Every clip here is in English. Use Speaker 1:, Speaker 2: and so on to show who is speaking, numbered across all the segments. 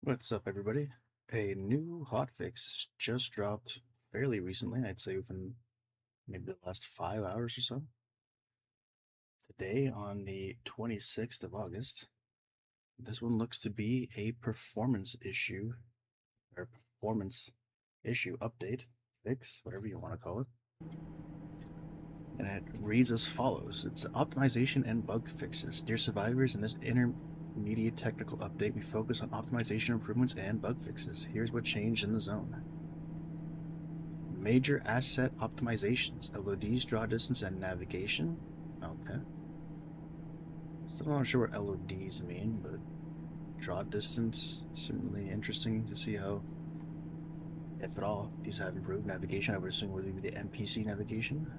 Speaker 1: What's up, everybody? A new hotfix just dropped fairly recently. I'd say within maybe the last 5 hours or so. Today, on the 26th of August, this one looks to be a performance issue, or performance issue update, fix, whatever you want to call it. And it reads as follows. It's optimization and bug fixes. Dear survivors, in this intermediate technical update, we focus on optimization improvements and bug fixes. Here's what changed in the zone. Major asset optimizations, LODs, draw distance, and navigation. Okay. Still not sure what LODs mean, but draw distance seems really interesting to see how, if at all, these have improved. Navigation, I would assume, would be the NPC navigation.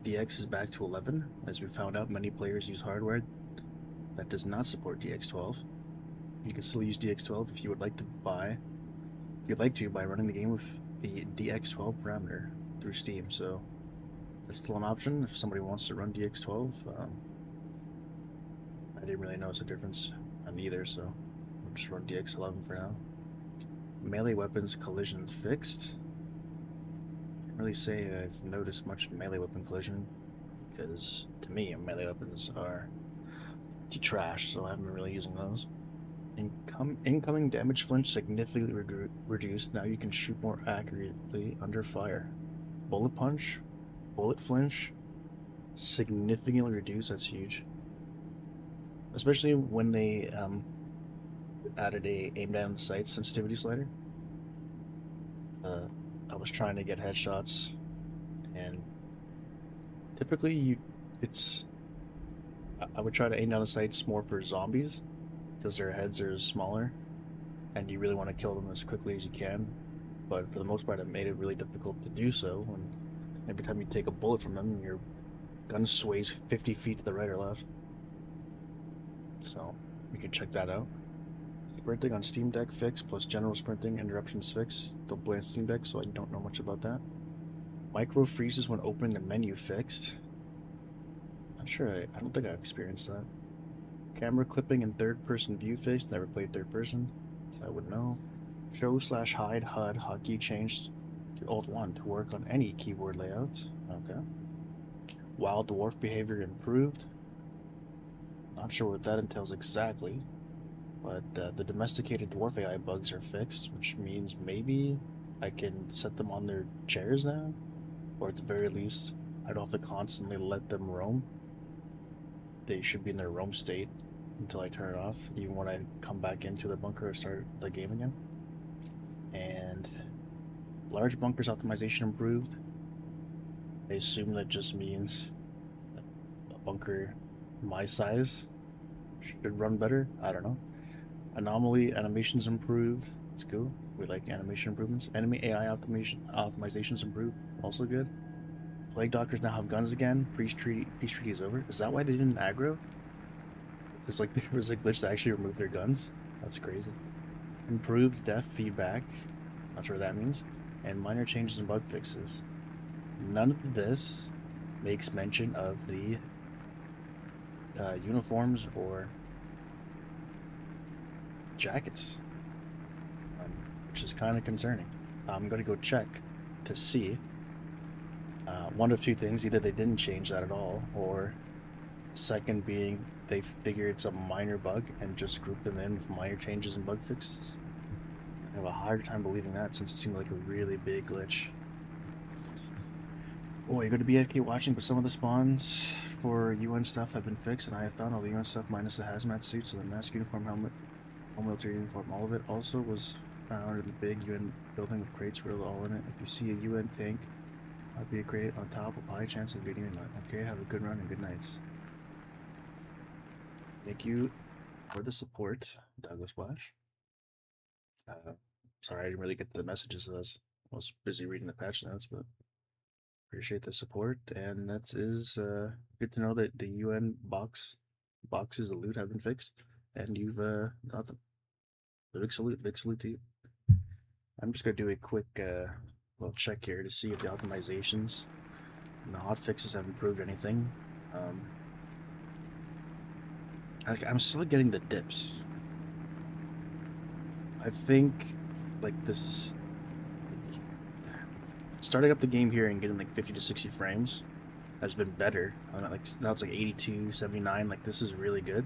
Speaker 1: DX is back to 11. As we found out, many players use hardware that does not support DX12. You can still use DX12 if you would like to by running the game with the DX12 parameter through Steam. So that's still an option if somebody wants to run DX12. I didn't really notice a difference on either, so we'll just run DX11 for now. Melee weapons collision fixed. Can't really say I've noticed much melee weapon collision because to me melee weapons are trash, so I haven't been really using those. Incoming damage flinch significantly reduced. Now you can shoot more accurately under fire. Bullet punch, bullet flinch, significantly reduced. That's huge. Especially when they added a aim down the sight sensitivity slider. I was trying to get headshots, and typically I would try to aim down the sights more for zombies because their heads are smaller and you really want to kill them as quickly as you can. But for the most part, it made it really difficult to do so. And every time you take a bullet from them, your gun sways 50 feet to the right or left. So you can check that out. Sprinting on Steam Deck fix plus general sprinting interruptions fix. Don't blame Steam Deck, so I don't know much about that. Micro freezes when opening the menu fixed. Not sure. I don't think I've experienced that. Camera clipping in third-person view fixed. Never played third person, so I wouldn't know. Show/hide HUD hotkey changed to Alt-1 to work on any keyboard layout. Okay. Wild dwarf behavior improved. Not sure what that entails exactly, but the domesticated dwarf AI bugs are fixed, which means maybe I can set them on their chairs now, or at the very least, I don't have to constantly let them roam. They should be in their roam state until I turn it off, even when I come back into the bunker or start the game again. And large bunkers optimization improved. I assume that just means a bunker my size should run better. I don't know. Anomaly animations improved. Let's go. We like animation improvements. Enemy AI optimizations improved. Also good. Plague doctors now have guns again. Peace treaty is over. Is that why they didn't aggro? It's like there was a glitch to actually remove their guns. That's crazy. Improved deaf feedback. Not sure what that means. And minor changes in bug fixes. None of this makes mention of the uniforms or jackets, which is kind of concerning. I'm going to go check to see. One of two things: either they didn't change that at all, or second being they figured it's a minor bug and just grouped them in with minor changes and bug fixes. I have a hard time believing that since it seemed like a really big glitch. Oh, you're going to be AFK watching, but some of the spawns for UN stuff have been fixed, and I have found all the UN stuff minus the hazmat suit, so the mask uniform, helmet, all military uniform, all of it also was found in the big UN building with crates really all in it. If you see a UN tank, I'd be a crate on top with high chance of getting a nut. Okay, have a good run and good nights. Thank you for the support, Douglas Splash. Sorry, I didn't really get the messages. I was busy reading the patch notes, but appreciate the support. And that is good to know that the UN boxes of loot have been fixed, and you've got them. Big salute to you. I'm just gonna do a quick little check here to see if the optimizations and the hotfixes have improved anything. I'm still getting the dips. I think like this starting up the game here and getting like 50 to 60 frames has been better. Like now it's like 82, 79. Like this is really good,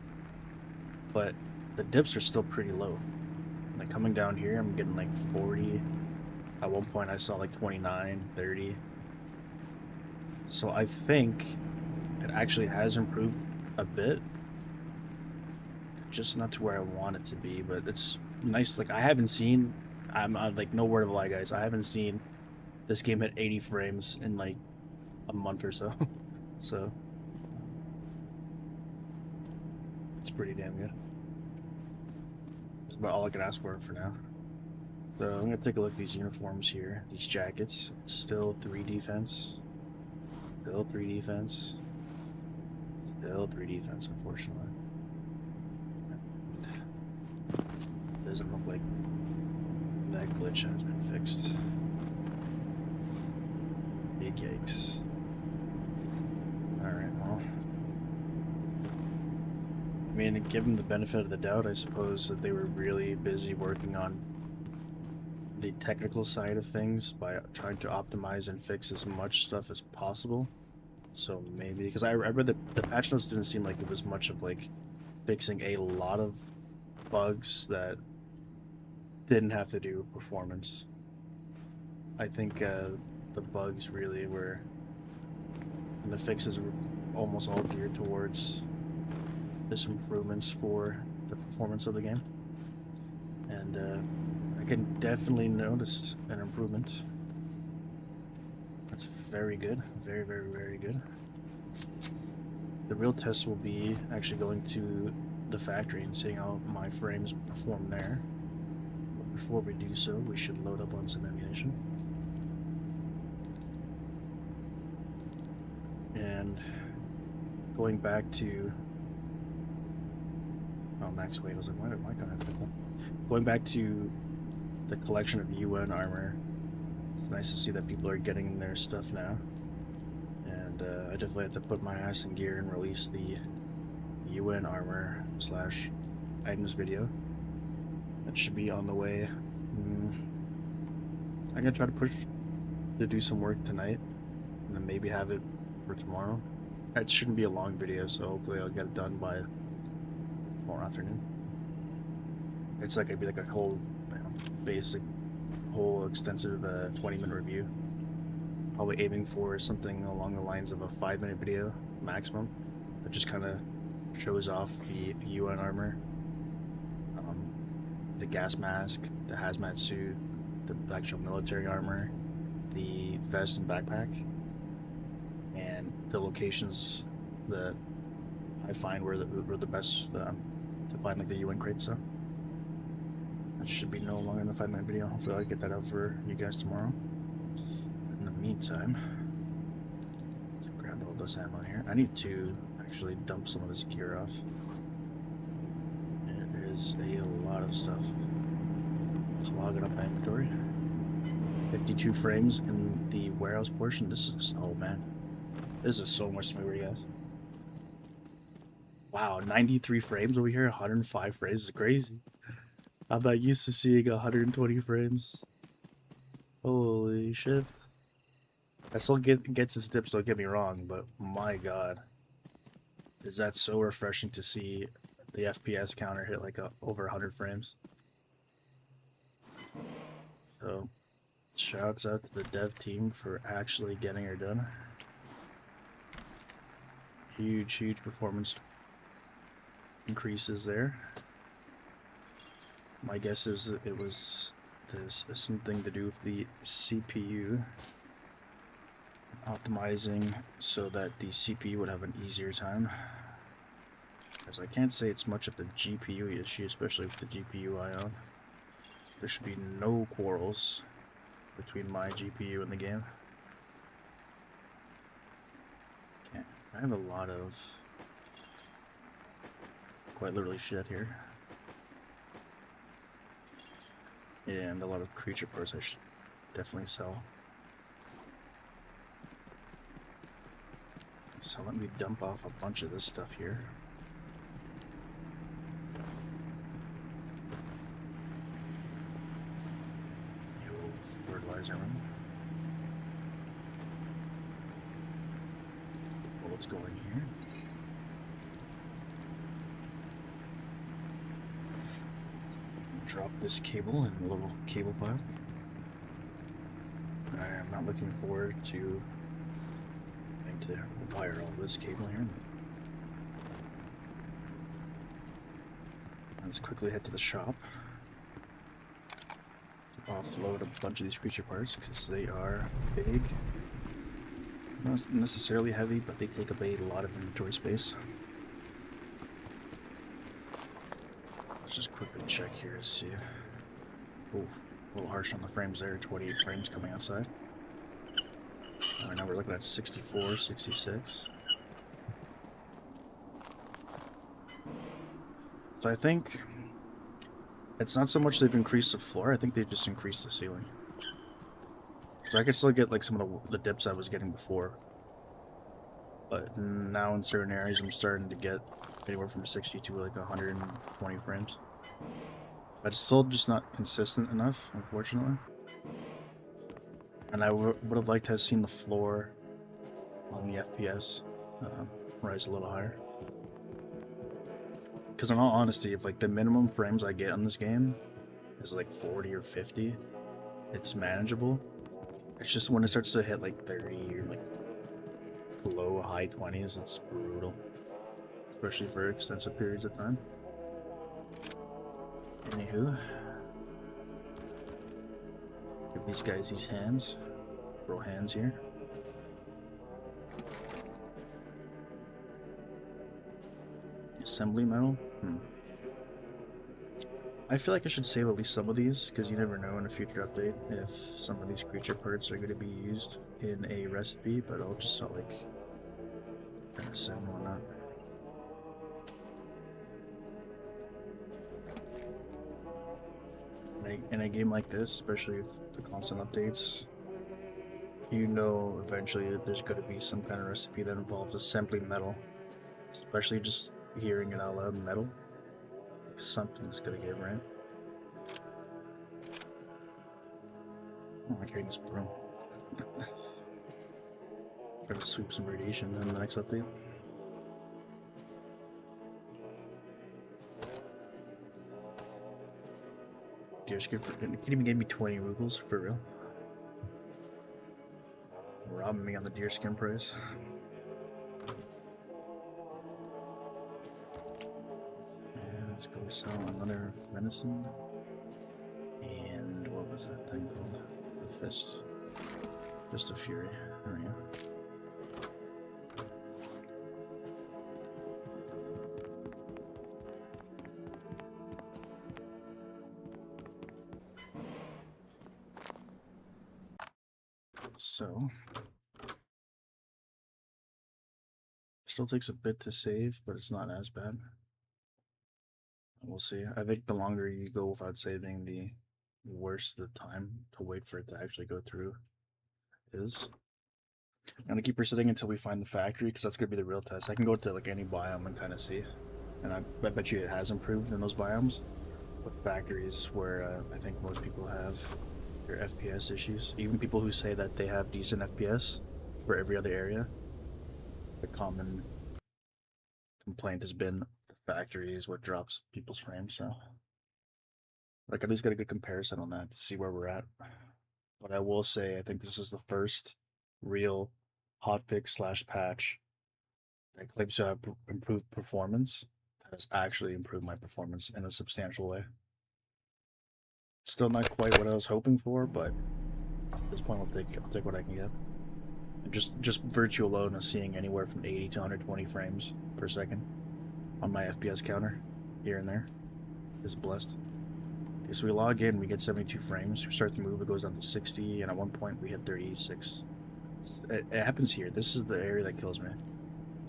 Speaker 1: but the dips are still pretty low. Like coming down here, I'm getting like 40. At one point, I saw like 29, 30. So I think it actually has improved a bit, just not to where I want it to be. But it's nice. Like I haven't seen. I'm like no word of a lie, guys. I haven't seen this game hit 80 frames in like a month or so. So it's pretty damn good. That's about all I can ask for now. So I'm gonna take a look at these uniforms here, these jackets. It's still 3 defense. Still 3 defense. Still 3 defense, unfortunately. Doesn't look like that glitch has been fixed. Big yikes. Alright, well. I mean, given the benefit of the doubt, I suppose that they were really busy working on the technical side of things by trying to optimize and fix as much stuff as possible. So maybe, because I read that the patch notes didn't seem like it was much of like fixing a lot of bugs that didn't have to do with performance. I think the bugs really were, and the fixes were almost all geared towards just improvements for the performance of the game. And I can definitely notice an improvement. That's very good. Very, very, very good. The real test will be actually going to the factory and seeing how my frames perform there. But before we do so, we should load up on some ammunition. And going back to... Oh, max weight. I was like, why am I going to have that? Going back to the collection of UN armor. It's nice to see that people are getting their stuff now. And I definitely have to put my ass in gear and release the UN armor / items video. That should be on the way. I'm gonna try to push to do some work tonight, and then maybe have it for tomorrow. It shouldn't be a long video, so hopefully I'll get it done by tomorrow afternoon. It's like it'd be like a whole basic, whole extensive 20-minute review. Probably aiming for something along the lines of a 5-minute video maximum that just kind of shows off the UN armor, the gas mask, the hazmat suit, the actual military armor, the vest and backpack, and the locations that I find were the best to find like the UN crates. So that should be no longer than a 5-minute video. Hopefully I'll get that out for you guys tomorrow. In the meantime, let's grab all this ammo here. I need to actually dump some of this gear off. It is a lot of stuff clogging up my inventory. 52 frames in the warehouse portion. This is, oh man, this is so much smoother, guys. Wow, 93 frames over here, 105 frames is crazy. I'm not used to seeing 120 frames. Holy shit. I still gets its dips, don't get me wrong, but my god. Is that so refreshing to see the FPS counter hit like over 100 frames. So, shouts out to the dev team for actually getting her done. Huge performance increases there. My guess is that it was something to do with the CPU optimizing so that the CPU would have an easier time. As I can't say it's much of the GPU issue, especially with the GPU I own. There should be no quarrels between my GPU and the game. Okay, I have a lot of quite literally shit here. And a lot of creature parts I should definitely sell. So let me dump off a bunch of this stuff here. why is it running? Well, let's go in here. Drop this cable in a little cable pile. I'm not looking forward to having to wire all this cable here. Let's quickly head to the shop. Offload a bunch of these creature parts because they are big. Not necessarily heavy, but they take up a lot of inventory space. Let's just quickly check here to see. Oof, a little harsh on the frames there, 28 frames coming outside. Alright, now we're looking at 64, 66. So I think it's not so much they've increased the floor, I think they've just increased the ceiling. So I could still get like some of the dips I was getting before. But now in certain areas I'm starting to get anywhere from 60 to like 120 frames. But it's still just not consistent enough, unfortunately. And I would have liked to have seen the floor on the FPS rise a little higher. Because in all honesty, if like the minimum frames I get on this game is like 40 or 50, it's manageable. It's just when it starts to hit like 30 or like below high 20s, it's brutal. Especially for extensive periods of time. Anywho, give these guys these hands. Throw hands here. Assembly metal? I feel like I should save at least some of these, because you never know in a future update if some of these creature parts are going to be used in a recipe, but I'll just not like assume and whatnot. In a game like this, especially with the constant updates, you know eventually there's going to be some kind of recipe that involves assembling metal. Especially just hearing it out loud, metal. Something's going to give, right? Oh, I'm carrying this broom. Try to sweep some radiation in the next update. Deerskin can't even give me 20 rubles for real. Robbing me on the deerskin price. And let's go sell another venison. And what was that thing called? The fist. Fist of Fury. There we go. So, still takes a bit to save, but it's not as bad. We'll see. I think the longer you go without saving, the worse the time to wait for it to actually go through is. I'm gonna keep her sitting until we find the factory, because that's gonna be the real test. I can go to like any biome and kind of see, and I bet you it has improved in those biomes. But factories where I think most people have their FPS issues, even people who say that they have decent FPS for every other area, the common complaint has been the factory is what drops people's frames. So like at least get a good comparison on that to see where we're at. But I will say I think this is the first real hotfix / patch that claims to have improved performance that has actually improved my performance in a substantial way. Still not quite what I was hoping for, but at this point I'll take what I can get. And just virtue alone of seeing anywhere from 80 to 120 frames per second on my FPS counter here and there is blessed. Okay, so we log in, we get 72 frames. We start to move, it goes down to 60, and at one point we hit 36. It happens here. This is the area that kills me.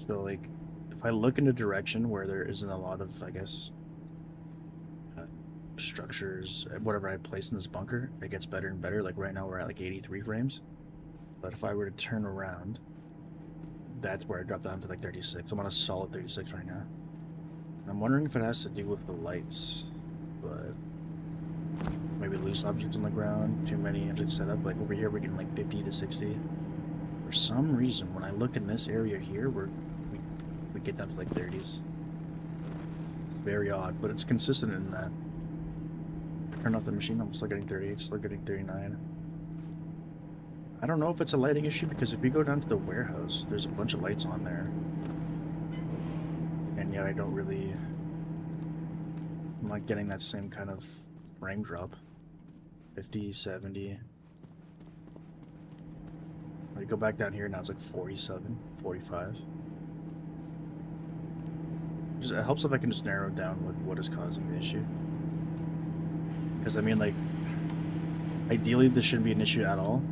Speaker 1: So like, if I look in a direction where there isn't a lot of, I guess, structures, whatever I place in this bunker, it gets better and better. Like right now we're at like 83 frames. But if I were to turn around, that's where I drop down to like 36. I'm on a solid 36 right now. And I'm wondering if it has to do with the lights, but maybe losing loose objects on the ground, too many objects set up. Like over here, we're getting like 50 to 60. For some reason, when I look in this area here, we get down to like 30s. It's very odd, but it's consistent in that. I turn off the machine, I'm still getting 38, still getting 39. I don't know if it's a lighting issue, because if you go down to the warehouse, there's a bunch of lights on there. And yet I don't really... I'm not getting that same kind of frame drop. 50, 70. When you go back down here, now it's like 47, 45. It helps if I can just narrow down what is causing the issue. Because, I mean, like, ideally this shouldn't be an issue at all.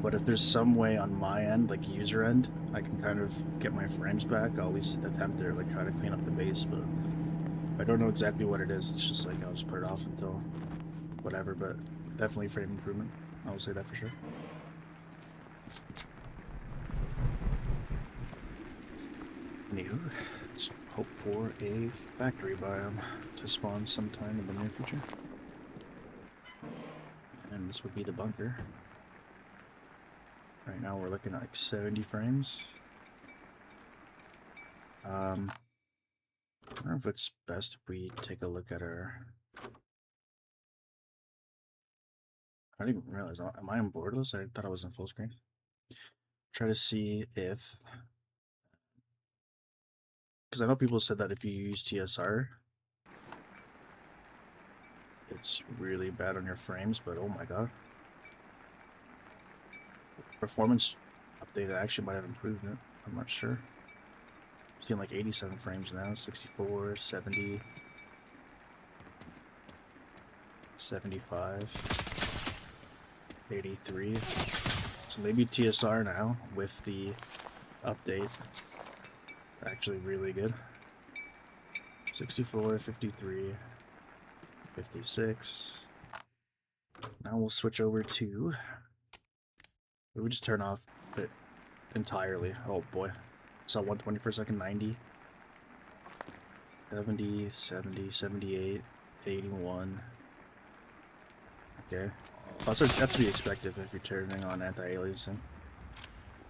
Speaker 1: But if there's some way on my end, like user end, I can kind of get my frames back, I'll at least attempt to like try to clean up the base, but I don't know exactly what it is. It's just like I'll just put it off until whatever, but definitely frame improvement. I will say that for sure. Anywho, let's hope for a factory biome to spawn sometime in the near future. And this would be the bunker. Right now we're looking at like 70 frames. I don't know if it's best if we take a look at our... I didn't even realize, am I on borderless? I thought I was in full screen. Try to see if... Because I know people said that if you use TSR, it's really bad on your frames, but oh my god. Performance update actually might have improved it. I'm not sure. I'm seeing like 87 frames now, 64, 70, 75, 83. So maybe TSR now with the update actually really good. 64, 53, 56. Now we'll switch over to... We just turn off it entirely. Oh boy. Saw 120 for a second, 90. 70, 70, 78, 81. Okay. That's to be expected if you're turning on anti-aliasing.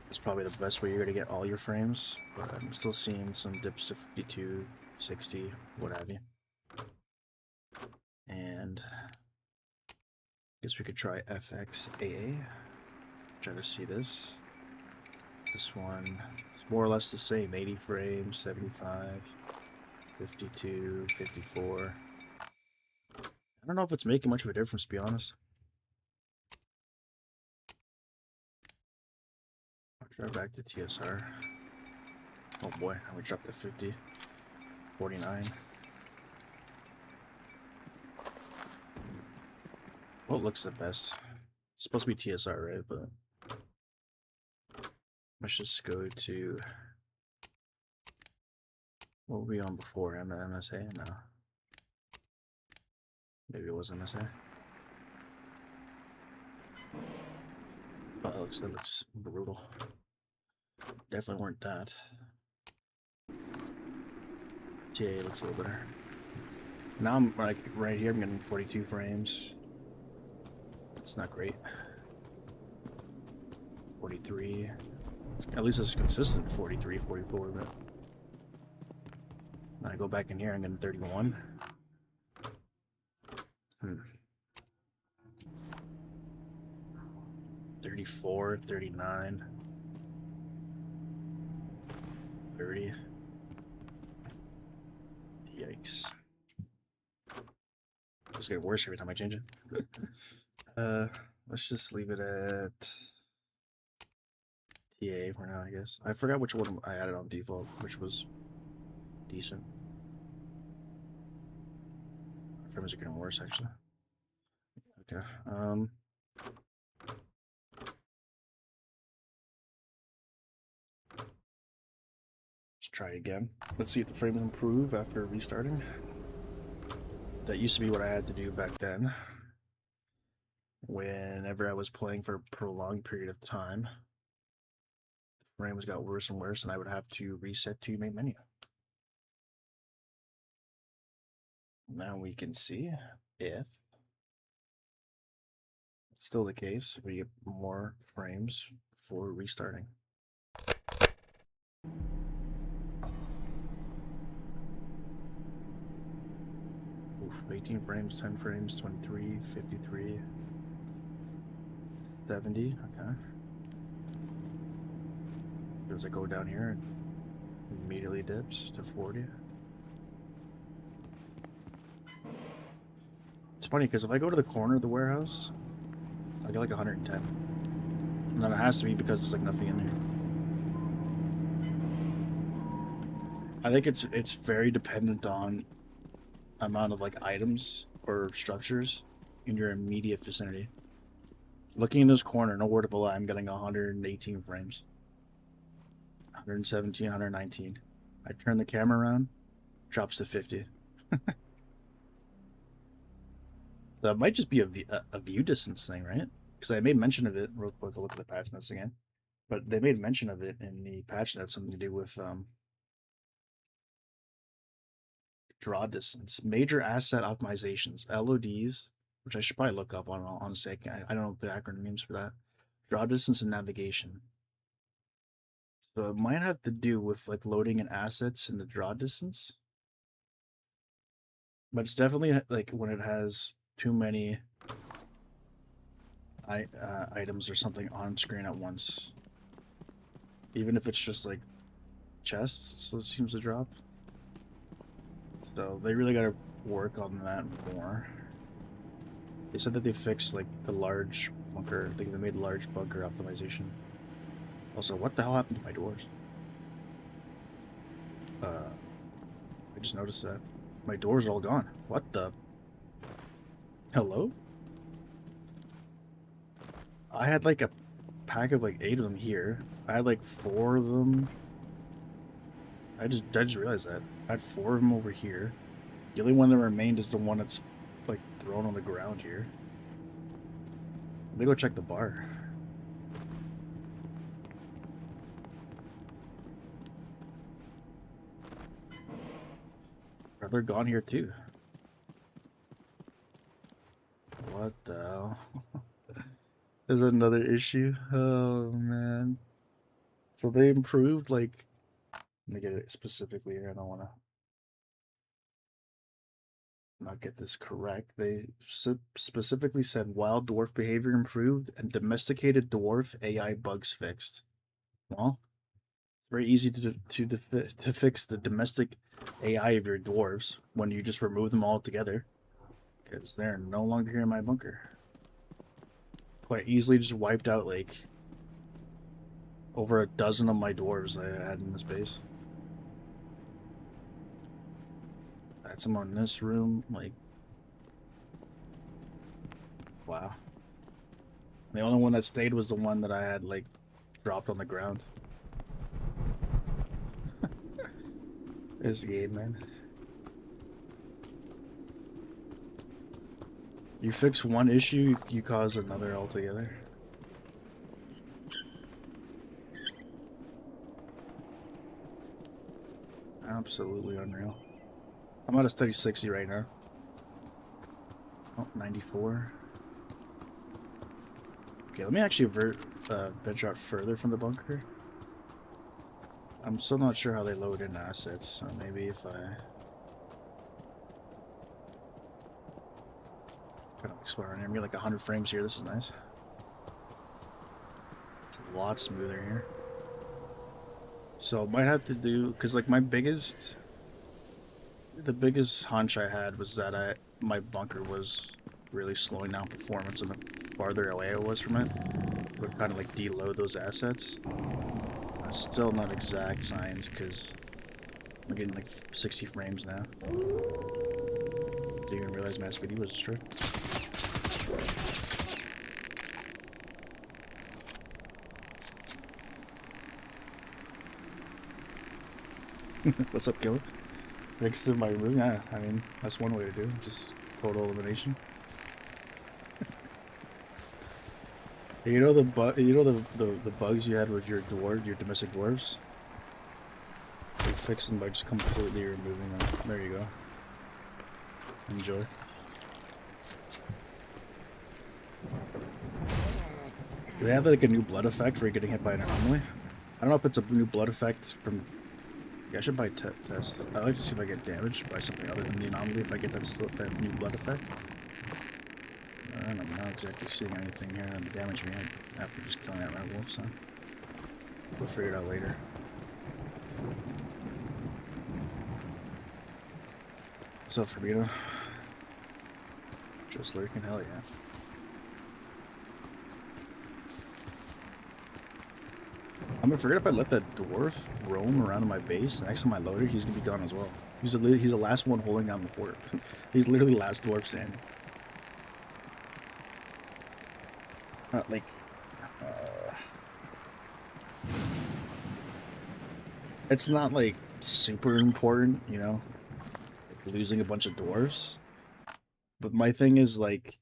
Speaker 1: It's probably the best way you're going to get all your frames, but I'm still seeing some dips to 52, 60, what have you. And I guess we could try FXAA. Try to see this. This one is more or less the same. 80 frames, 75, 52, 54. I don't know if it's making much of a difference, to be honest. I'll try back to TSR. Oh boy, now we dropped to 50. 49. What looks the best? It's supposed to be TSR, right? But let's just go to... What were we on before? MSA? No. Maybe it was MSA. Oh, that looks brutal. Definitely weren't that. TA looks a little better. Now I'm like right here, I'm getting 42 frames. It's not great. 43. At least it's consistent. 43, 44, but when I go back in here, I'm getting 31. 34, 39, 30. Yikes. It's getting worse every time I change it. Let's just leave it at TA for now, I guess. I forgot which one I added on default, which was decent. Frames are getting worse, actually. Okay. Let's try again. Let's see if the frames improve after restarting. That used to be what I had to do back then. Whenever I was playing for a prolonged period of time, the frames got worse and worse, and I would have to reset to main menu. Now we can see if still the case. We get more frames for restarting. Oof, 18 frames, 10 frames, 23, 53, 70. Okay. Does it go down here and immediately dips to 40? It's funny because if I go to the corner of the warehouse, I get like 110. And then it has to be because there's like nothing in there. I think it's very dependent on amount of like items or structures in your immediate vicinity. Looking in this corner, no word of a lie, I'm getting 118 frames. 117, 119. I turn the camera around, drops to 50. That might just be a view distance thing, right? Because I made mention of it real quick. I'll look at the patch notes again. But they made mention of it in the patch notes, something to do with draw distance, major asset optimizations, LODs, which I should probably look up on honestly. I don't know the acronym names for that. Draw distance and navigation. So it might have to do with like loading in assets in the draw distance. But it's definitely like when it has too many items or something on screen at once. Even if it's just like chests, so it seems to drop. So they really gotta work on that more. They said that they fixed like the large bunker. I think they made large bunker optimization. Also, what the hell happened to my doors? I just noticed that. My doors are all gone. What the? Hello? I had like a pack of like 8 of them here. I had like 4 of them. I just realized that. I had 4 of them over here. The only one that remained is the one that's like thrown on the ground here. Let me go check the bar. They're gone here too. What the hell? There's another issue. Oh man. So they improved like, let me get it specifically here. I don't want to not get this correct. They specifically said wild dwarf behavior improved and domesticated dwarf AI bugs fixed. Well, it's very easy to fix the domestic AI of your dwarves when you just remove them all together, because they're no longer here in my bunker. Quite easily just wiped out like over a dozen of my dwarves I had in this base. Had some in this room, like, wow. The only one that stayed was the one that I had like dropped on the ground. This game, man. You fix one issue, you cause another altogether. Absolutely unreal. I'm at a steady 60 right now. Oh, 94. Okay, let me actually venture out further from the bunker. I'm still not sure how they load in assets, so maybe if I kind of explore around here, I'm getting like 100 frames here. This is nice. It's a lot smoother here. So might have to do, because like the biggest hunch I had was that my bunker was really slowing down performance, and the farther away I was from it, it would kind of like deload those assets. Still not exact science because I'm getting like 60 frames now. Didn't even realize my SVD was destroyed. What's up, Killer? Next to my room? Yeah, I mean, that's one way to do it. Just total elimination. You know the bugs you had with your domestic dwarves? You fix them by just completely removing them. There you go. Enjoy. Do they have like a new blood effect for getting hit by an anomaly? I don't know if it's a new blood effect from... Yeah, I should buy test. I'd like to see if I get damaged by something other than the anomaly if I get that new blood effect. I don't know, I'm not exactly seeing anything here that damage me after just killing that red wolf, so we'll figure it out later. What's up, Fabito? Just lurking, hell yeah. I'm gonna forget if I let that dwarf roam around in my base. The next time I load it, he's gonna be gone as well. He's the last one holding down the fort. He's literally the last dwarf standing. Like, it's not like super important, you know, like losing a bunch of dwarves. But my thing is like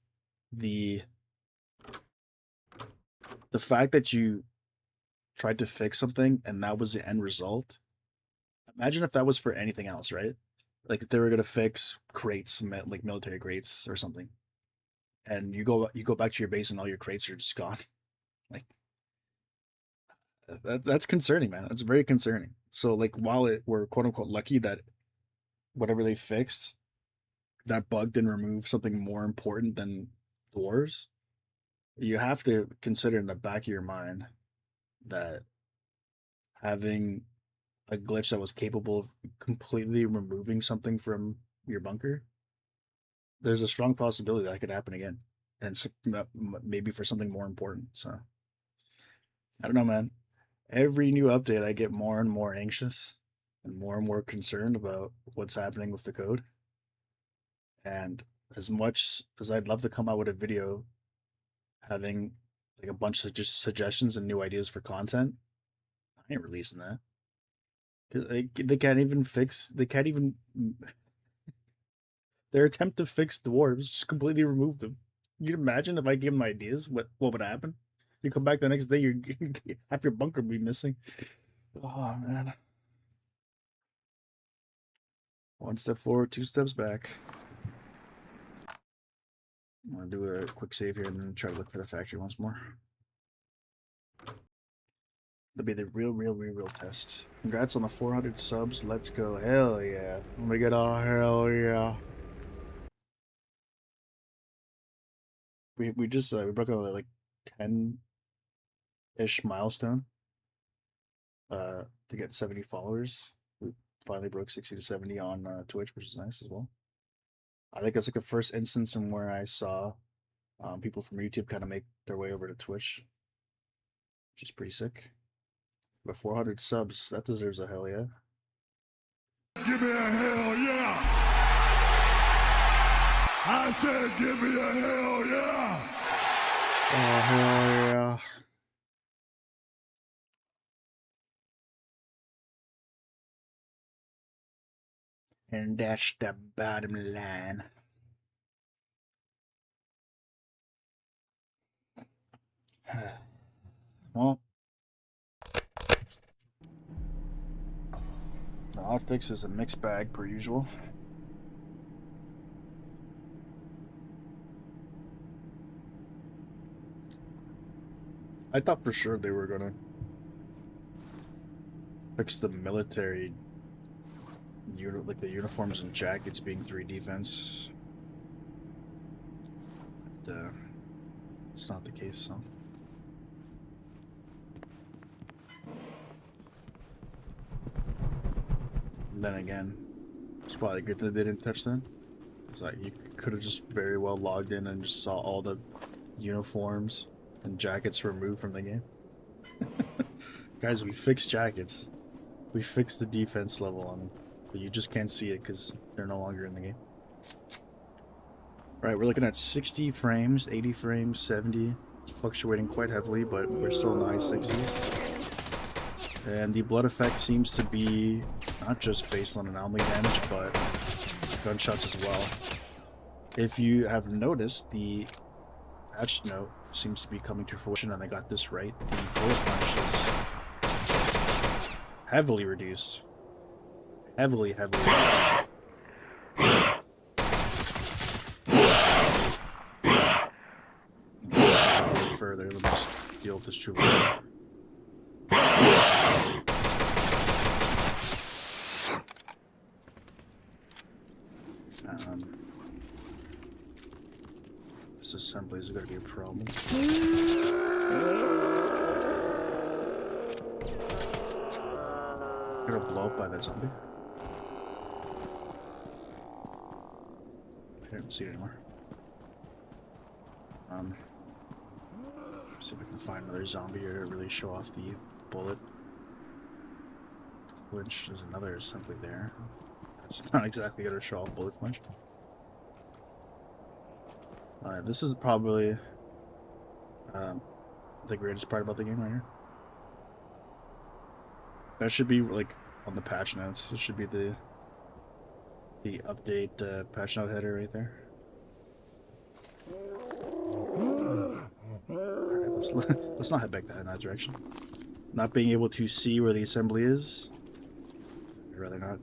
Speaker 1: the fact that you tried to fix something and that was the end result. Imagine if that was for anything else, right? Like if they were gonna fix crates, like military crates or something, and you go back to your base and all your crates are just gone. Like that's concerning, man. That's very concerning. So like while we're quote unquote lucky that whatever they fixed, that bug didn't remove something more important than dwarves, you have to consider in the back of your mind that having a glitch that was capable of completely removing something from your bunker, there's a strong possibility that could happen again, and maybe for something more important. So I don't know, man. Every new update, I get more and more anxious and more concerned about what's happening with the code. And as much as I'd love to come out with a video having like a bunch of just suggestions and new ideas for content, I ain't releasing that. Cause they can't even their attempt to fix dwarves just completely removed them. You'd imagine if I gave them ideas, what would happen? You come back the next day, you're half your bunker be missing. Oh man. One step forward, two steps back. I'm gonna do a quick save here and then try to look for the factory once more. That'll be the real test. Congrats on the 400 subs. Let's go. Hell yeah. Oh my god, oh hell yeah. We just we broke out like 10-ish milestone to get 70 followers. We finally broke 60 to 70 on Twitch, which is nice as well. I think it's like the first instance in where I saw people from YouTube kind of make their way over to Twitch, which is pretty sick. But 400 subs, that deserves a hell yeah.
Speaker 2: Give me a hell yeah! I said give me a hell yeah!
Speaker 1: Oh, hell yeah. And that's the bottom line. Well, the HOTFIX is a mixed bag per usual. I thought for sure they were gonna fix the military unit, like the uniforms and jackets being 3 defense. But it's not the case, so. And then again, it's probably good that they didn't touch that. It's like you could have just very well logged in and just saw all the uniforms and jackets removed from the game. Guys, we fixed jackets. We fixed the defense level on them. But you just can't see it because they're no longer in the game. Right, we're looking at 60 frames, 80 frames, 70. It's fluctuating quite heavily, but we're still in the high 60s. And the blood effect seems to be not just based on anomaly damage, but gunshots as well. If you have noticed, the patch note seems to be coming to fruition, and I got this right. The bullet punch is heavily reduced. Heavily reduced. Further, let me just deal with this trooper. This assembly is going to be a problem. Gonna blow up by that zombie. I don't see it anymore. See if I can find another zombie here to really show off the bullet. Flinch, there's another assembly there. That's not exactly gonna show off bullet flinch. This is probably the greatest part about the game right here. That should be like on the patch notes. This should be the update patch note header right there. Alright, let's not head back in that direction. Not being able to see where the assembly is. I'd rather not.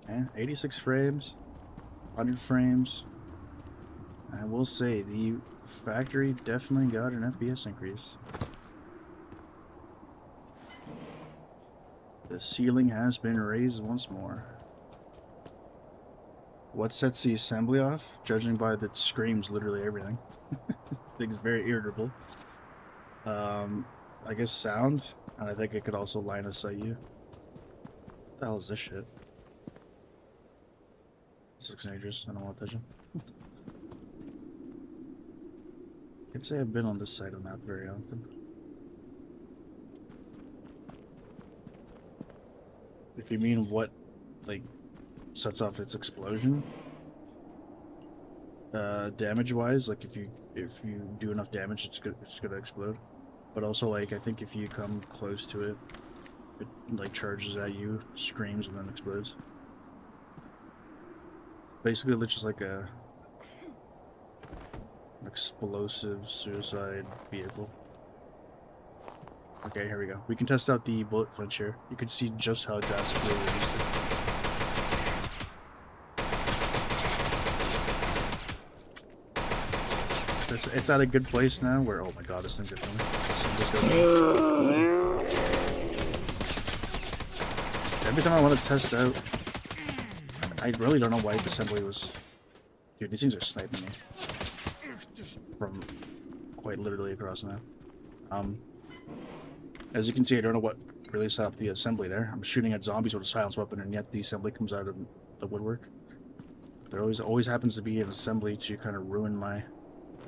Speaker 1: And 86 frames, 100 frames. I will say the factory definitely got an FPS increase. The ceiling has been raised once more. What sets the assembly off? Judging by the screams, literally everything. Things very irritable. I guess sound, and I think it could also line of sight you. What the hell is this shit? This looks dangerous. I don't want to touch him. I'd say I've been on this side of the map very often. If you mean what, like, sets off its explosion, damage-wise, like if you do enough damage, it's gonna explode. But also, like, I think if you come close to it, it like charges at you, screams, and then explodes. Basically, it's just like an explosive suicide vehicle. Okay, here we go. We can test out the bullet flinch here. You can see just how drastically we reduced it. It's at a good place now where, oh my god, this thing's getting me. Every time I want to test out, I really don't know why the assembly was... Dude, these things are sniping me. From quite literally across the map. As you can see, I don't know what really set up the assembly there. I'm shooting at zombies with a silence weapon, and yet the assembly comes out of the woodwork. There always happens to be an assembly to kind of ruin my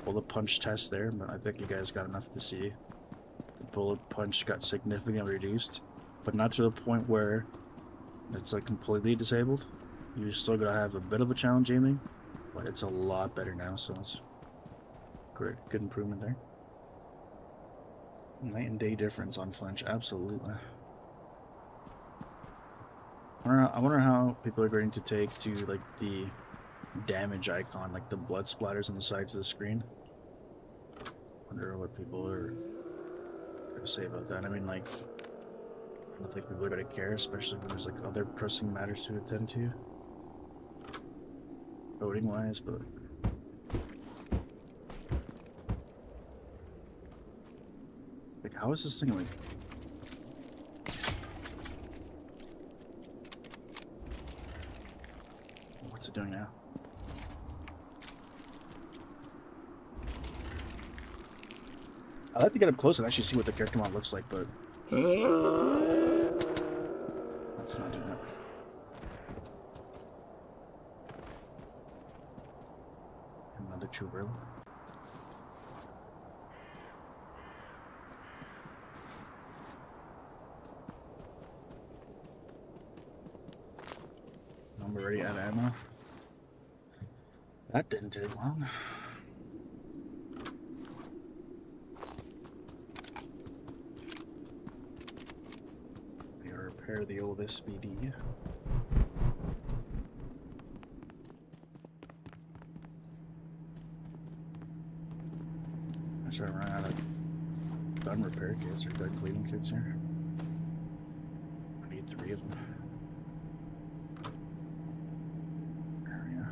Speaker 1: bullet punch test there, but I think you guys got enough to see. The bullet punch got significantly reduced, but not to the point where it's like completely disabled. You're still gonna have a bit of a challenge aiming, but it's a lot better now, so it's great, good improvement there. Night and day difference on flinch, absolutely. I wonder how people are going to take to like the damage icon, like the blood splatters on the sides of the screen. Wonder what people are going to say about that. I mean, like, I don't think people are going to care, especially when there's like other pressing matters to attend to, voting wise, but. Like, how is this thing like? What's it doing now? I'd like to get up close and actually see what the character model looks like, but let's not do that. Another trooper. I'm already out of ammo. That didn't take long. We gotta repair the old SVD. I'm trying to run out of gun repair kits or gun cleaning kits here. 3 of them. Area.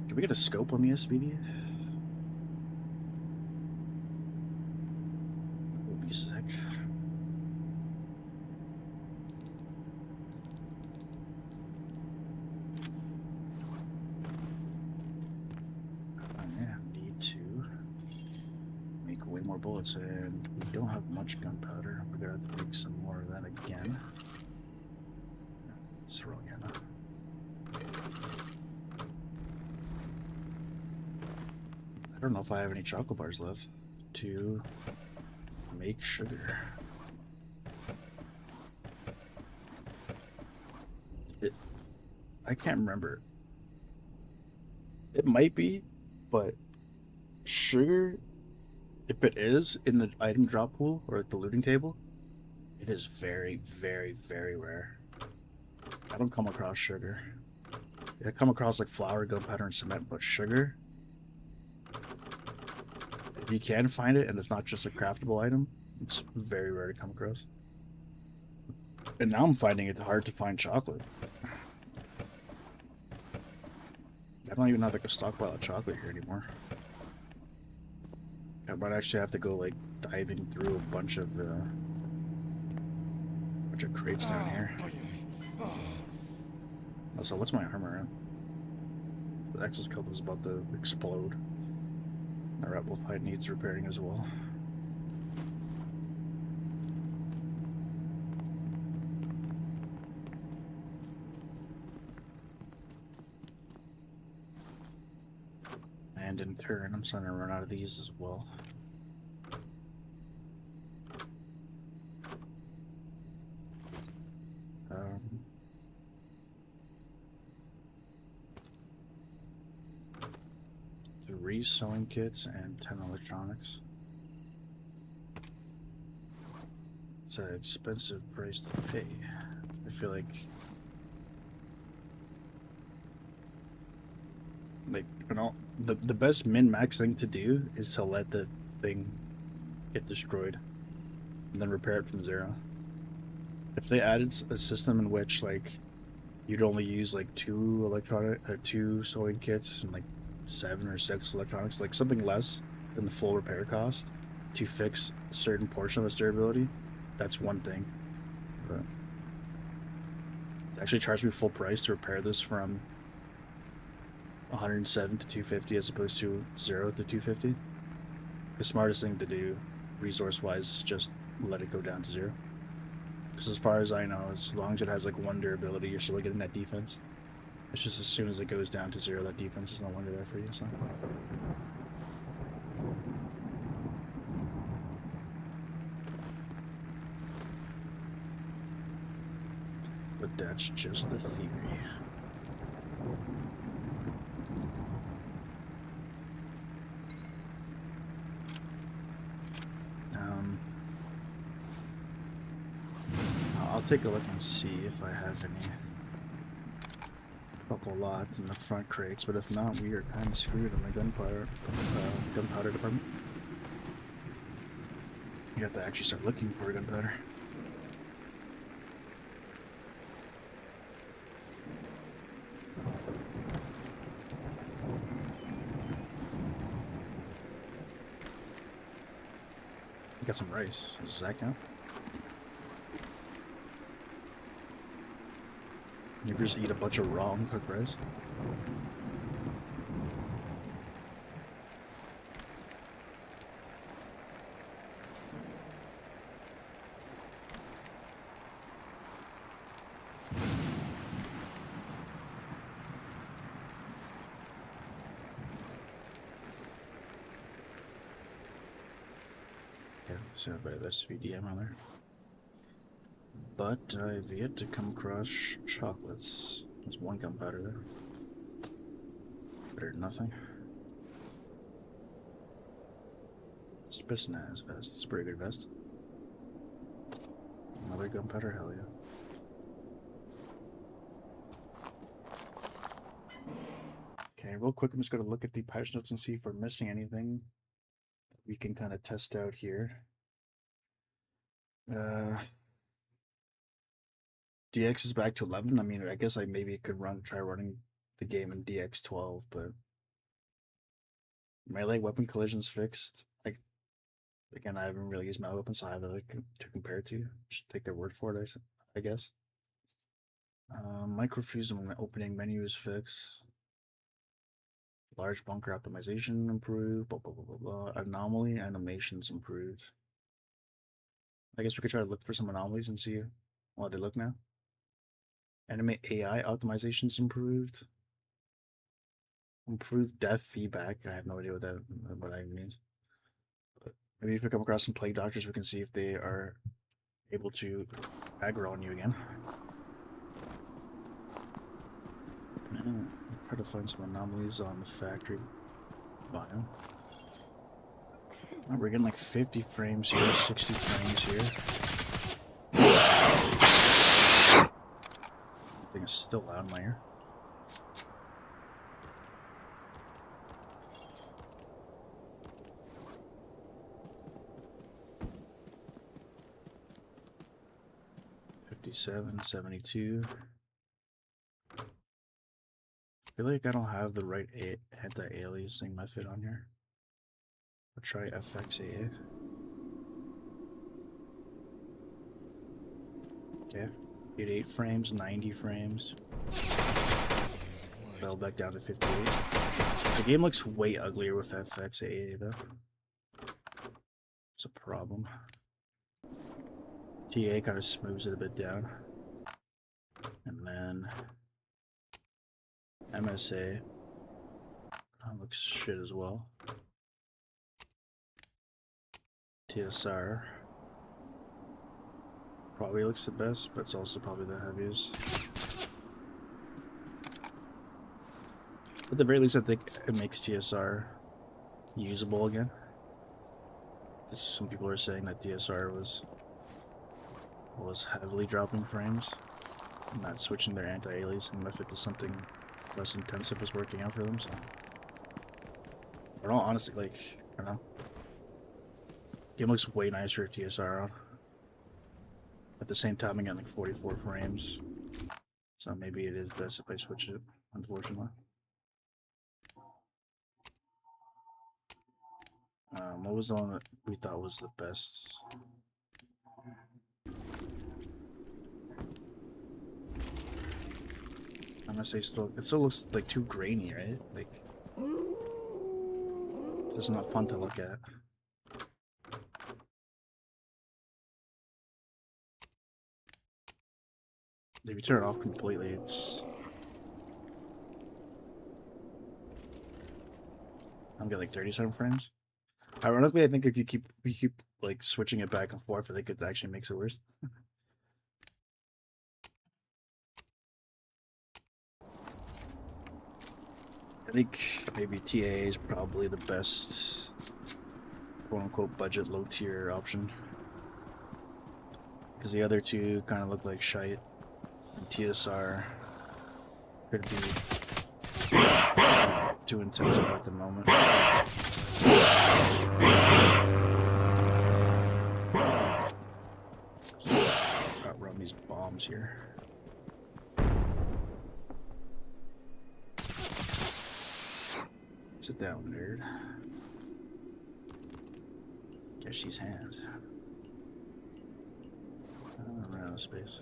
Speaker 1: Can we get a scope on the SVD? That would be sick. Way more bullets, and we don't have much gunpowder. We're gonna have to make some more of that again. Let's roll again. I don't know if I have any chocolate bars left to make sugar. I can't remember. It might be, but sugar, if it is in the item drop pool or at the looting table, it is very, very, very rare. I don't come across sugar. I come across like flour, gunpowder, and cement, but sugar, if you can find it and it's not just a craftable item, it's very rare to come across. And now I'm finding it hard to find chocolate. I don't even have like a stockpile of chocolate here anymore. I might actually have to go like diving through a bunch of crates down here. Also, what's my armor at? The exoskeleton is about to explode. My Replified needs repairing as well. And in turn, I'm starting to run out of these as well. Three sewing kits and 10 electronics. It's an expensive price to pay. I feel like you know, the best min-max thing to do is to let the thing get destroyed and then repair it from zero. If they added a system in which like you'd only use like two sewing kits and like 7 or 6 electronics, like something less than the full repair cost to fix a certain portion of its durability, that's one thing. But they actually charged me full price to repair this from 107 to 250 as opposed to 0 to 250. The smartest thing to do, resource-wise, is just let it go down to 0. Because as far as I know, as long as it has like 1 durability, you're still getting that defense. It's just as soon as it goes down to 0, that defense is no longer there for you. So. But that's just the theory. I'll take a look and see if I have any couple lots in the front crates, but if not, we are kind of screwed in the gunpowder department. You have to actually start looking for gunpowder. Got some rice. Does that count? You just eat a bunch of raw uncooked rice? Yeah, so I have SVD ammo there. But I've yet to come across chocolates. There's 1 gunpowder there. Better than nothing. Spissnaz vest. It's a pretty good vest. Another gunpowder, hell yeah. Okay, real quick, I'm just going to look at the patch notes and see if we're missing anything that we can kind of test out here. DX is back to 11. I mean, I guess I maybe could try running the game in DX 12, but melee weapon collisions fixed. Like again, I haven't really used melee weapons, so I have nothing to compare it to. Just take their word for it, I guess. Microfusion opening menu is fixed. Large bunker optimization improved. Blah, blah, blah, blah, blah. Anomaly animations improved. I guess we could try to look for some anomalies and see what they look now. Anime AI optimizations improved. Improved death feedback. I have no idea what that means. But maybe if we come across some plague doctors, we can see if they are able to aggro on you again. Try to find some anomalies on the factory biome. Oh, we're getting like 50 frames here, 60 frames here. I think it's still loud in my ear. $57, 72. I feel like I don't have the right anti-aliasing method on here. I'll try FXAA. Okay, 88 frames, 90 frames. Fell back down to 58. The game looks way uglier with FXAA though. It's a problem. TA kind of smooths it a bit down. And then MSA looks shit as well. TSR probably looks the best, but it's also probably the heaviest. At the very least, I think it makes TSR usable again. Some people are saying that TSR was heavily dropping frames, not switching their anti-aliasing method to something less intensive was working out for them. So, but all honestly, like, I don't know. Game looks way nicer with TSR on. At the same time, I got like 44 frames, so maybe it is best if I switch it. Unfortunately. What was the one that we thought was the best? I'm gonna say it still looks like too grainy, right? Like, it's just not fun to look at. If you turn it off completely, it's... I'm getting like 37 frames. Ironically, I think if you keep like switching it back and forth, I think it actually makes it worse. I think maybe TA is probably the best quote-unquote budget low-tier option. Because the other two kind of look like shite. And TSR could be too intensive at the moment. Outrun these bombs here. Sit down, nerd. Catch these hands. I'm running out of space.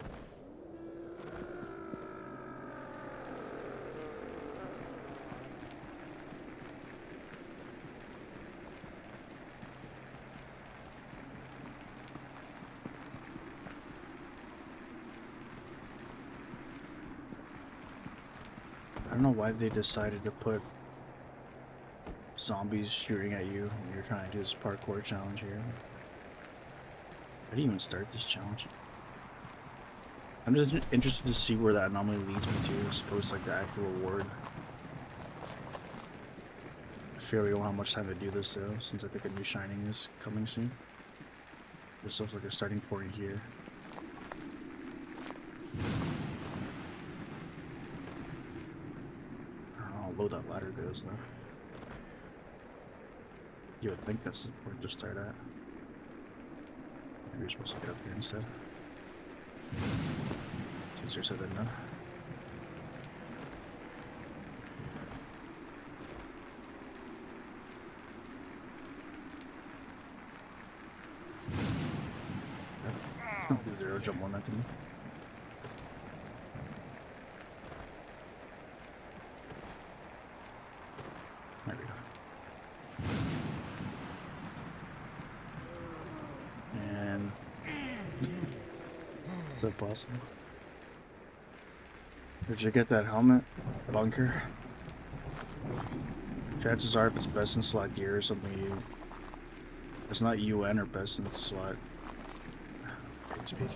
Speaker 1: I don't know why they decided to put zombies shooting at you when you're trying to do this parkour challenge here. I didn't even start this challenge. I'm just interested to see where that anomaly leads me to, as opposed to like the actual reward. I fear we don't have much time to do this though, since I think a new shining is coming soon. This looks like a starting point here. I don't know how low that ladder goes though. You would think that's the point to start at. Maybe you're supposed to get up here instead. easier said than done. Zero jump one, I think. There we go. And is that possible? Did you get that helmet bunker? Chances are, if it's best in slot gear or something, it's not UN or best in slot. Speak.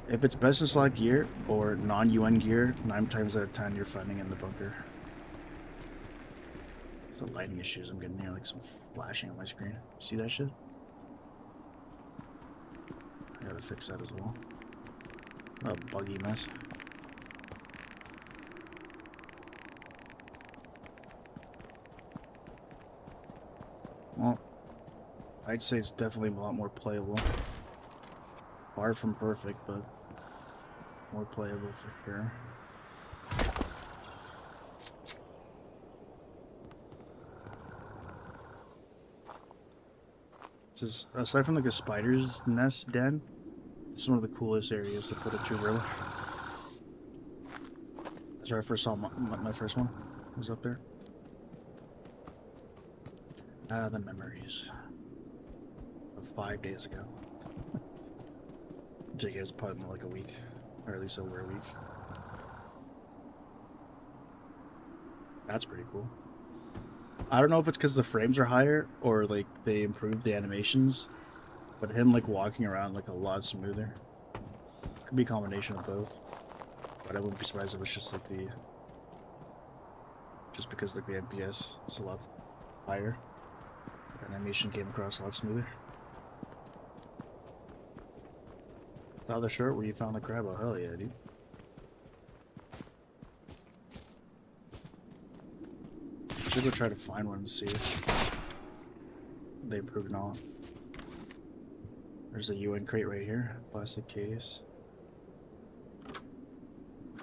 Speaker 1: If it's best in slot gear or non-UN gear, 9 times out of 10 you're finding in the bunker. The lighting issues I'm getting here, like some flashing on my screen. See that shit? I gotta fix that as well. What a buggy mess. Well, I'd say it's definitely a lot more playable. Far from perfect, but more playable for sure. Just, aside from like a spider's nest den, this is one of the coolest areas to put a two-row. That's where I first saw my first one. Was up there. Ah, the memories of 5 days ago. JK has put in like a week, or at least over a week. That's pretty cool. I don't know if it's because the frames are higher or like they improved the animations, but him like walking around like a lot smoother. Could be a combination of both, but I wouldn't be surprised if it's just like just because like the FPS is a lot higher. The animation came across a lot smoother. Saw the shirt where you found the crab. Oh, hell yeah, dude. Should go try to find one and see if they improved and all. There's a UN crate right here. Plastic case.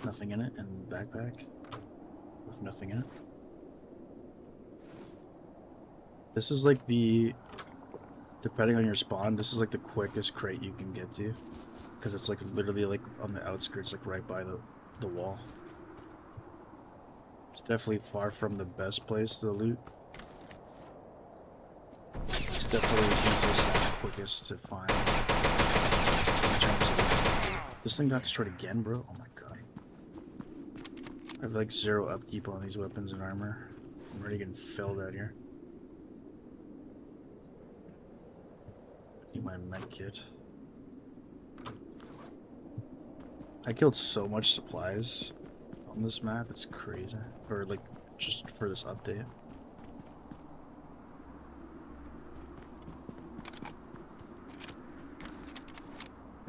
Speaker 1: Nothing in it. And backpack. With nothing in it. This is like the... Depending on your spawn, this is like the quickest crate you can get to. Because it's like literally like on the outskirts, like right by the wall. It's definitely far from the best place to loot. It's definitely the easiest and quickest to find. In terms of this thing got destroyed again, bro. Oh my god. I have like 0 upkeep on these weapons and armor. I'm already getting filled out here. Need my med kit. I killed so much supplies on this map, it's crazy. Or like, just for this update.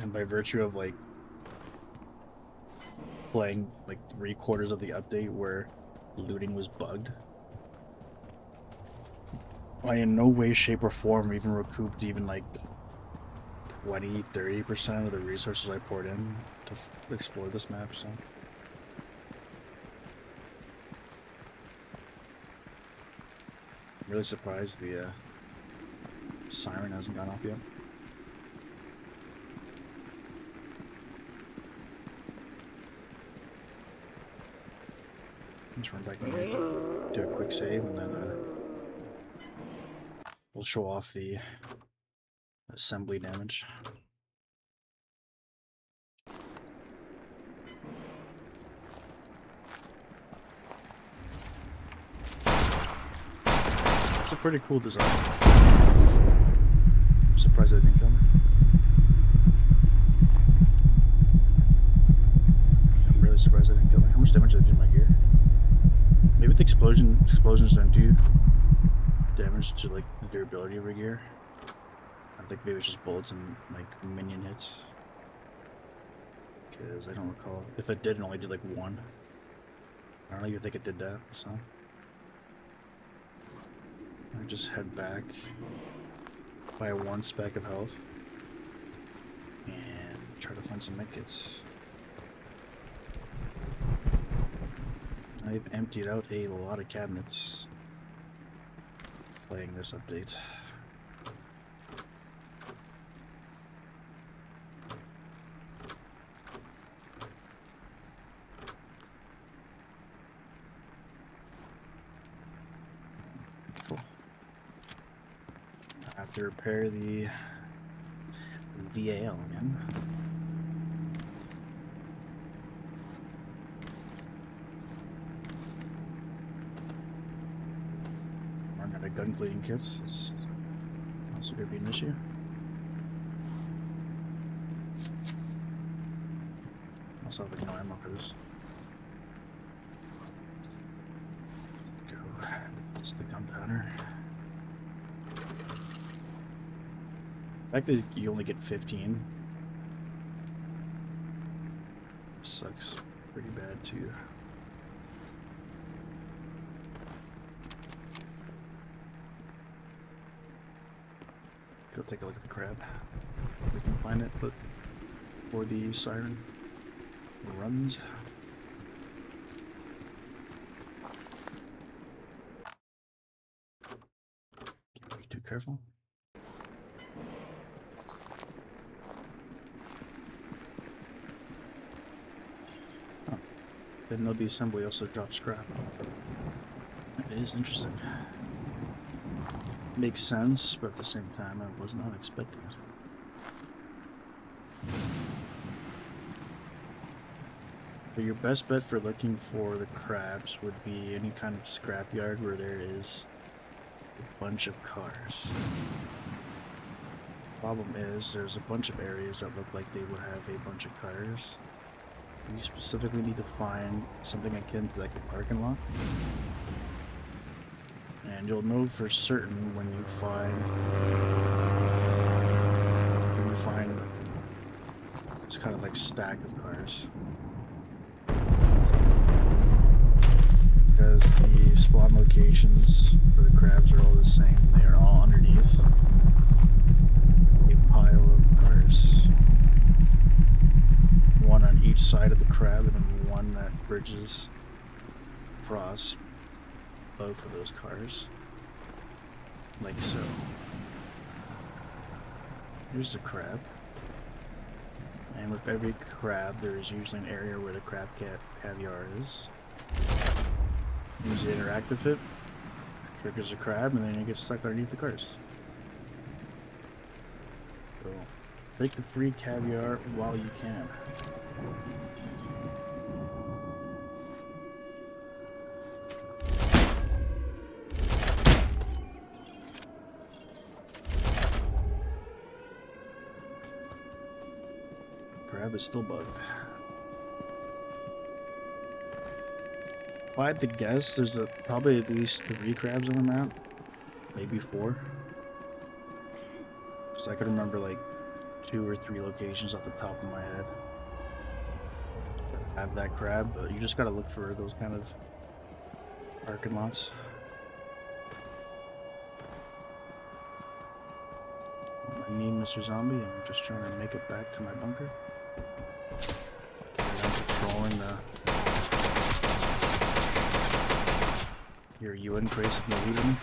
Speaker 1: And by virtue of like playing like 3/4 of the update where looting was bugged, I in no way, shape, or form even recouped even like 20-30% of the resources I poured in to explore this map, so. I'm really surprised the siren hasn't gone off yet. Let's run back in here, do a quick save, and then we'll show off the assembly damage. It's a pretty cool design. I'm surprised that didn't come. I'm really surprised that didn't kill me. How much damage did I do to my gear? Maybe the explosions don't do damage to like the durability of your gear. I think maybe it's just bullets and like minion hits. Because I don't recall. If it did, it only did like 1. I don't even think it did that, so. I just head back, buy 1 speck of health, and try to find some medkits. I've emptied out a lot of cabinets playing this update. Cool. I have to repair the VAL again. Running out of gun cleaning kits. It's also going to be an issue. Also have no ammo for this. Let's go. It's the gunpowder. The fact that you only get 15 sucks pretty bad too. Go take a look at the crab. We can find it, but before the siren runs. Can't be too careful. Oh, didn't know the assembly also dropped scrap. It is interesting. Makes sense, but at the same time, I was not expecting it. But your best bet for looking for the crabs would be any kind of scrapyard where there is a bunch of cars. Problem is, there's a bunch of areas that look like they would have a bunch of cars. You specifically need to find something akin to like a parking lot. And you'll know for certain when you find this kind of like stack of cars. Because the spawn locations for the crabs are all the same. They are all underneath a pile of cars. One on each side of the crab and then one that bridges across both of those cars. Like so. Here's the crab. And with every crab there is usually an area where the crab caviar is. Usually interact with it, triggers a crab, and then you get stuck underneath the cars. So, take the free caviar while you can. Crab is still bugged. If I had to guess, there's probably at least 3 crabs on the map. Maybe 4. So I could remember like 2 or 3 locations off the top of my head that have that crab, but you just gotta look for those kind of parking lots. I need Mr. Zombie. I'm just trying to make it back to my bunker. I'm patrolling your UN crates if you need them.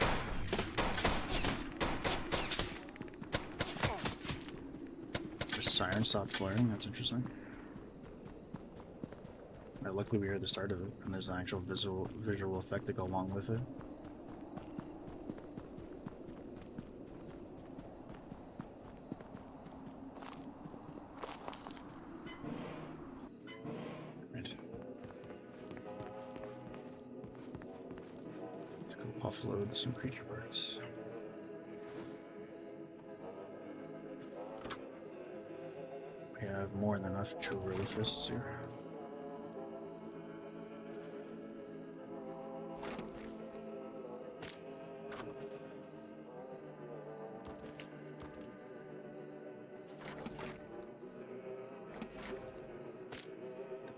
Speaker 1: Just siren stopped flaring. That's interesting. Luckily we heard the start of it, and there's an actual visual effect to go along with it. Offload some creature parts. We have more than enough true relief fists here.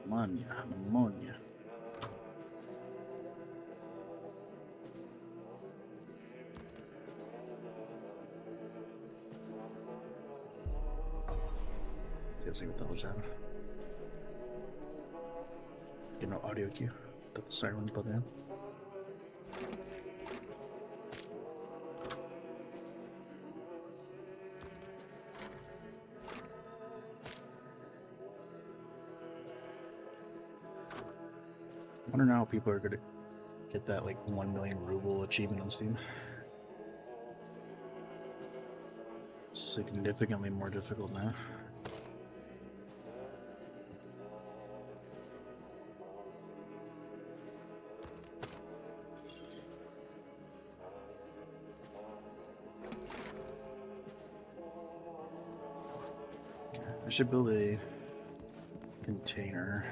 Speaker 1: Pneumonia. Let's see what the hell's happening. Get no audio cue. The sirens by then. I wonder now how people are gonna get that like 1 million ruble achievement on Steam. Significantly more difficult now. I should build a container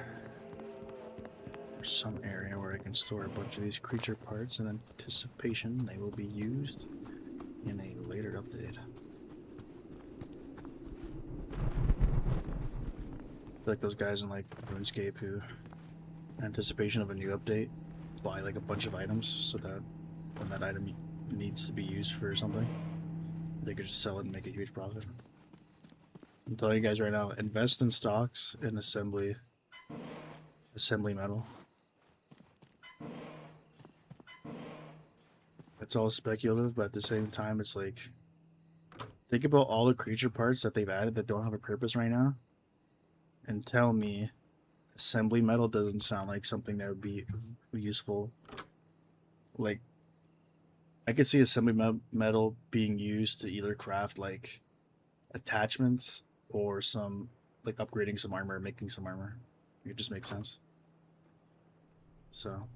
Speaker 1: or some area where I can store a bunch of these creature parts in anticipation they will be used in a later update. I feel like those guys in like RuneScape who, in anticipation of a new update, buy like a bunch of items so that when that item needs to be used for something, they could just sell it and make a huge profit. I'm telling you guys right now, invest in stocks and assembly metal. It's all speculative, but at the same time, it's like, think about all the creature parts that they've added that don't have a purpose right now, and tell me assembly metal doesn't sound like something that would be useful. Like, I could see assembly metal being used to either craft like attachments or some like upgrading some armor, making some armor. It just makes sense. So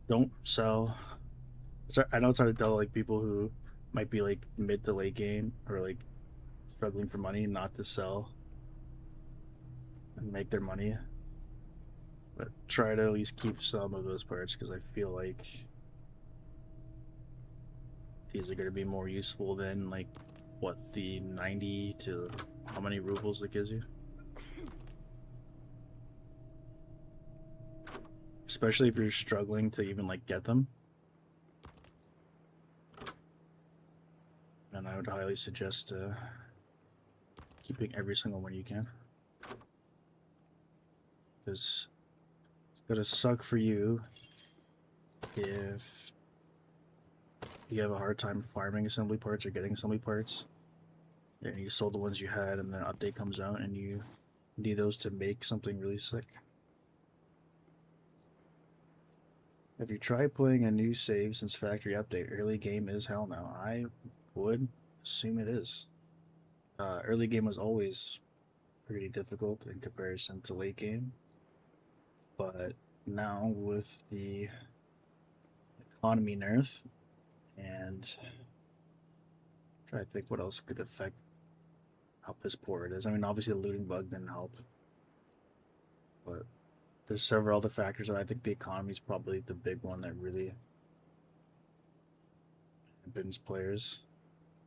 Speaker 1: don't sell. I know it's hard to tell like people who might be like mid to late game or like struggling for money not to sell and make their money, but try to at least keep some of those parts because I feel like these are going to be more useful than like what the 90 to how many rubles it gives you, especially if you're struggling to even like get them. And I would highly suggest keeping every single one you can, because it's gonna suck for you if you have a hard time farming assembly parts or getting assembly parts, and you sold the ones you had, and then an update comes out and you need those to make something really sick. Have you tried playing a new save since factory update? Early game is hell now. I would assume it is. Early game was always pretty difficult in comparison to late game, but now with the economy nerf and try to think what else could affect how piss poor it is. I mean, obviously the looting bug didn't help, but there's several other factors. I think the economy is probably the big one that really bins players.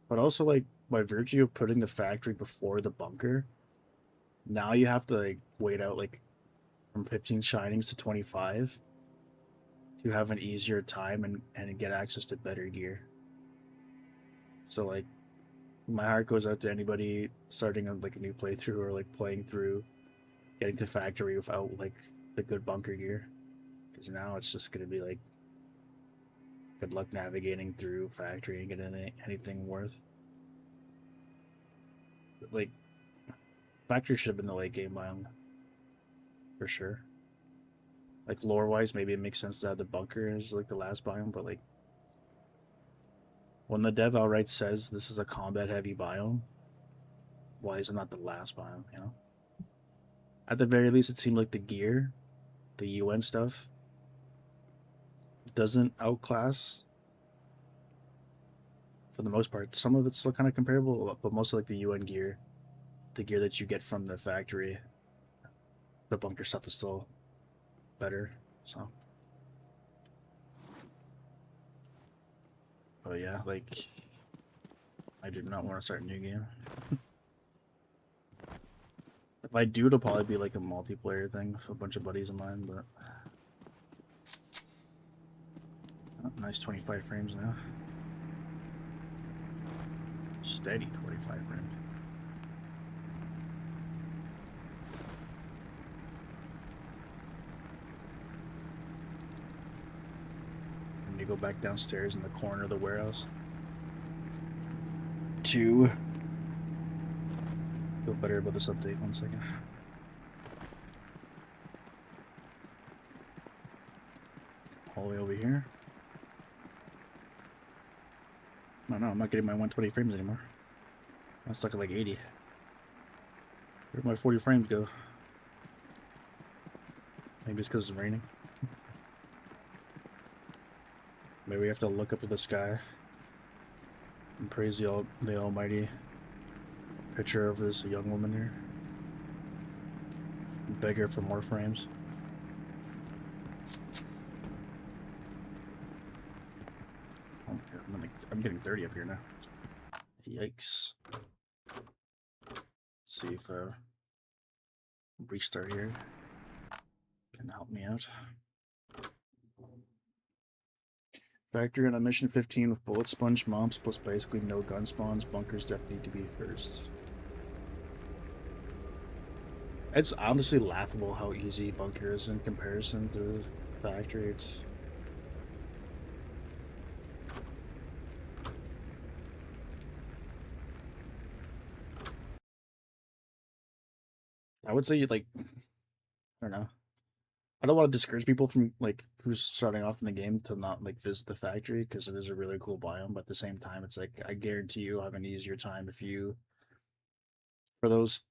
Speaker 1: But also, like, by virtue of putting the factory before the bunker, now you have to like wait out like from 15 shinings to 25 to have an easier time and get access to better gear. So like, my heart goes out to anybody starting on like a new playthrough or like playing through getting to factory without like the good bunker gear, because now it's just gonna be like good luck navigating through factory and getting anything worth. Like, factory should have been the late game biome for sure. Like lore wise, maybe it makes sense to have the bunker as like the last biome, but like when the dev outright says this is a combat heavy biome, why is it not the last biome, you know? At the very least, it seemed like the gear, the UN stuff, doesn't outclass for the most part. Some of it's still kind of comparable, but mostly like the UN gear, the gear that you get from the factory, the bunker stuff is still better. So, but yeah, like, I do not want to start a new game. If I do, it'll probably be like a multiplayer thing with a bunch of buddies of mine, but oh, nice 25 frames now. Steady 25 frames. to go back downstairs in the corner of the warehouse to feel better about this update. 1 second. All the way over here. No, I'm not getting my 120 frames anymore. I'm stuck at like 80. Where'd my 40 frames go? Maybe it's because it's raining. Maybe we have to look up to the sky and praise the almighty picture of this young woman here. And beg her for more frames. Oh my God, I'm getting 30 up here now. Yikes. Let's see if restart here can help me out. Factory on mission 15 with bullet sponge mobs plus basically no gun spawns. Bunkers definitely need to be first. It's honestly laughable how easy bunker is in comparison to factory. It's I would say like I don't know. I don't want to discourage people from like who's starting off in the game to not like visit the factory because it is a really cool biome, but at the same time it's like I guarantee you'll have an easier time if you for those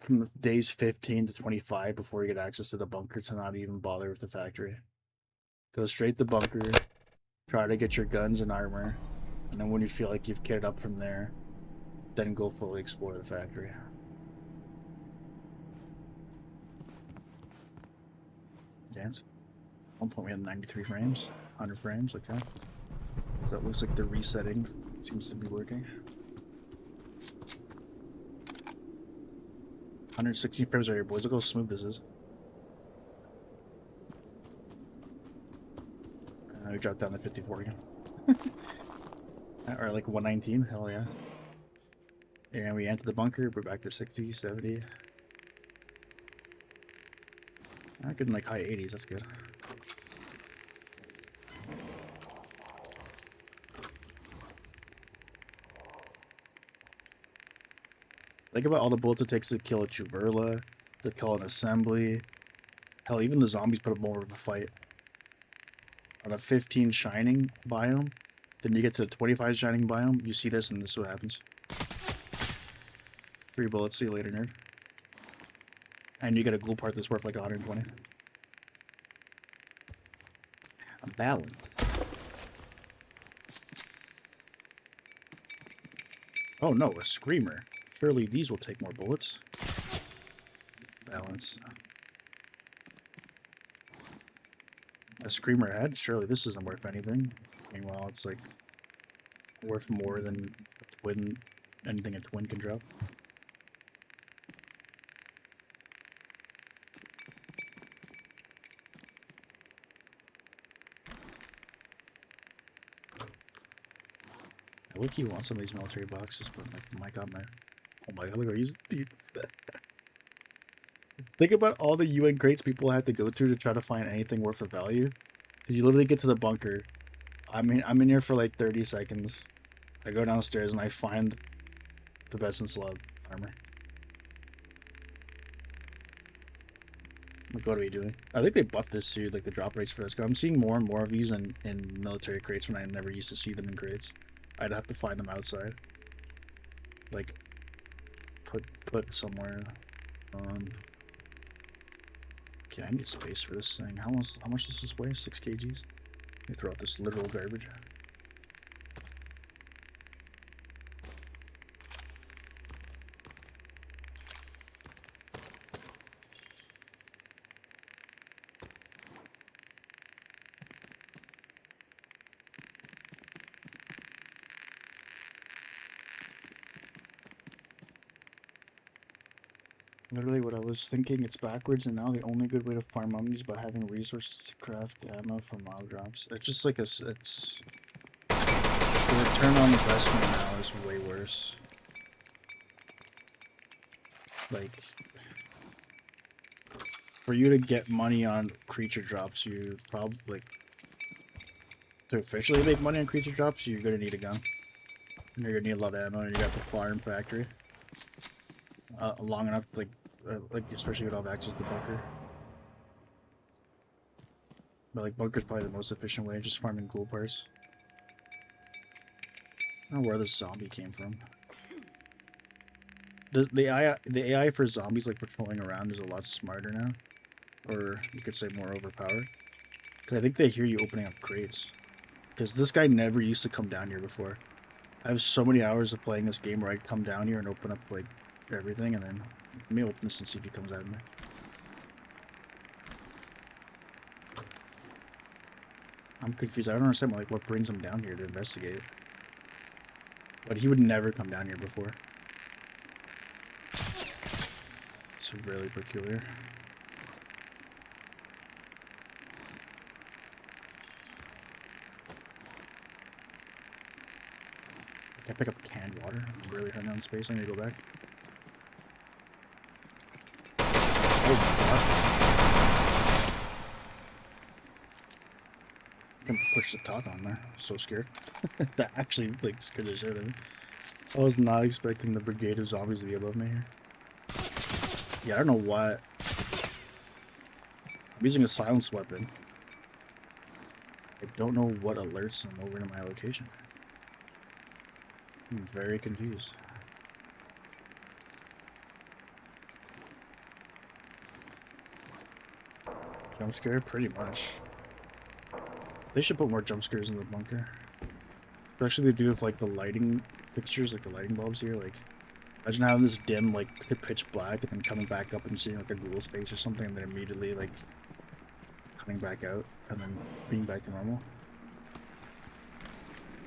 Speaker 1: from days 15 to 25 before you get access to the bunker to not even bother with the factory. Go straight to bunker, try to get your guns and armor, and then when you feel like you've kitted up from there, then go fully explore the factory. Dance. At one point we had 93 frames, 100 frames, okay. So it looks like the resetting seems to be working. 116 frames right here, boys. Look how smooth this is. We dropped down to 54 again. Or like 119, hell yeah. And we enter the bunker, we're back to 60, 70. I could in like high 80s, that's good. Think about all the bullets it takes to kill a Chuverla, to kill an assembly. Hell, even the zombies put up more of a fight. On a 15 shining biome, then you get to the 25 shining biome, you see this and this is what happens. 3 bullets, see you later, nerd. And you get a glue part that's worth like 120. I'm balanced. Oh no, a screamer. Surely these will take more bullets. Balance. A screamer head? Surely this isn't worth anything. Meanwhile, it's like worth more than a twin, anything a twin can drop. I look, you want some of these military boxes, but like, my god, oh my god, look how he's deep. Think about all the UN crates people had to go through to try to find anything worth of value. You literally get to the bunker. I'm in here for like 30 seconds. I go downstairs and I find the best in slab armor. Like, what are we doing? I think they buffed this too, like the drop rates for this. I'm seeing more and more of these in military crates when I never used to see them in crates. I'd have to find them outside. Like, put somewhere. Okay, I need space for this thing. How much does this weigh? 6 kgs? Let me throw out this literal garbage. Literally what I was thinking, it's backwards, and now the only good way to farm mummies is by having resources to craft ammo for mob drops. It's just like it's the return on investment now is way worse. Like, for you to get money on creature drops, you probably like to officially make money on creature drops, you're gonna need a gun. And you're gonna need a lot of ammo, and you got the farm factory. Long enough, like especially if you don't have access to bunker. But like bunker's probably the most efficient way, just farming cool parts. I don't know where this zombie came from. The AI for zombies like patrolling around is a lot smarter now, or you could say more overpowered. Because I think they hear you opening up crates. Because this guy never used to come down here before. I have so many hours of playing this game where I come down here and open up like everything, and then let me open this and see if he comes at me. I'm confused. I don't understand like what brings him down here to investigate. But he would never come down here before. It's really peculiar. Can I pick up canned water? I'm really running out of space. I need to go back. Oh my god. I can push the talk on there. I'm so scared. That actually like scared the shit out of me. I was not expecting the brigade of zombies to be above me here. Yeah, I don't know what. I'm using a silence weapon. I don't know what alerts them over to my location. I'm very confused. Jump scare? Pretty much. They should put more jump scares in the bunker. Especially they do with like the lighting fixtures, like the lighting bulbs here. Like, imagine having this dim, like pitch black, and then coming back up and seeing like a ghoul's face or something, and then immediately like coming back out and then being back to normal.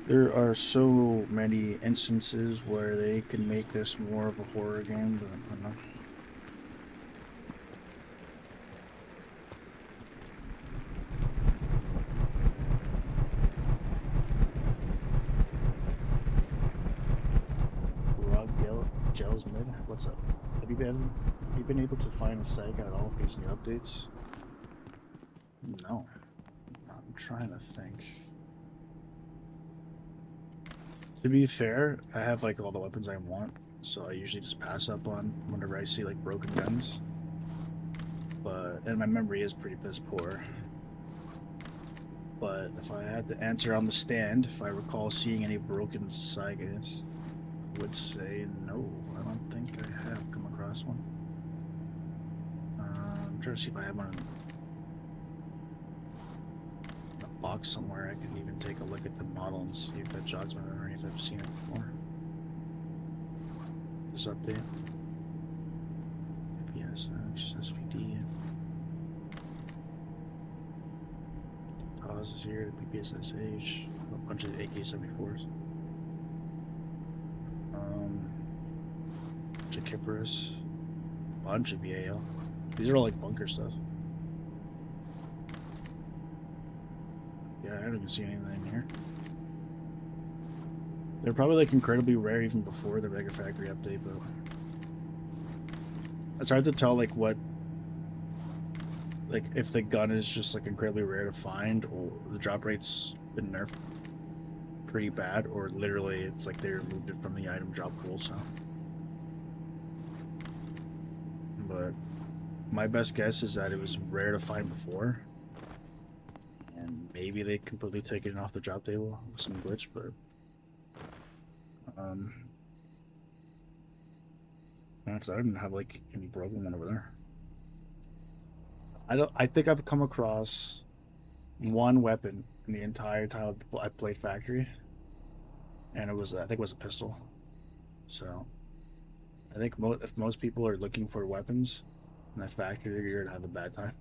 Speaker 1: There are so many instances where they can make this more of a horror game, but I don't know. Gels mid, what's up? Have you been able to find a seg at all of these new updates? No. I'm trying to think. To be fair, I have like all the weapons I want, so I usually just pass up on whenever I see like broken guns. And my memory is pretty piss poor. But if I had to answer on the stand, if I recall seeing any broken sagas, I would say no. I don't think I have come across one. I'm trying to see if I have one in a box somewhere. I can even take a look at the model and see if that jogs my memory, if I've seen it before. This update. PS, SVD. Pause is here, the PPSSH, a bunch of AK-74s. Bunch of Kippers, bunch of VAL. These are all like bunker stuff. Yeah, I don't even see anything here. They're probably like incredibly rare even before the Mega Factory update, but it's hard to tell like what, like if the gun is just like incredibly rare to find, or the drop rate's been nerfed pretty bad, or literally it's like they removed it from the item drop pool. So, but my best guess is that it was rare to find before, and maybe they completely taken it off the drop table with some glitch, but yeah, because I didn't have like any broken one over there. I think I've come across one weapon in the entire time I played Factory, and I think it was a pistol. So I think if most people are looking for weapons in that Factory, you're gonna have a bad time.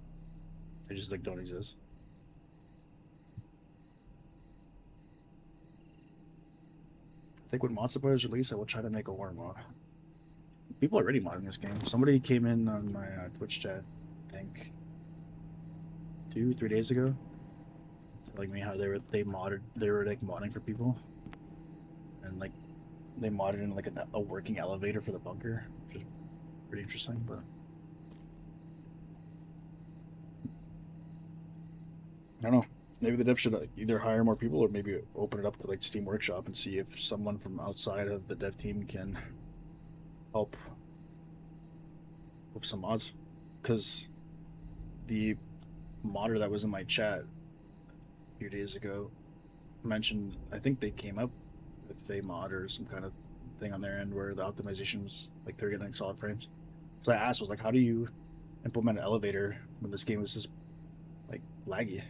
Speaker 1: They just like don't exist. I think when mod support is released, I will try to make a horror mod. People are already modding this game. Somebody came in on my Twitch chat, I think 2-3 days ago, telling me how they were like modding for people, and like they modded in like a working elevator for the bunker, which is pretty interesting. But I don't know. Maybe the dev should either hire more people or maybe open it up to like Steam Workshop and see if someone from outside of the dev team can help with some mods. Because the modder that was in my chat a few days ago mentioned, I think they came up with a mod or some kind of thing on their end where the optimization was like they're getting solid frames. So I asked, was like, how do you implement an elevator when this game was just like laggy?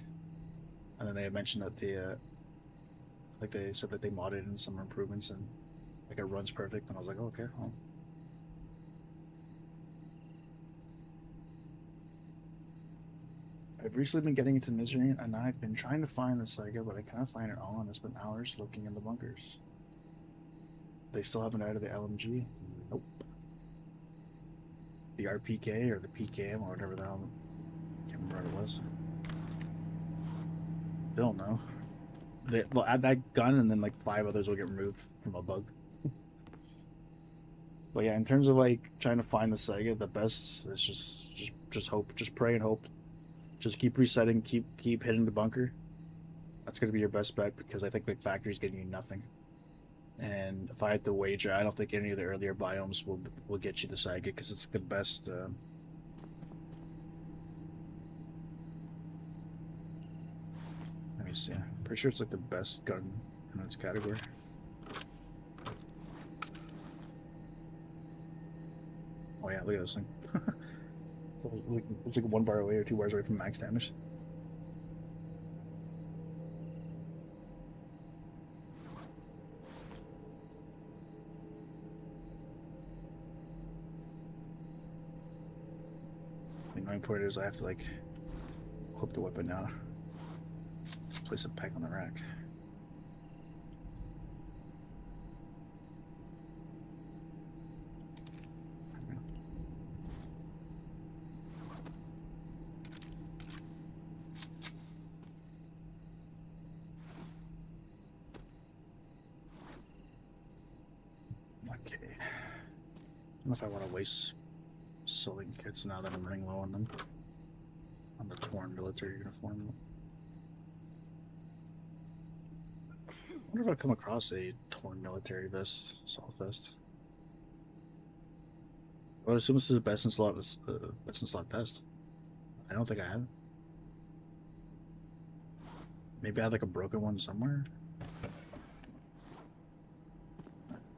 Speaker 1: And then they had mentioned that they said that they modded in some improvements and like it runs perfect. And I was like, oh, okay, well. I've recently been getting into Misery, and I've been trying to find the Saiga, but I cannot find it all, and it's been hours looking in the bunkers. They still haven't added the LMG? Nope. The RPK or the PKM or whatever the hell. I can't remember what it was. Still no. They'll add that gun, and then like 5 others will get removed from a bug. But yeah, in terms of like trying to find the Saiga, the best is just hope, just pray and hope. Just keep resetting, keep hitting the bunker. That's gonna be your best bet because I think the factory's getting you nothing. And if I had to wager, I don't think any of the earlier biomes will get you the Saiga because it's the best. Let me see. I'm pretty sure it's like the best gun in its category. Oh yeah, look at this thing. It's like 1 bar away or 2 bars away from max damage. The annoying part is I have to like clip the weapon now. Just place it back on the rack. Okay. I don't know if I want to waste sewing kits now that I'm running low on them. On the torn military uniform. I wonder if I've come across a torn military vest, assault vest. I would assume this is a best in slot vest. I don't think I have. Maybe I have like a broken one somewhere.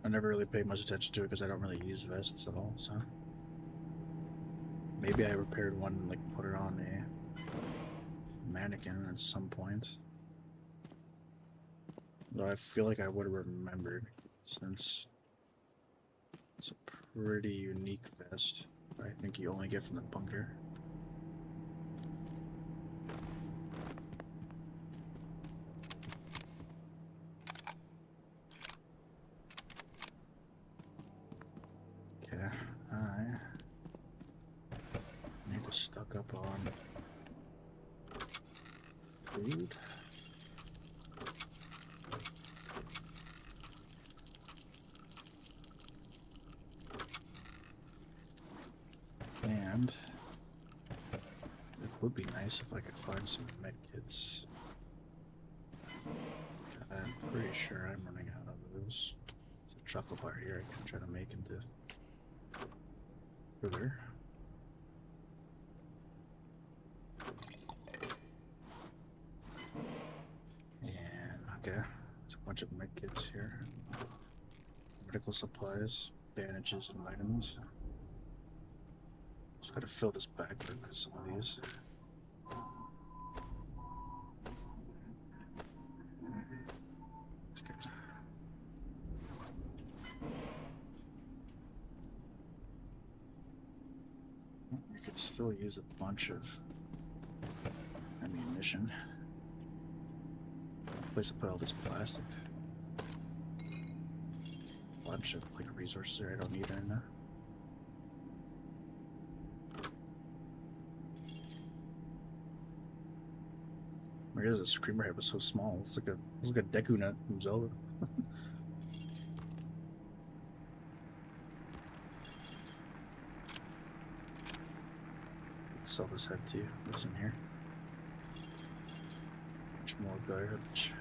Speaker 1: I never really paid much attention to it because I don't really use vests at all, so maybe I repaired one and like put it on a mannequin at some point. Though I feel like I would have remembered since it's a pretty unique vest. I think you only get from the bunker. Okay, I need to stock up on food. And it would be nice if I could find some med kits. I'm pretty sure I'm running out of those. There's a chocolate bar here I can try to make into further. And okay, there's a bunch of med kits here. Medical supplies, bandages, and vitamins. Just gotta fill this backpack with some of these. That's good. You could still use a bunch of ammunition. Place to put all this plastic. Bunch of like resources there I don't need right now. Where is a screamer head was so small? It's like a Deku nut from Zelda. Let's sell this head too. What's in here? more garbage.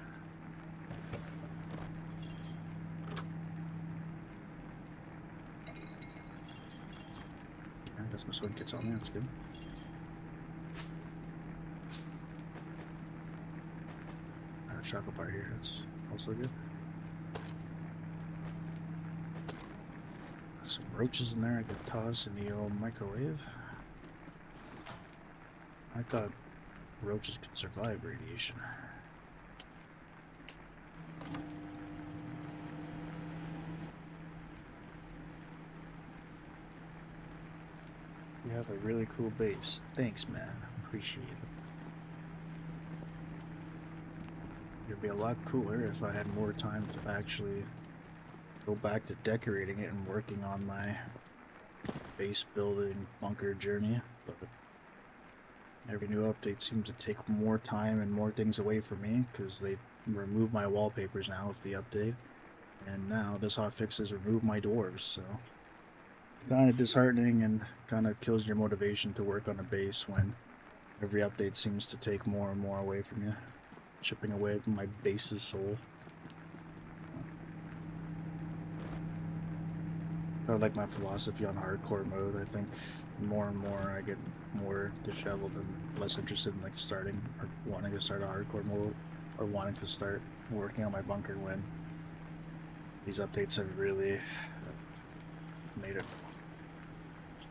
Speaker 1: I guess my swing kit's on there, that's good. A chocolate bar here, that's also good. Some roaches in there I could toss in the old microwave. I thought roaches could survive radiation. You have a really cool base. Thanks, man. Appreciate it. It'd be a lot cooler if I had more time to actually go back to decorating it and working on my base building bunker journey, but every new update seems to take more time and more things away from me because they remove my wallpapers now with the update, and now this hotfixes remove my dwarves, so it's kind of disheartening and kind of kills your motivation to work on a base when every update seems to take more and more away from you, chipping away at my base's soul. Kind of like my philosophy on hardcore mode. I think more and more I get more disheveled and less interested in like starting or wanting to start a hardcore mode or wanting to start working on my bunker when these updates have really made it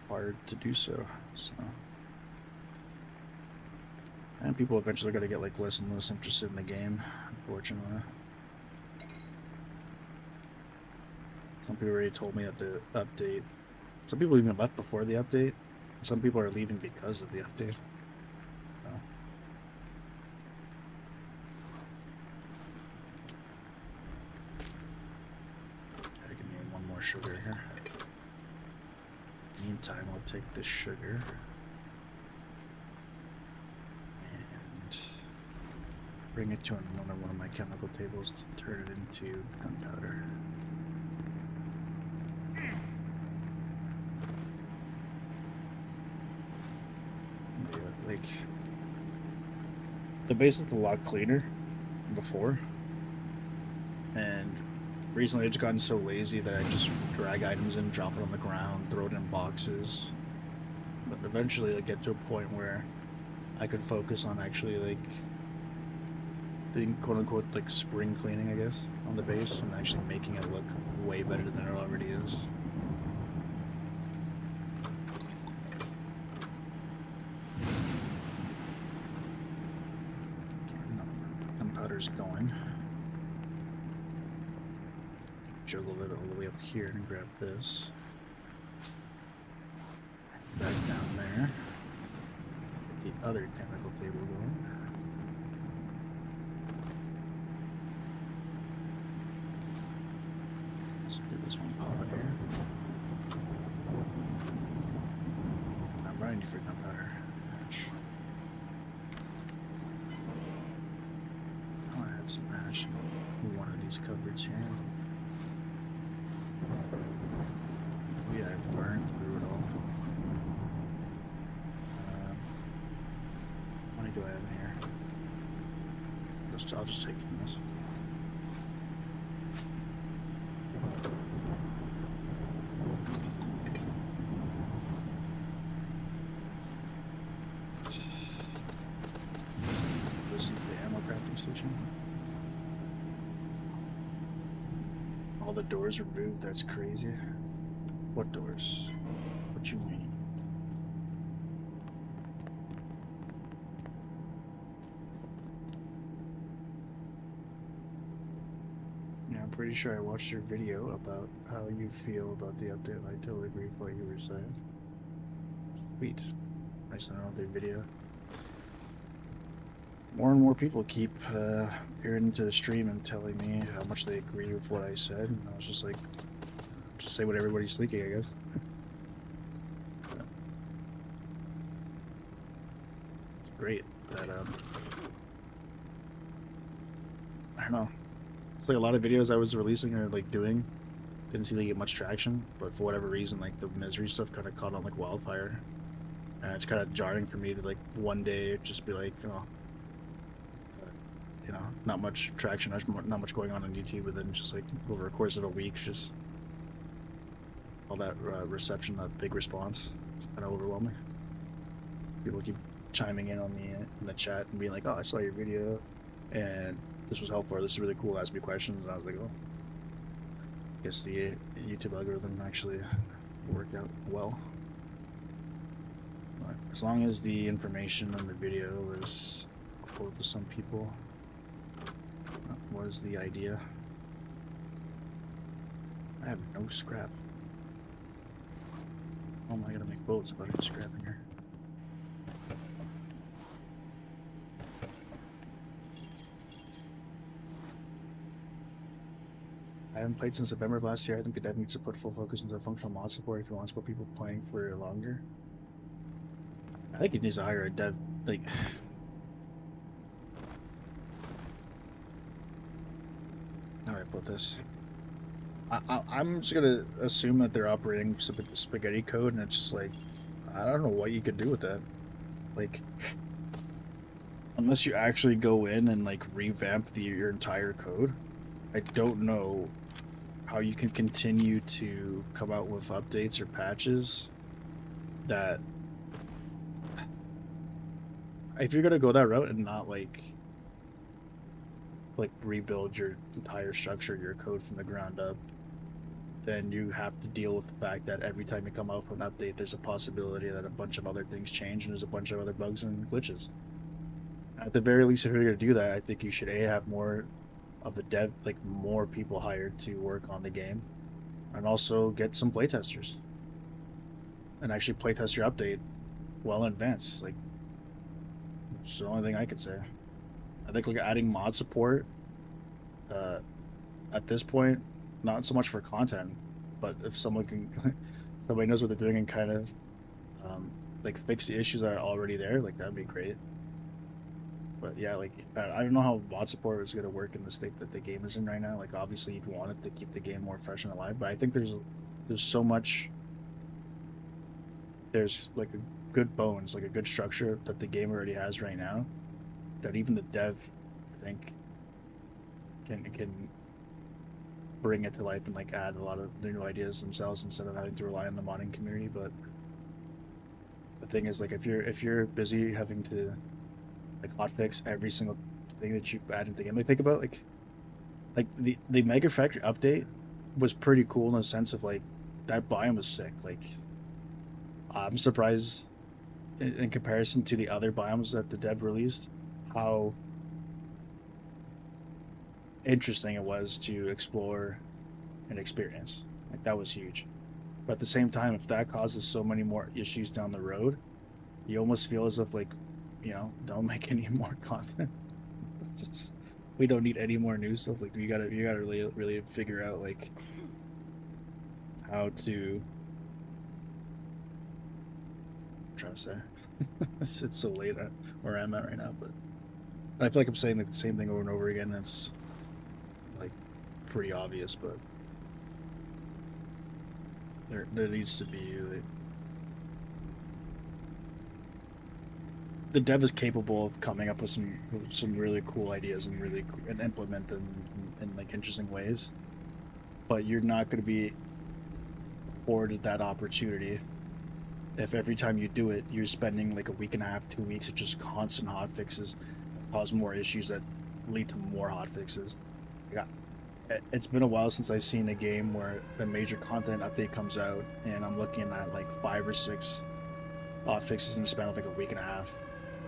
Speaker 1: hard to do so. And people eventually are going to get like less and less interested in the game, unfortunately. Some people already told me that the update, some people even left before the update, some people are leaving because of the update. So. Okay, give me one more sugar here. Meantime, I'll take this sugar and bring it to another one of my chemical tables to turn it into gunpowder. Like, the base looked a lot cleaner than before, and recently I've just gotten so lazy that I just drag items in, drop it on the ground, throw it in boxes. But eventually I get to a point where I could focus on actually like doing quote-unquote like spring cleaning, I guess, on the base and actually making it look way better than it already is. Going. Juggle it all the way up here and grab this. Back down there. Get the other chemical table going. Let's get this one popping here. I'm running for gunpowder. Some ash in one of these cupboards here. Oh yeah, I've burned through it all. How many do I have in here? I'll just take from this. Listen to the ammo crafting station. All the doors removed, that's crazy. What doors? What you mean? Yeah, I'm pretty sure I watched your video about how you feel about the update, and I totally agree with what you were saying. Sweet. Nice to know the video. More and more people keep appearing into the stream and telling me how much they agree with what I said, and I was just like, just say what everybody's thinking, I guess. It's great that, I don't know. It's like a lot of videos I was releasing or like doing didn't seem to get much traction, but for whatever reason, like the misery stuff kind of caught on like wildfire. And it's kind of jarring for me to like one day just be like, oh, you know, not much traction, not much going on YouTube, but then just like over a course of a week, just all that reception, that big response, it's kind of overwhelming. People keep chiming in on the chat and being like, "Oh, I saw your video, and this was helpful. This is really cool. Ask me questions." And I was like, "Oh, I guess the YouTube algorithm actually worked out well." But as long as the information on the video is helpful to some people, that was the idea. I have no scrap. Oh my, I gotta make bullets if I have scrap in here. I haven't played since November of last year. I think the dev needs to put full focus into functional mod support if he wants to put people playing for longer. I think he needs to hire a dev, like... Alright, put this. I'm just gonna assume that they're operating spaghetti code, and it's just like, I don't know what you could do with that. Like, unless you actually go in and like revamp your entire code, I don't know how you can continue to come out with updates or patches that, if you're gonna go that route and not like rebuild your entire structure, your code from the ground up, then you have to deal with the fact that every time you come out with an update, there's a possibility that a bunch of other things change and there's a bunch of other bugs and glitches. At the very least, if you're going to do that, I think you should have more of the dev, like more people hired to work on the game, and also get some playtesters and actually playtest your update well in advance. Like, it's the only thing I could say. I think like adding mod support at this point, not so much for content, but if someone can, somebody knows what they're doing and kind of like fix the issues that are already there, like that'd be great. But yeah, like I don't know how mod support is going to work in the state that the game is in right now. Like obviously you'd want it to keep the game more fresh and alive, but I think there's so much, there's like a good bones, like a good structure that the game already has right now, that even the dev, I think, can bring it to life and like add a lot of new ideas themselves instead of having to rely on the modding community. But the thing is, like, if you're busy having to like hotfix every single thing that you add into the game, like think about like the Mega Factory update was pretty cool in the sense of like that biome was sick. Like I'm surprised in comparison to the other biomes that the dev released, how interesting it was to explore and experience. Like that was huge. But at the same time, if that causes so many more issues down the road, you almost feel as if like, you know, don't make any more content. We don't need any more new stuff. Like you gotta really figure out like how to, I'm trying to say. It's so late where I'm at right now, but I feel like I'm saying like the same thing over and over again. It's like pretty obvious, but there needs to be like, the dev is capable of coming up with some really cool ideas and implement them in like interesting ways, but you're not going to be afforded that opportunity if every time you do it you're spending like a week and a half, 2 weeks of just constant hot fixes that cause more issues that lead to more hot fixes. Yeah, it's been a while since I've seen a game where a major content update comes out and I'm looking at like 5 or 6 hot fixes in the span of like a week and a half,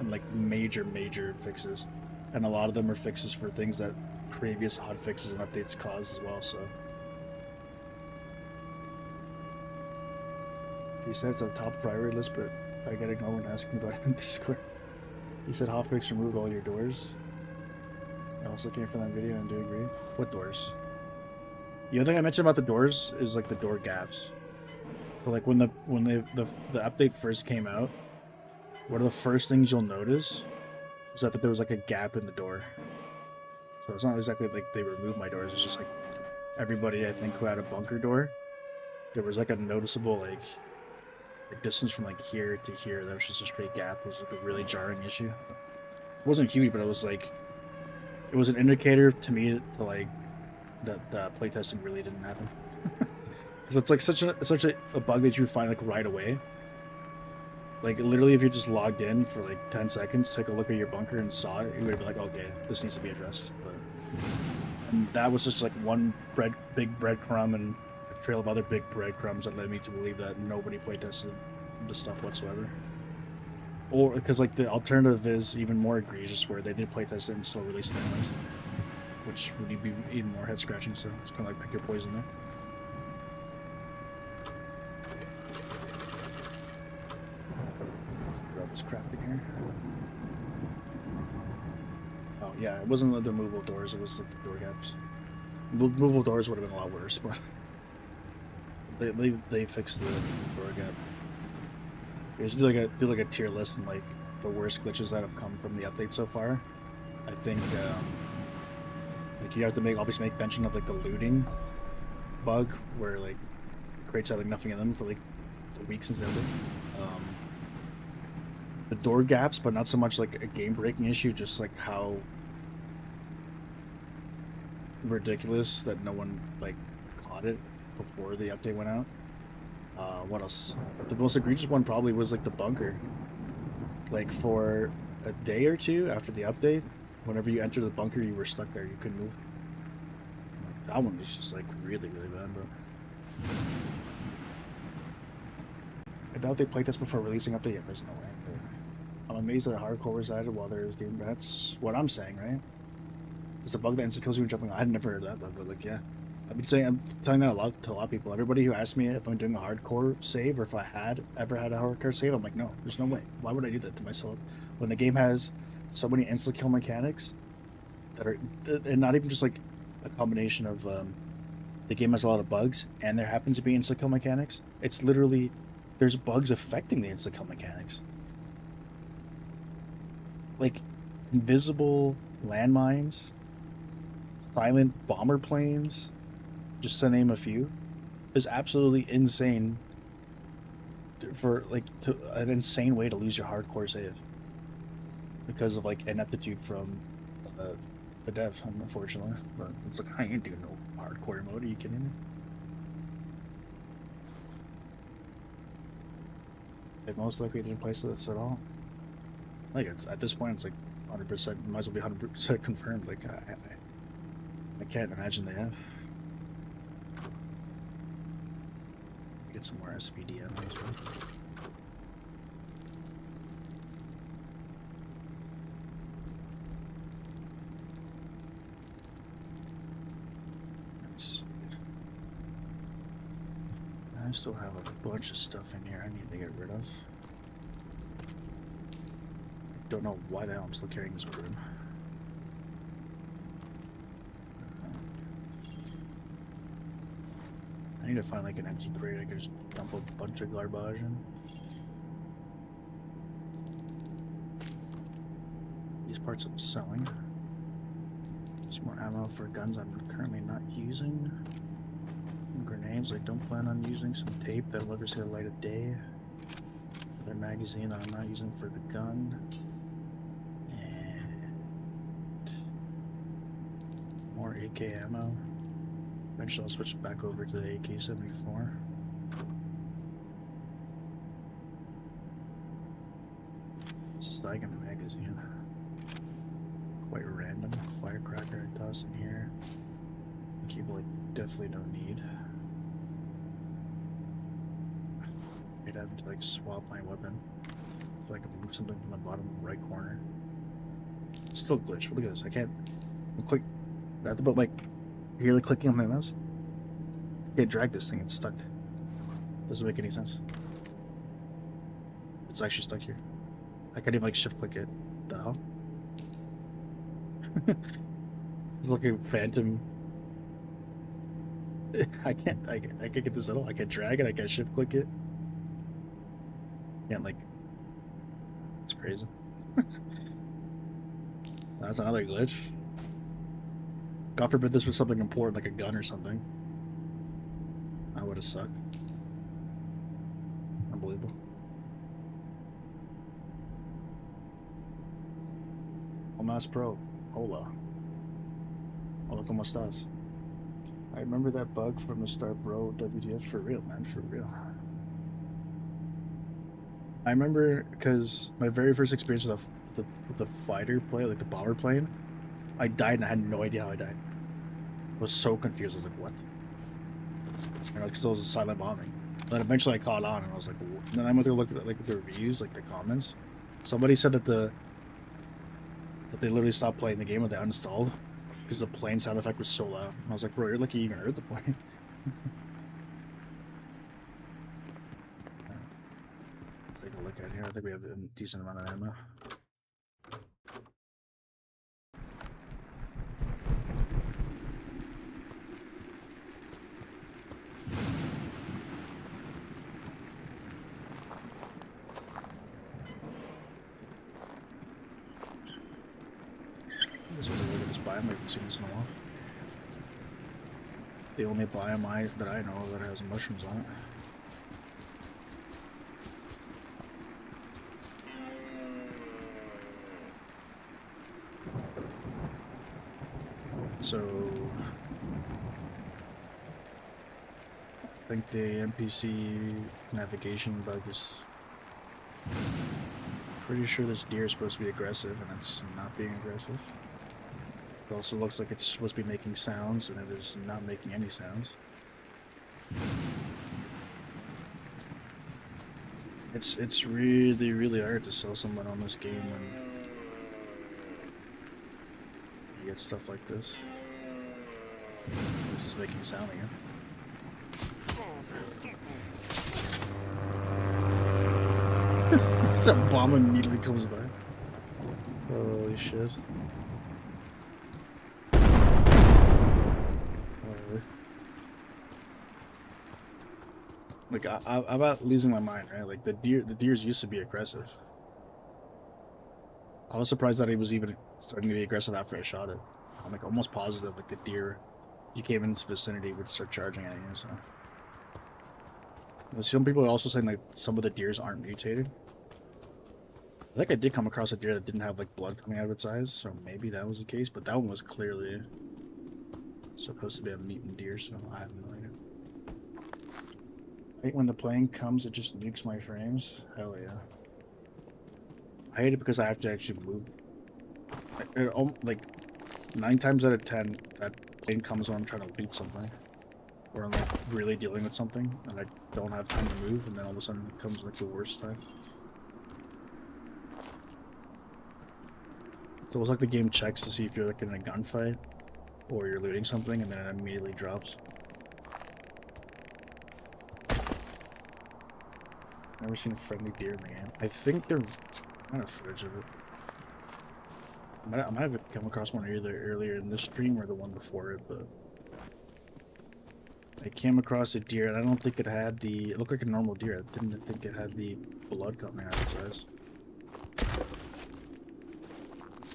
Speaker 1: and like major fixes, and a lot of them are fixes for things that previous hot fixes and updates caused as well. So he said it's at the top priority list, but I get ignored when asking about it in Discord. He said hotfix removed all your doors. I also came from that video and do agree. What doors? The other thing I mentioned about the doors is like the door gaps. So like when the update first came out, one of the first things you'll notice is that there was like a gap in the door. So it's not exactly like they removed my doors. It's just like everybody I think who had a bunker door, there was like a noticeable like distance from like here to here that was just a straight gap. It was like a really jarring issue. It wasn't huge, but it was like It was an indicator to me to like that the playtesting really didn't happen. Because it's like such a bug that you find like right away. Like literally, if you just logged in for like 10 seconds, took a look at your bunker and saw it, you would be like, okay, this needs to be addressed. But and that was just like one big breadcrumb and a trail of other big breadcrumbs that led me to believe that nobody playtested the stuff whatsoever. Or because like the alternative is even more egregious, where they did playtest it and still released it anyways, which would be even more head scratching. So it's kind of like pick your poison there. Grab this crafting here. Oh yeah, it wasn't the movable doors; it was like the door gaps. Movable doors would have been a lot worse, but they fixed the door gap. You should do like a tier list and like the worst glitches that have come from the update so far. I think like you have to obviously make mention of like the looting bug where like crates have like nothing in them for like the week since the update. The door gaps, but not so much like a game breaking issue, just like how ridiculous that no one like caught it before the update went out. What else? The most egregious one probably was like the bunker. Like for a day or two after the update, whenever you entered the bunker, you were stuck there. You couldn't move. Like, that one was just like really bad, bro. I doubt they played this before releasing update. Yeah, there's no way. I'm amazed that hardcore was added while there's game. That's what I'm saying, right? It's a bug that instant kills you when jumping. I had never heard that bug, but like, yeah. I'm telling that to a lot of people. Everybody who asks me if I'm doing a hardcore save or if I had ever had a hardcore save, I'm like, no, there's no way. Why would I do that to myself when the game has so many instant kill mechanics that are, and not even just like a combination of the game has a lot of bugs and there happens to be instant kill mechanics. It's literally there's bugs affecting the instant kill mechanics, like invisible landmines, silent bomber planes, just to name a few, is absolutely insane for like an insane way to lose your hardcore save because of like ineptitude from the dev, unfortunately. But it's like, I ain't doing no hardcore mode. Are you kidding me? They most likely didn't place this at all. Like it's at this point, it's like 100%. Might as well be 100% confirmed. Like I can't imagine they have. Get some more SVD on those. Let's see. I still have a bunch of stuff in here I need to get rid of. I don't know why the hell I'm still carrying this broom. I need to find like an empty crate I can just dump a bunch of garbage in. These parts I'm selling. Some more ammo for guns I'm currently not using. Some grenades I don't plan on using. Some tape that'll never see the light of day. Another magazine that I'm not using for the gun. And more AK ammo. Eventually I'll switch back over to the AK-74. Second magazine. Quite random. Firecracker I toss in here. Cable I definitely don't need. I'd have to like swap my weapon so I can move something from the bottom right corner. It's still glitched, but look at this. I can't click that, but like you hear the clicking on my mouse? I can't drag this thing, it's stuck. Doesn't make any sense. It's actually stuck here. I can't even like shift click it. The hell? Looking phantom. I can't get this at all. I can't drag it, I can't shift click it. Can't like, it's crazy. That's another glitch. God forbid this was something important like a gun or something. I would have sucked. Unbelievable. Mass Pro. Hola. Hola, ¿cómo estás? I remember that bug from the start, bro. WTF, for real, man, for real. I remember because my very first experience with the fighter plane, like the bomber plane, I died and I had no idea how I died. I was so confused. I was like, what? And because it was a silent bombing. Then eventually I caught on and I was like, what? And then I went to look at like the reviews, like the comments. Somebody said that they literally stopped playing the game when they uninstalled because the plane sound effect was so loud. And I was like, bro, you're lucky you even heard the plane. Take a look at here. I think we have a decent amount of ammo. This was a look at this biome. I haven't seen this in a while. The only biome that I know that has mushrooms on it. So I think the NPC navigation bug is pretty sure this deer is supposed to be aggressive and it's not being aggressive. It also looks like it's supposed to be making sounds and it is not making any sounds. It's really hard to sell someone on this game when you get stuff like this. This is making sound again. That bomb immediately comes by. Holy shit. Like I'm about losing my mind, right? Like the deers used to be aggressive. I was surprised that he was even starting to be aggressive after I shot it. I'm like almost positive like the deer, if you came in its vicinity, would start charging at you. So some people are also saying like some of the deers aren't mutated. I think I did come across a deer that didn't have like blood coming out of its eyes, so maybe that was the case. But that one was clearly supposed to be a mutant deer, so I have no idea. I hate when the plane comes, it just nukes my frames. Hell yeah. I hate it because I have to actually move. Like 9 times out of 10, that plane comes when I'm trying to loot something, or I'm like really dealing with something, and I don't have time to move, and then all of a sudden it comes like the worst time. So it's like the game checks to see if you're like in a gunfight or you're looting something, and then it immediately drops. Never seen a friendly deer in the game. I think they're not a footage of it. I might have come across one either earlier in this stream or the one before it, but I came across a deer and I don't think it had the. It looked like a normal deer. I didn't think it had the blood coming out of its eyes.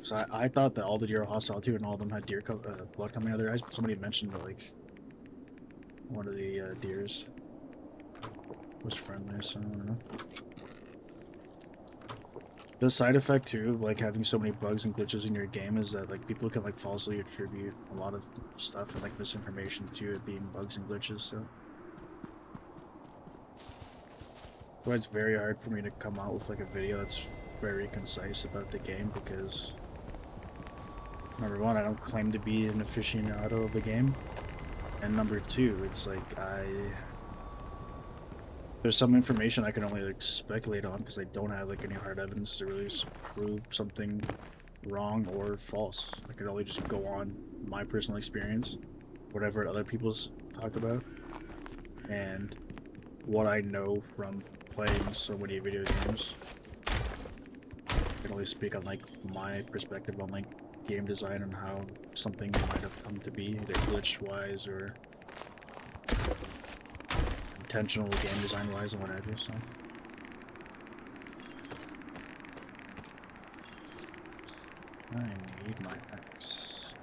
Speaker 1: So I thought that all the deer were hostile too, and all of them had blood coming out of their eyes. But somebody mentioned that like one of the deers was friendly, so I don't know. The side effect too of like having so many bugs and glitches in your game is that like people can like falsely attribute a lot of stuff and like misinformation to it being bugs and glitches. So that's why it's very hard for me to come out with like a video that's very concise about the game, because number one, I don't claim to be an aficionado of the game, and number two, it's like there's some information I can only like speculate on because I don't have like any hard evidence to really prove something wrong or false. I can only just go on my personal experience, whatever other people talk about, and what I know from playing so many video games. I can only speak on like my perspective on like game design and how something might have come to be, either glitch wise or intentional game design wise and what have you. So I need my axe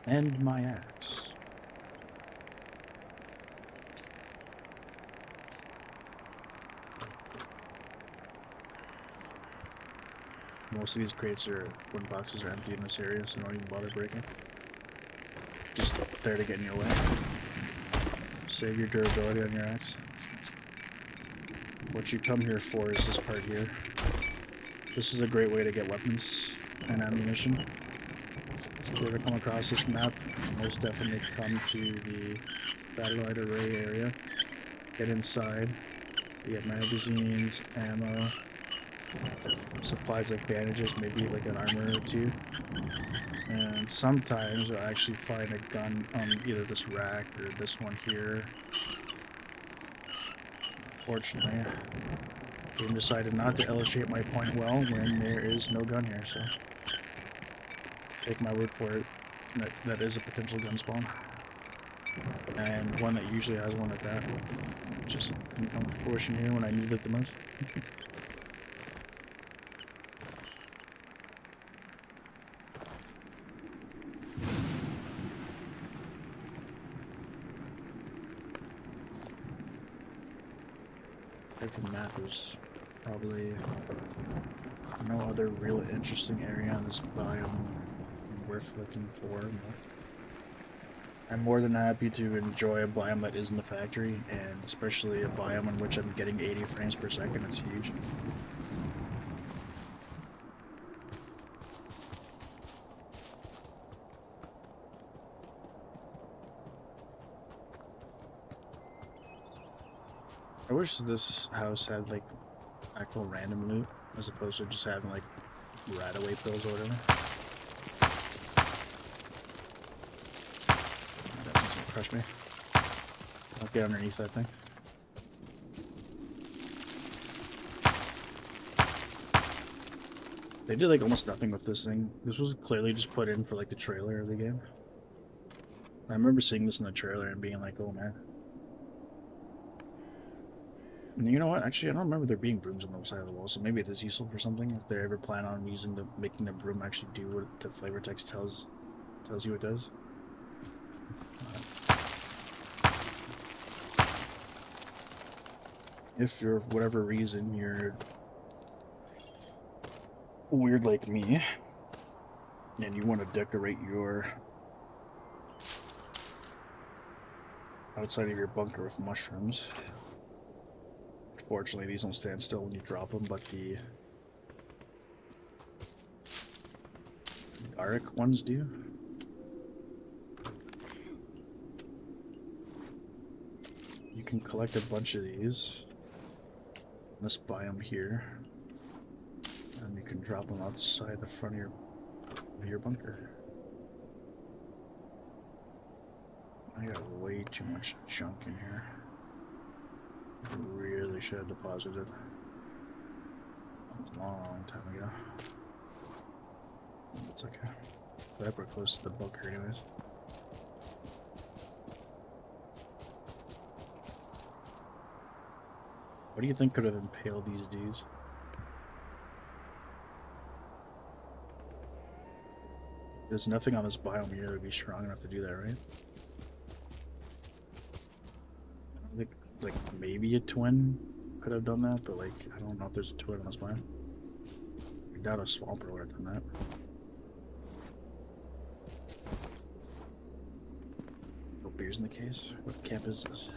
Speaker 1: and my axe. Most of these crates are, wooden boxes are empty in this area, so don't even bother breaking. there to get in your way. Save your durability on your axe. What you come here for is this part here. This is a great way to get weapons and ammunition. If you ever come across this map, most definitely come to the satellite array area. Get inside. You get magazines, ammo, supplies like bandages, maybe like an armor or two. And sometimes you'll actually find a gun on either this rack or this one here. Fortunately, the game decided not to illustrate my point well when there is no gun here, so take my word for it, that is a potential gun spawn. And one that usually has one at that. Just didn't come to fruition here when I needed it the most. From the map, there's probably no other real interesting area on this biome worth looking for. I'm more than happy to enjoy a biome that isn't the factory, and especially a biome in which I'm getting 80 frames per second. It's huge. I wish this house had like actual random loot as opposed to just having like rat-away pills or whatever. That doesn't crush me. I'll get underneath that thing. They did like almost nothing with this thing. This was clearly just put in for like the trailer of the game. I remember seeing this in the trailer and being like, oh man. And you know what? Actually, I don't remember there being brooms on the side of the wall, so maybe it is useful for something if they ever plan on making the broom actually do what the flavor text tells you it does. If for whatever reason you're weird like me and you want to decorate your outside of your bunker with mushrooms. Fortunately, these don't stand still when you drop them, but the Arctic ones do. You can collect a bunch of these in this biome here, and you can drop them outside the front of your bunker. I got way too much junk in here. I really should have deposited a long time ago. It's okay. Glad we're close to the bunker anyways. What do you think could have impaled these dudes? There's nothing on this biome here that would be strong enough to do that, right? I think, like, maybe a twin could have done that, but, like, I don't know if there's a twin on this biome. I doubt a swamper would have done that. No beers in the case? What camp is this?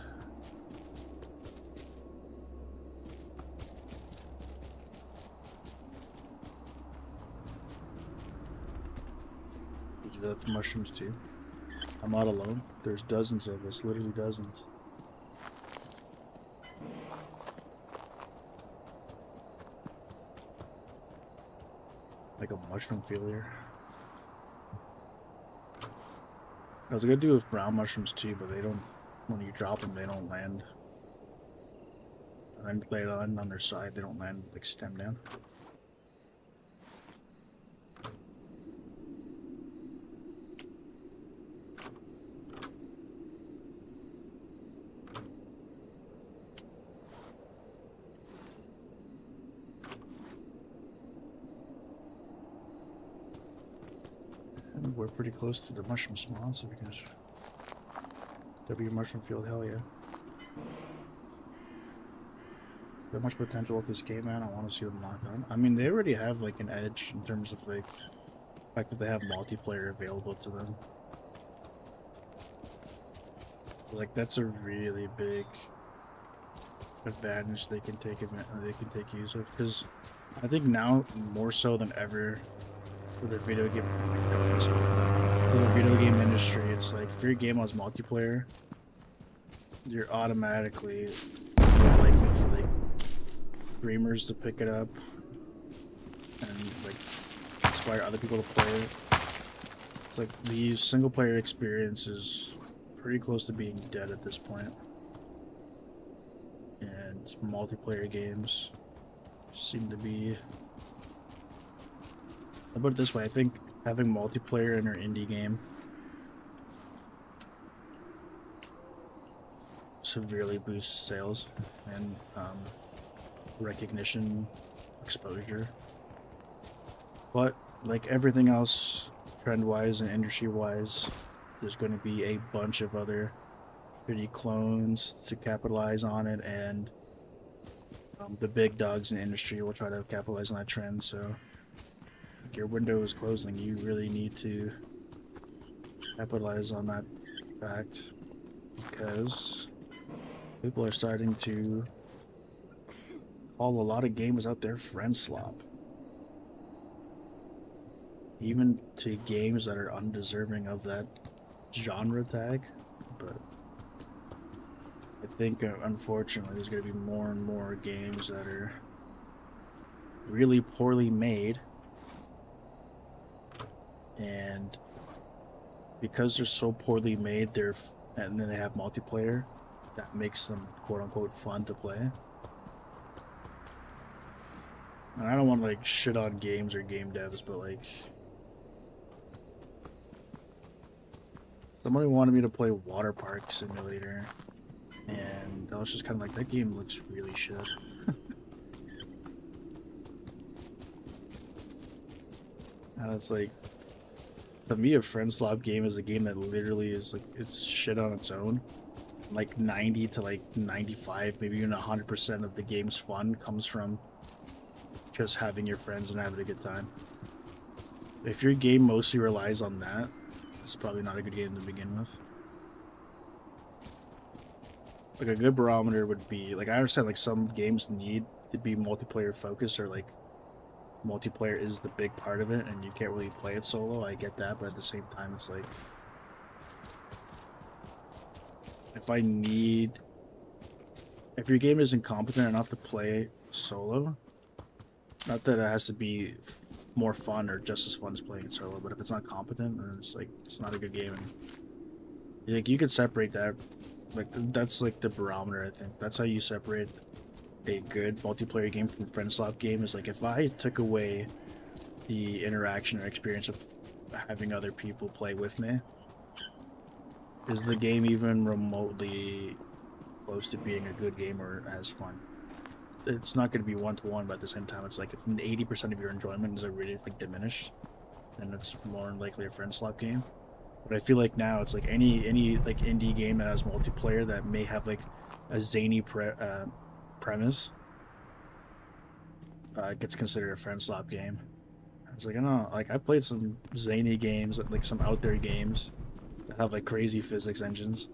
Speaker 1: You do that with mushrooms too. I'm not alone. There's dozens of us, literally dozens. Like a mushroom field here. I was gonna do with brown mushrooms too, but they don't, when you drop them, they don't land. And they land on their side, they don't land like stem down. And we're pretty close to the mushroom spawn, so we can just W mushroom field, hell yeah. There's much potential with this game, man. I want to see them lock on. I mean, they already have like an edge in terms of like the fact that they have multiplayer available to them. Like that's a really big advantage they can take use of, because I think now more so than ever for the video game for the video game industry, it's like if your game has multiplayer, you're automatically more likely for like streamers to pick it up and like inspire other people to play it. Like the single player experience is pretty close to being dead at this point. And multiplayer games seem to be... How about it this way, I think having multiplayer in our indie game severely boosts sales and recognition, exposure. But like everything else, trend-wise and industry-wise, there's going to be a bunch of other shitty clones to capitalize on it, and the big dogs in the industry will try to capitalize on that trend. So if your window is closing, you really need to capitalize on that fact, because people are starting to call a lot of games out there friend slop, even to games that are undeserving of that genre tag. But I think unfortunately there's going to be more and more games that are really poorly made, and because they're so poorly made, and then they have multiplayer that makes them quote unquote fun to play. And I don't want to like shit on games or game devs, but like somebody wanted me to play Water Park Simulator, and I was just kind of like, that game looks really shit. And it's like, to me, a friend slop game is a game that literally is like, it's shit on its own. Like 90 to like 95, maybe even 100% of the game's fun comes from just having your friends and having a good time. If your game mostly relies on that, it's probably not a good game to begin with. Like a good barometer would be, like, I understand like some games need to be multiplayer focused, or like multiplayer is the big part of it and you can't really play it solo. I get that, but at the same time it's like, if your game isn't competent enough to play solo, not that it has to be more fun or just as fun as playing it solo, but if it's not competent, then it's like, it's not a good game. And like, you could separate that, like that's like the barometer. I think that's how you separate a good multiplayer game from a friend slop game. Is like, if I took away the interaction or experience of having other people play with me, is the game even remotely close to being a good game or as fun? It's not going to be one-to-one, but at the same time, it's like if 80% of your enjoyment is already like diminished, then it's more than likely a friend slop game. But I feel like now it's like any like indie game that has multiplayer that may have like a zany premise gets considered a friend slop game. It's like, I don't know, like I played some zany games, like some out there games that have like crazy physics engines,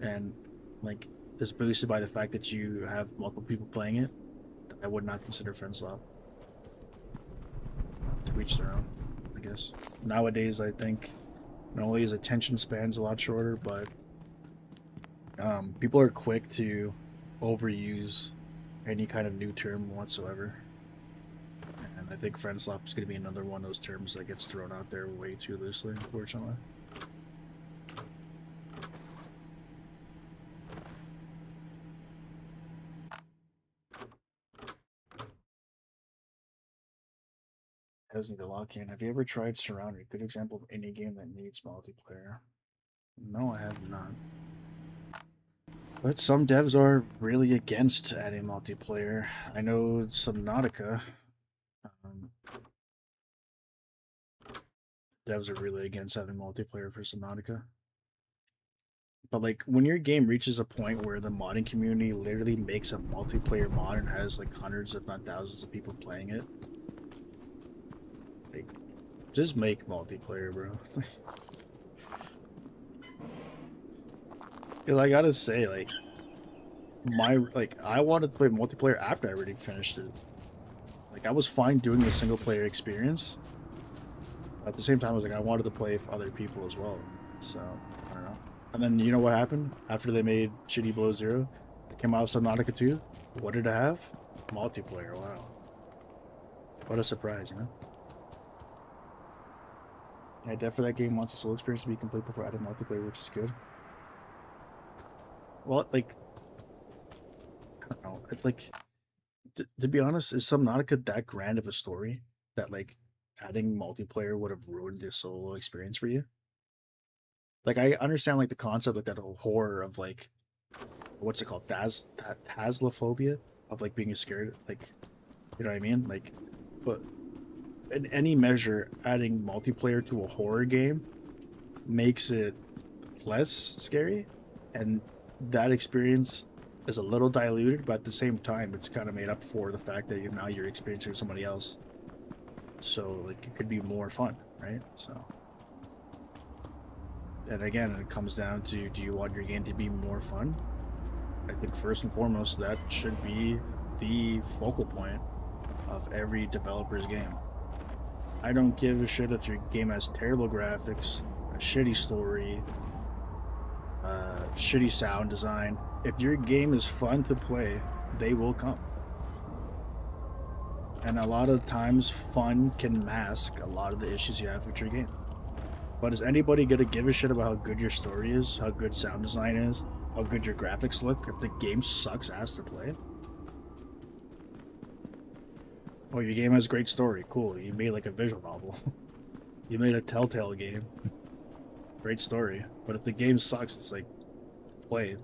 Speaker 1: and like is boosted by the fact that you have multiple people playing it. I would not consider friend swap. To each their own, I guess. Nowadays, I think not only is attention spans a lot shorter, but people are quick to overuse any kind of new term whatsoever. And I think friend swap is going to be another one of those terms that gets thrown out there way too loosely, unfortunately. Hasn't the lock in. Have you ever tried Surrounded? Good example of any game that needs multiplayer. No, I have not. But some devs are really against adding multiplayer. I know Subnautica. Um, devs are really against having multiplayer for Subnautica. But like, when your game reaches a point where the modding community literally makes a multiplayer mod and has like hundreds, if not thousands, of people playing it, like, just make multiplayer, bro. Because I gotta say, like, I wanted to play multiplayer after I already finished it. Like, I was fine doing the single player experience. At the same time, I was like, I wanted to play with other people as well. So, I don't know. And then, you know what happened? After they made Shitty Below Zero, it came out with Subnautica 2. What did it have? Multiplayer, wow. What a surprise, you know? Yeah, definitely that game wants the solo experience to be complete before adding multiplayer, which is good. Well, like, I don't know. Like, to be honest, is Subnautica that grand of a story that, like, adding multiplayer would have ruined the solo experience for you? Like, I understand, like, the concept, like, that whole horror of, like, what's it called? Taslophobia? Of, like, being scared, like, you know what I mean? Like, but in any measure, adding multiplayer to a horror game makes it less scary, and that experience is a little diluted, but at the same time, it's kind of made up for the fact that now you're experiencing somebody else. So, like, it could be more fun, right? So, and again, it comes down to, do you want your game to be more fun? I think first and foremost, that should be the focal point of every developer's game. I don't give a shit if your game has terrible graphics, a shitty story, shitty sound design. If your game is fun to play, they will come. And a lot of times, fun can mask a lot of the issues you have with your game. But is anybody gonna give a shit about how good your story is, how good sound design is, how good your graphics look, if the game sucks ass to play? Oh, your game has a great story. Cool. You made like a visual novel. You made a Telltale game. Great story. But if the game sucks, it's like, play.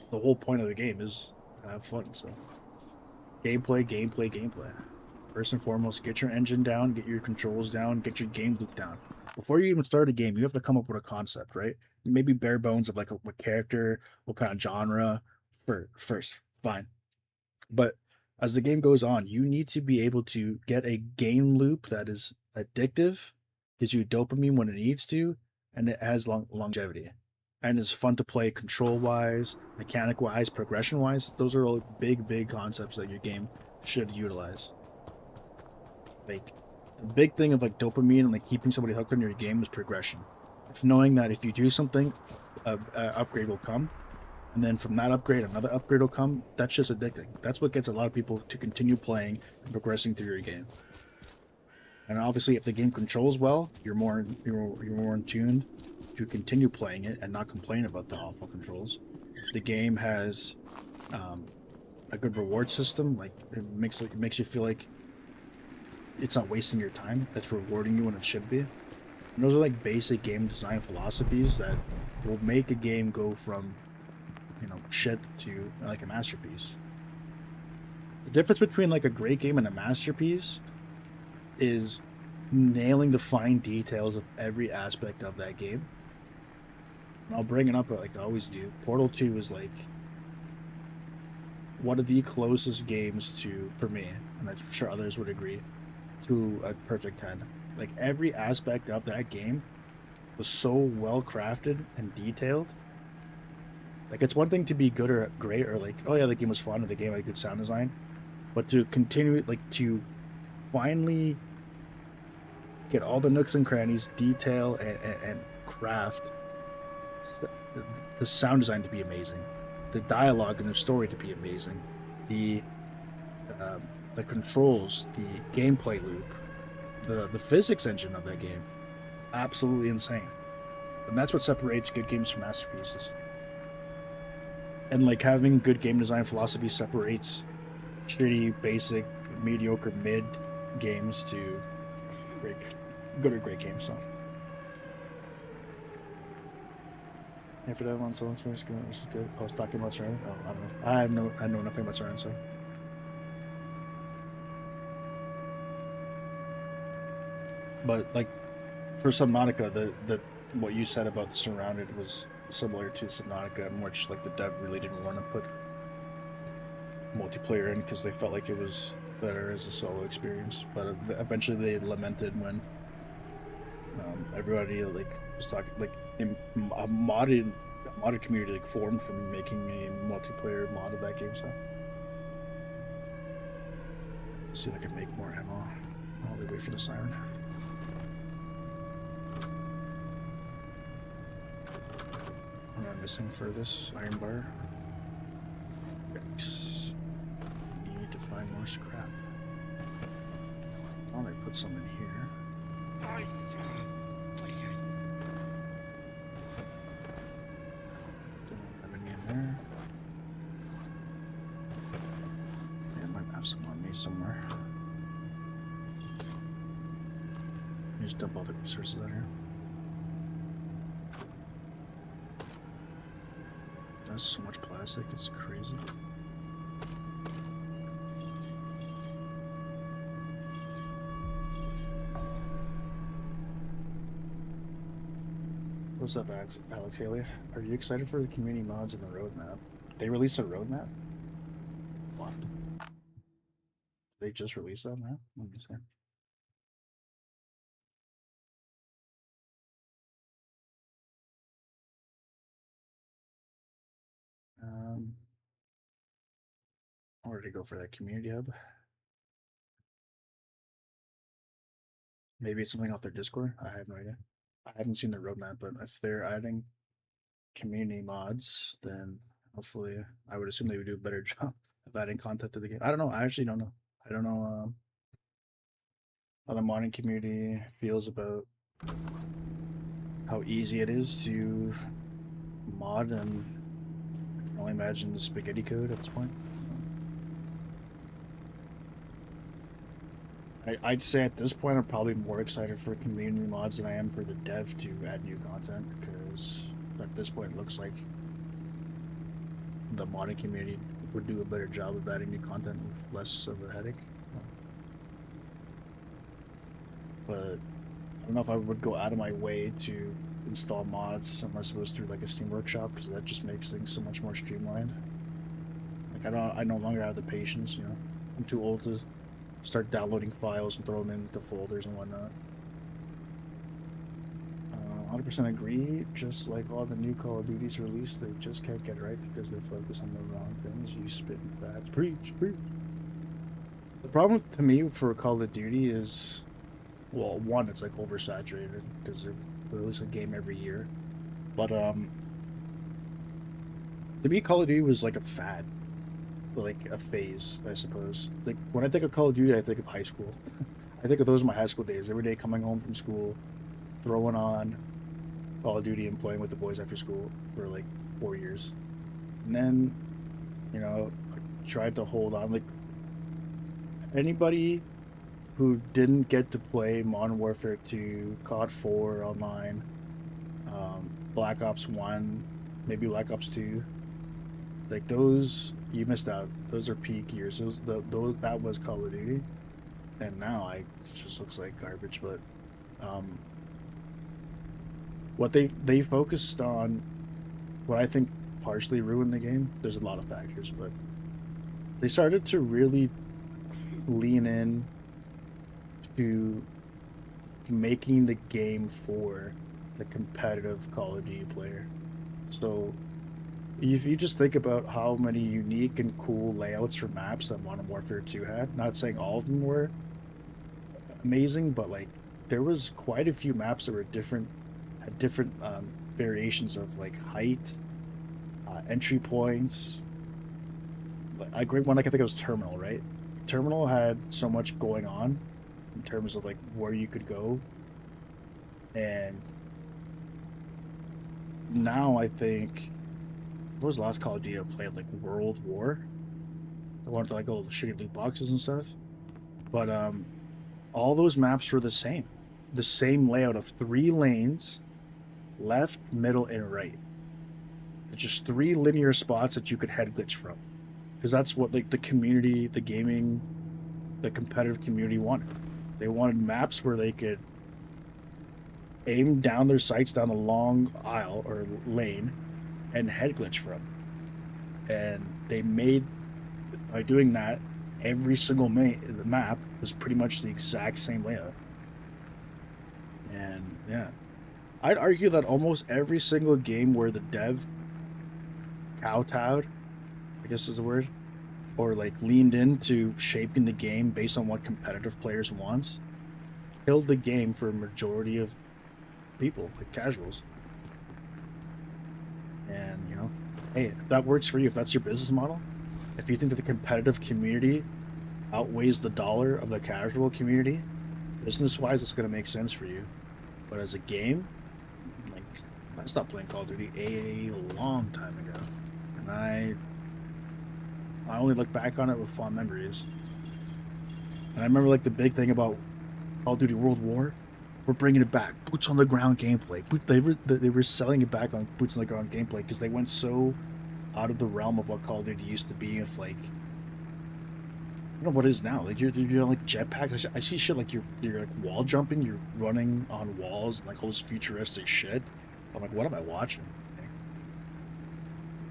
Speaker 1: The whole point of the game is have fun. So, gameplay, gameplay, gameplay. First and foremost, get your engine down, get your controls down, get your game loop down. Before you even start a game, you have to come up with a concept, right? Maybe bare bones of like what character, what kind of genre first. Fine. But as the game goes on, you need to be able to get a game loop that is addictive, gives you dopamine when it needs to, and it has longevity. And is fun to play control wise, mechanic wise, progression wise. Those are all big, big concepts that your game should utilize. Like, the big thing of like dopamine and like keeping somebody hooked on your game is progression. It's knowing that if you do something, a upgrade will come, and then from that upgrade, another upgrade will come. That's just addicting. That's what gets a lot of people to continue playing and progressing through your game. And obviously, if the game controls well, you're more in tune to continue playing it and not complain about the awful controls. If the game has a good reward system, like it makes you feel like it's not wasting your time. That's rewarding you when it should be. And those are like basic game design philosophies that will make a game go from, you know, shit to like a masterpiece. The difference between like a great game and a masterpiece is nailing the fine details of every aspect of that game. And I'll bring it up like I always do. Portal 2 is like one of the closest games to, for me, and I'm sure others would agree, to a perfect 10. Like every aspect of that game was so well crafted and detailed. Like, it's one thing to be good or great, or like, oh yeah, the game was fun, or the game had good sound design, but to continue, like, to finally get all the nooks and crannies, detail, and craft the sound design to be amazing, the dialogue and the story to be amazing, the controls, the gameplay loop, the physics engine of that game, absolutely insane. And that's what separates good games from masterpieces. And like having good game design philosophy separates shitty, basic, mediocre, mid games to great, good or great games. So, yeah, for that one, so it's good. I was talking about Surround. Oh, I don't know. I know nothing about Surround. So, but like for Subnautica, the what you said about Surrounded was similar to Subnautica, in which like the dev really didn't want to put multiplayer in because they felt like it was better as a solo experience. But eventually they lamented when everybody like was talking like a modded a modded community like formed from making a multiplayer mod of that game. So let's see if I can make more ammo while we wait for the siren. What am I missing for this iron bar? Yikes. Need to find more scrap. Thought I put some in here. Don't have any in there. Yeah, I might have some on me somewhere. Just dump all the resources out here. That's so much plastic, it's crazy. What's up, Alex Haley? Are you excited for the community mods and the roadmap? They released a roadmap? What? They just released that now? Let me see. Where to go for that community hub? Maybe it's something off their Discord. I have no idea. I haven't seen the roadmap, but if they're adding community mods, then hopefully I would assume they would do a better job of adding content to the game. I don't know. I actually don't know. I don't know how the modding community feels about how easy it is to mod, and I can only imagine the spaghetti code at this point. I'd say at this point I'm probably more excited for community mods than I am for the dev to add new content, because at this point it looks like the modding community would do a better job of adding new content with less of a headache. But I don't know if I would go out of my way to install mods unless it was through like a Steam Workshop, because that just makes things so much more streamlined. Like I no longer have the patience, you know. I'm too old to start downloading files and throw them into folders and whatnot. 100% agree. Just like all the new Call of Duties released, they just can't get it right because they focus on the wrong things. You spitting facts. Preach, preach. The problem to me for Call of Duty is, well, one, it's like oversaturated because they release a game every year. But to me, Call of Duty was like a fad, like a phase, I suppose. Like when I think of Call of Duty, I think of high school. I think of those my high school days. Every day coming home from school, throwing on Call of Duty and playing with the boys after school for like 4 years. And then, you know, I tried to hold on. Like anybody who didn't get to play Modern Warfare 2, COD 4 online, Black Ops 1, maybe Black Ops 2, like those, you missed out. Those are peak years. Those that was Call of Duty, and now it just looks like garbage. But what they focused on, what I think partially ruined the game. There's a lot of factors, but they started to really lean in to making the game for the competitive Call of Duty player. So if you just think about how many unique and cool layouts for maps that Modern Warfare 2 had, not saying all of them were amazing, but like there was quite a few maps that were different, had different variations of like height, entry points. A great one I can think of was Terminal, right? Terminal had so much going on in terms of like where you could go, and now I think, what was the last Call of Duty I played? Like World War. I wanted to like all the shitty loot boxes and stuff, but all those maps were the same layout of 3 lanes, left, middle, and right. It's just 3 linear spots that you could head glitch from, because that's what like the community, the gaming, the competitive community wanted. They wanted maps where they could aim down their sights down a long aisle or lane and head glitch from. And they made, by doing that, every single map was pretty much the exact same layout. And yeah, I'd argue that almost every single game where the dev kowtowed, I guess is the word, or like leaned into shaping the game based on what competitive players want, killed the game for a majority of people, like casuals. And you know, hey, if that works for you, if that's your business model, if you think that the competitive community outweighs the dollar of the casual community, business-wise, it's going to make sense for you. But as a game, like, I stopped playing Call of Duty a long time ago, and I only look back on it with fond memories. And I remember like the big thing about Call of Duty World War, we're bringing it back, boots on the ground gameplay. They were selling it back on boots on the ground gameplay because they went so out of the realm of what Call of Duty used to be. If like, I don't know what it is now. Like you're like jetpacks. I see shit like you're like wall jumping. You're running on walls and like all this futuristic shit. I'm like, what am I watching?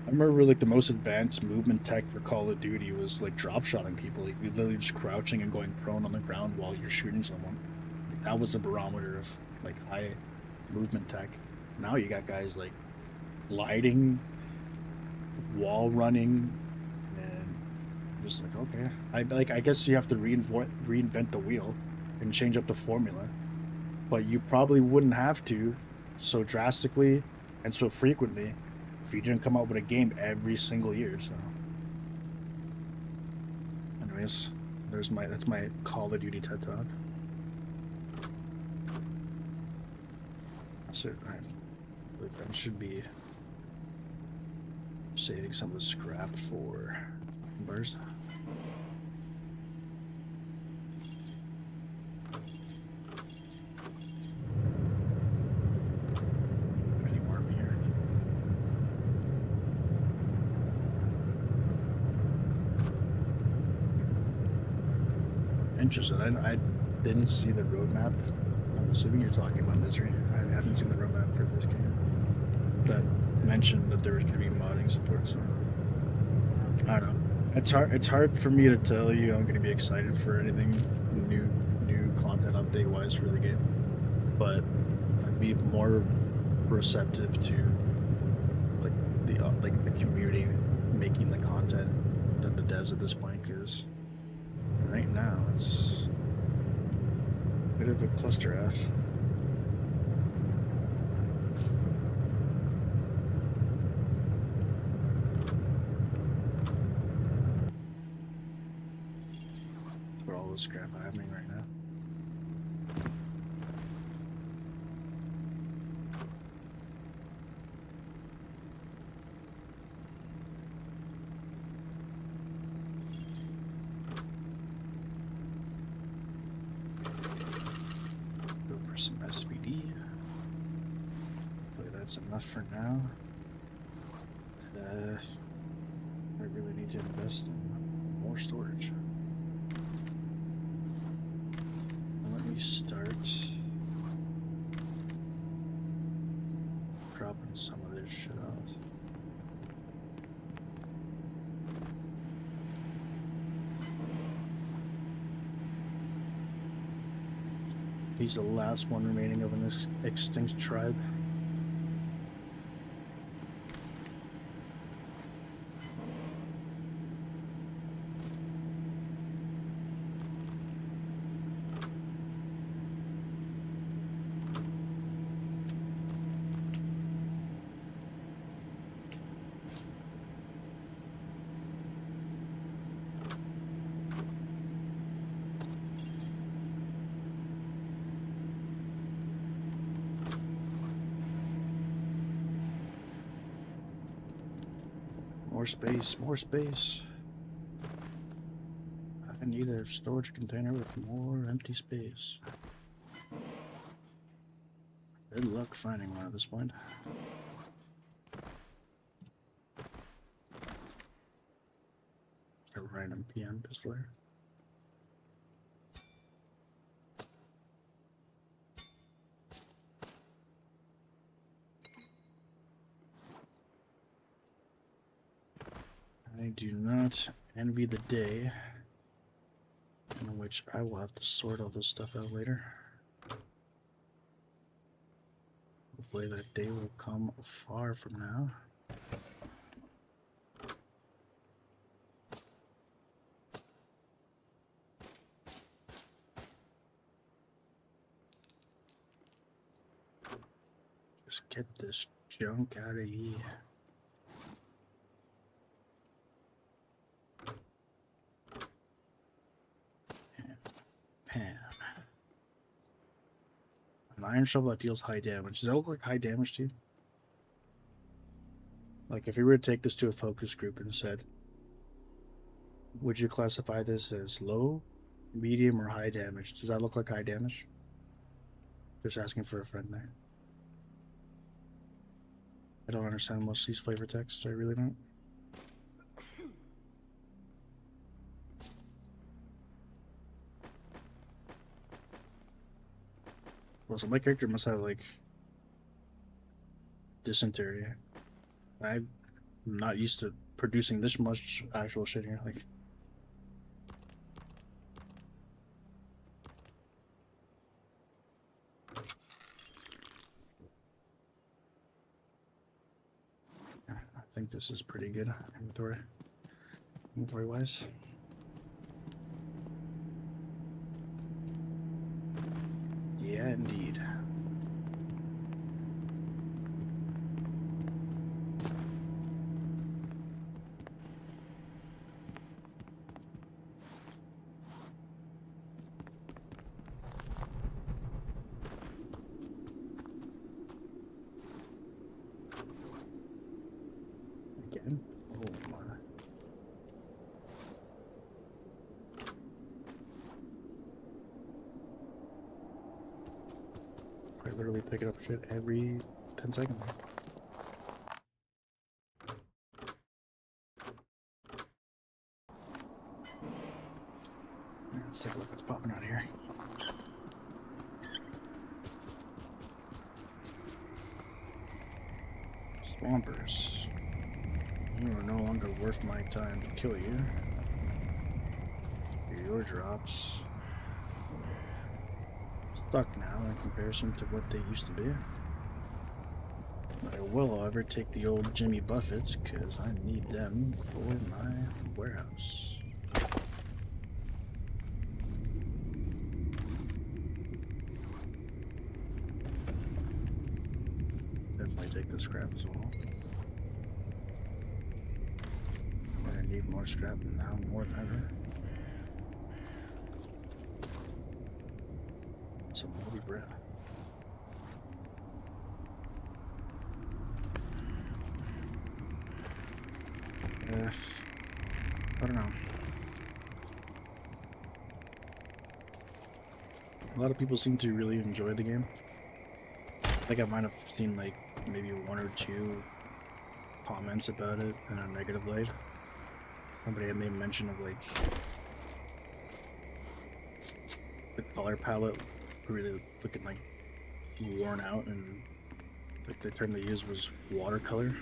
Speaker 1: I remember like the most advanced movement tech for Call of Duty was like drop shotting people. Like you're literally just crouching and going prone on the ground while you're shooting someone. Like, that was the barometer of like high movement tech. Now you got guys like gliding, wall running, and just like okay. I guess you have to reinvent the wheel and change up the formula. But you probably wouldn't have to so drastically and so frequently if you didn't come out with a game every single year. So, anyways, that's my Call of Duty TED Talk. So I believe I should be saving some of the scrap for bars. Any more here? Interesting. I didn't see the roadmap. I'm assuming you're talking about Misery. I haven't seen the roadmap for this game. That mentioned that there was going to be modding support, so I don't know. It's hard for me to tell you I'm going to be excited for anything new content update wise for the game, but I'd be more receptive to like the community making the content than the devs at this point, because right now it's a bit of a cluster F. That's what all this crap happening right now. Go for some SVD. Hopefully that's enough for now. I really need to invest in more storage. Let me start dropping some of this shit off. He's the last one remaining of an extinct tribe. More space, more space. I need a storage container with more empty space. Good luck finding one at this point. A random PM pistoler. I do not envy the day in which I will have to sort all this stuff out later. Hopefully that day will come far from now. Just get this junk out of here. Pam. An iron shovel that deals high damage. Does that look like high damage to you? Like if we were to take this to a focus group and said, would you classify this as low, medium, or high damage? Does that look like high damage? Just asking for a friend there. I don't understand most of these flavor texts. I really don't. Well, so my character must have like dysentery. I'm not used to producing this much actual shit here. Like, yeah, I think this is pretty good inventory wise. Yeah, indeed. Again? Oh my. I literally pick up shit every 10 seconds. Let's take a look what's popping out here. Swampers. You are no longer worth my time to kill you. Your drops. Stuck now in comparison to what they used to be. I will, however, take the old Jimmy Buffets because I need them for my warehouse. Definitely take the scrap as well. I need more scrap now more than ever. Some moldy bread. I don't know. A lot of people seem to really enjoy the game. I think I might have seen like maybe 1 or 2 comments about it in a negative light. Somebody had made mention of like the color palette really looking like worn out, and like the term they used was watercolor.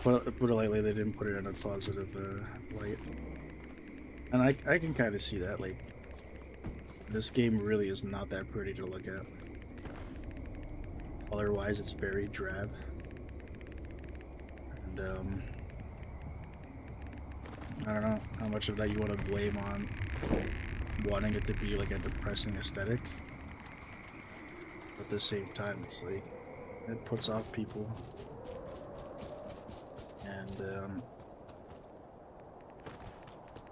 Speaker 1: Put it lightly, they didn't put it in a positive light, and I can kind of see that. Like, this game really is not that pretty to look at. Color-wise, it's very drab, and I don't know how much of that you want to blame on wanting it to be like a depressing aesthetic. But at the same time, it's like it puts off people, and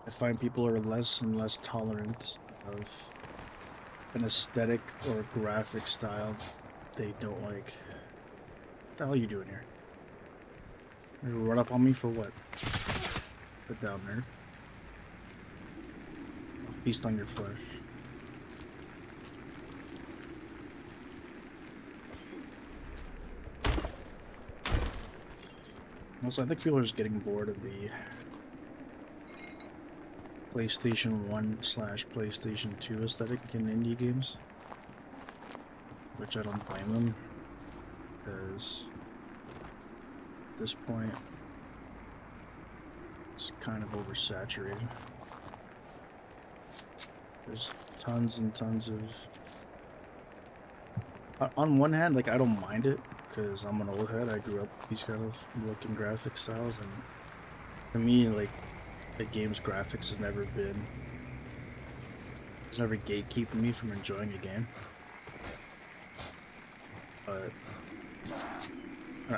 Speaker 1: I find people are less and less tolerant of an aesthetic or graphic style they don't like. What the hell are you doing here? You run up on me for what? Get down there. I'll feast on your flesh. Also, I think people are just getting bored of the PlayStation 1 / PlayStation 2 aesthetic in indie games, which I don't blame them, because at this point it's kind of oversaturated. There's tons and tons of On one hand, like I don't mind it because I'm an old head. I grew up with these kind of looking graphic styles, and for me, like the game's graphics has never been, it's never gatekeeping me from enjoying a game. But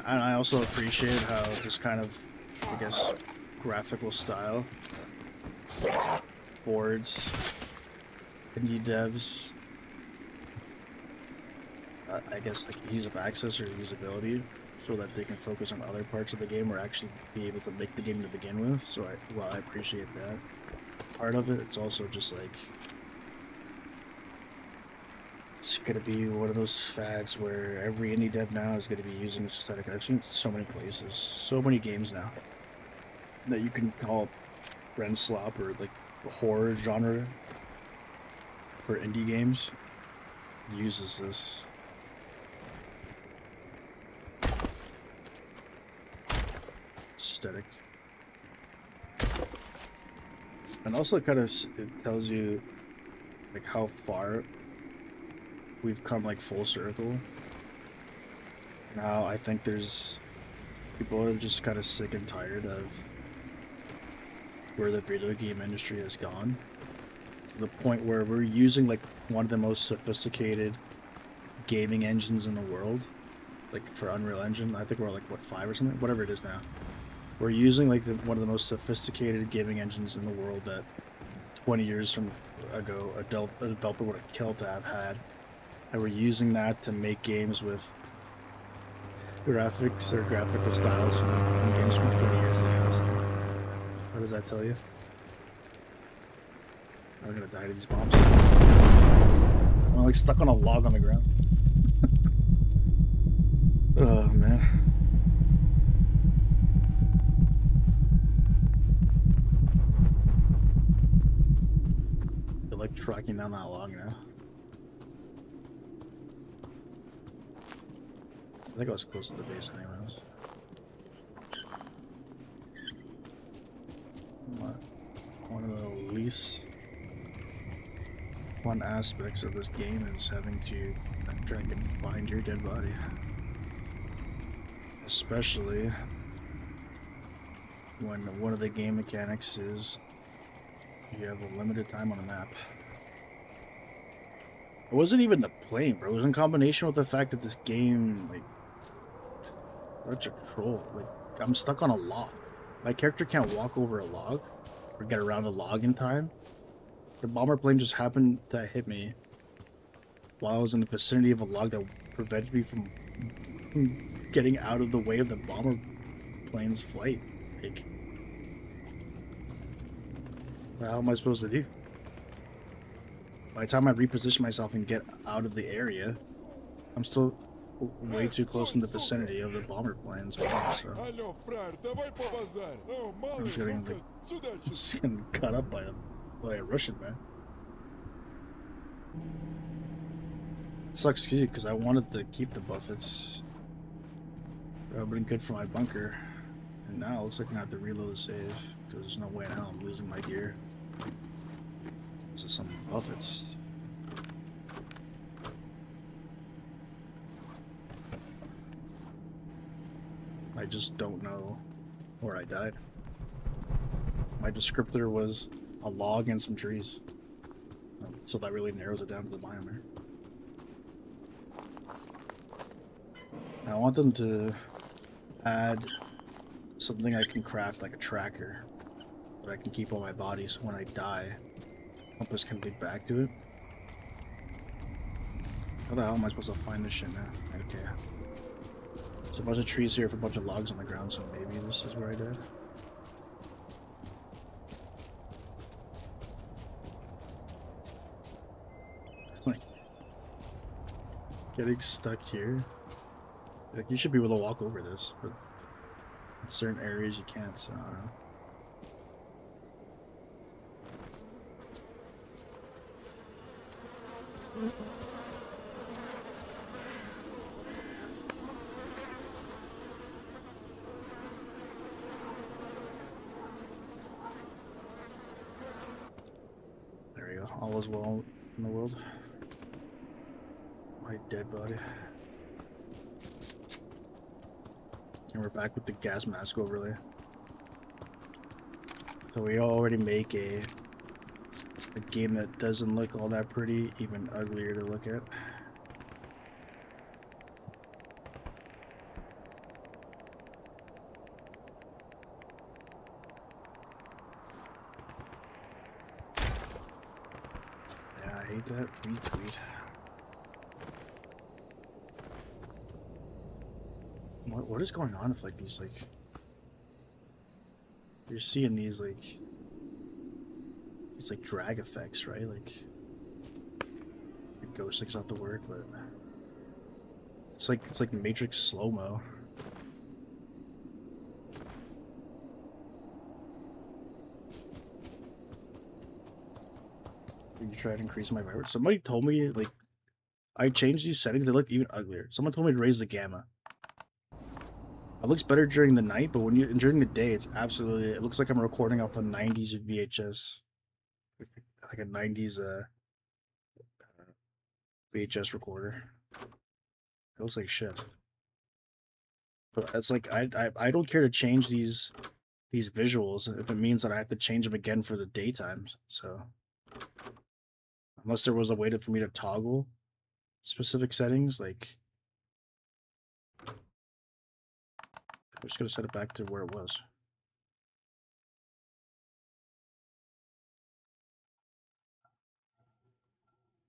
Speaker 1: I also appreciate how this kind of, I guess, graphical style boards indie devs, I guess, like ease of access or usability, so that they can focus on other parts of the game or actually be able to make the game to begin with. So while I appreciate that part of it, it's also just like it's gonna be one of those fads where every indie dev now is gonna be using this aesthetic. I've seen it so many places, so many games now that you can call Ren Slop or like the horror genre for indie games uses this aesthetic. And also it kind of it tells you like how far we've come like full circle. Now I think there's people are just kind of sick and tired of where the video game industry has gone. To the point where we're using like one of the most sophisticated gaming engines in the world. Like for Unreal Engine, I think we're like what 5 or something, whatever it is now. We're using like one of the most sophisticated gaming engines in the world that 20 years from ago a developer would have killed to have had, and we're using that to make games with graphics or graphical styles from games from 20 years ago. So what does that tell you? I'm gonna die to these bombs. I'm like stuck on a log on the ground. Oh man. They're like tracking down that log now. I think I was close to the base anyways. One of the least fun aspects of this game is having to track and find your dead body. Especially when one of the game mechanics is you have a limited time on a map. It wasn't even the plane, bro. It was in combination with the fact that this game, like, such a troll. Like, I'm stuck on a log. My character can't walk over a log or get around a log in time. The bomber plane just happened to hit me while I was in the vicinity of a log that prevented me from getting out of the way of the bomber plane's flight. Like, what the hell am I supposed to do? By the time I reposition myself and get out of the area, I'm still way too close in the vicinity of the bomber planes. So I'm just getting cut up by a Russian man. It sucks too because I wanted to keep the buffets. That would have been good for my bunker. And now it looks like I'm gonna have to reload the save because there's no way in hell I'm losing my gear. This is some buffets. I just don't know where I died. My descriptor was a log and some trees. So that really narrows it down to the biome here. Now I want them to add something I can craft, like a tracker that I can keep on my body, so when I die, compass can link back to it. How the hell am I supposed to find this shit now? Okay. There's a bunch of trees here with a bunch of logs on the ground, so maybe this is where I died. Like, getting stuck here. Like, you should be able to walk over this, but in certain areas you can't, so I don't know. There we go. All is well in the world. My dead body. And we're back with the gas mask overlay. So we already make a game that doesn't look all that pretty, even uglier to look at. Yeah, I hate that retweet. What is going on with like these like you're seeing these like it's like drag effects, right? Like the ghost thing's not to work, but it's like Matrix slow-mo. You try to increase my vibrance. Somebody told me like I changed these settings, they look even uglier. Someone told me to raise the gamma. It looks better during the night, but when you during the day, it's absolutely. It looks like I'm recording off a '90s VHS, like a '90s VHS recorder. It looks like shit. But it's like I don't care to change these visuals if it means that I have to change them again for the daytime. So unless there was a way for me to toggle specific settings, like I'm just gonna set it back to where it was.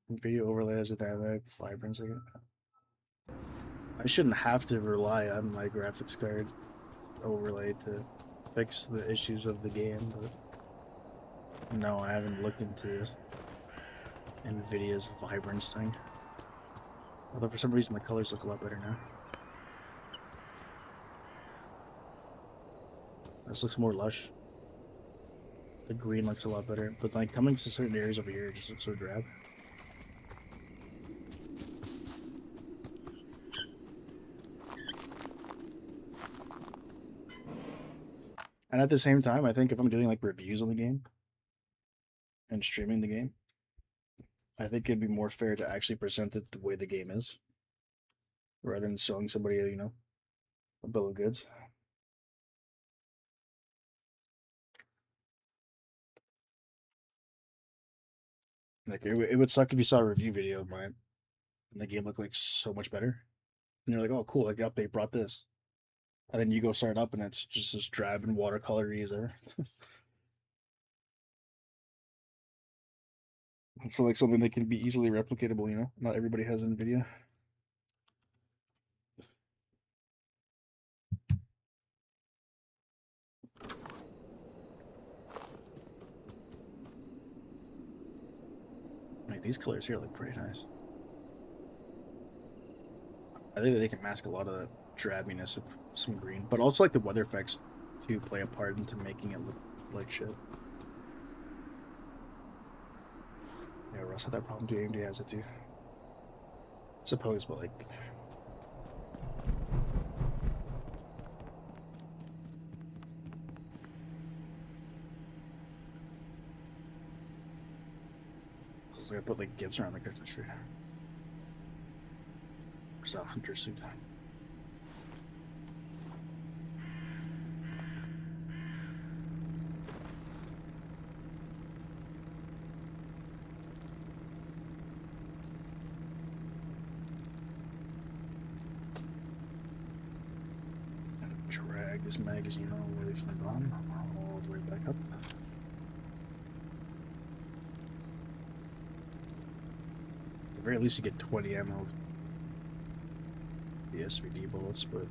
Speaker 1: Video overlays with dynamic vibrance again. I shouldn't have to rely on my graphics card overlay to fix the issues of the game, but no, I haven't looked into NVIDIA's vibrance thing. Although for some reason the colors look a lot better now. This looks more lush. The green looks a lot better, but like coming to certain areas over here, it just looks so drab. And at the same time, I think if I'm doing like reviews on the game and streaming the game, I think it'd be more fair to actually present it the way the game is, rather than selling somebody, a bill of goods. Like it would suck if you saw a review video of mine and the game looked like so much better, and you're like, "Oh, cool! Like the update brought this," and then you go start up and it's just as drab and watercolory as ever. So like something that can be easily replicatable, Not everybody has NVIDIA. Like these colors here look pretty nice. I think that they can mask a lot of the drabbiness of some green, but also like the weather effects to play a part into making it look like shit. Yeah, Russ had that problem too. AMD has it too. I suppose, but like. It's like I put like gifts around the Christmas tree. It's a hunter suit. Drag this magazine all the way from the bottom, all the way back up. At the very least, you get 20 ammo. The SVD bullets, but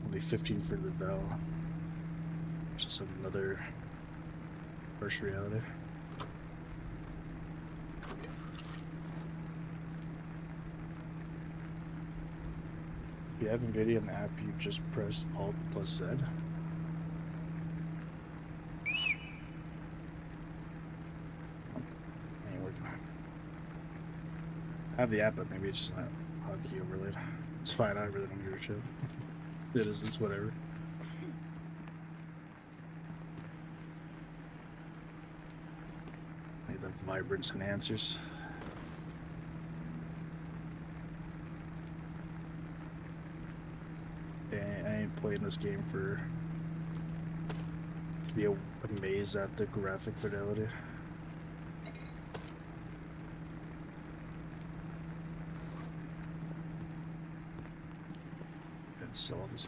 Speaker 1: only 15 for the Vel, which is another harsh reality. If you have NVIDIA in the app, you just press Alt plus Z. Ain't working. I have the app, but maybe it's just not hotkey overlaid. It's fine, I really don't give a shit. It's whatever. Need the vibrance enhancers. playing this game for to be amazed at the graphic fidelity. And sell this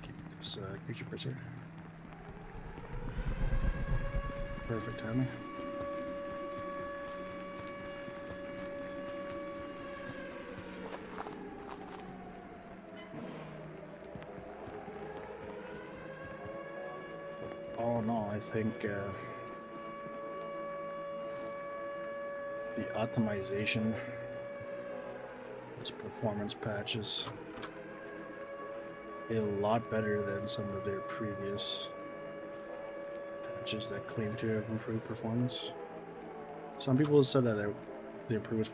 Speaker 1: creature prisoner. Perfect timing. All in all, I think the optimization, this performance patch is a lot better than some of their previous patches that claim to have improved performance. Some people have said that the improvements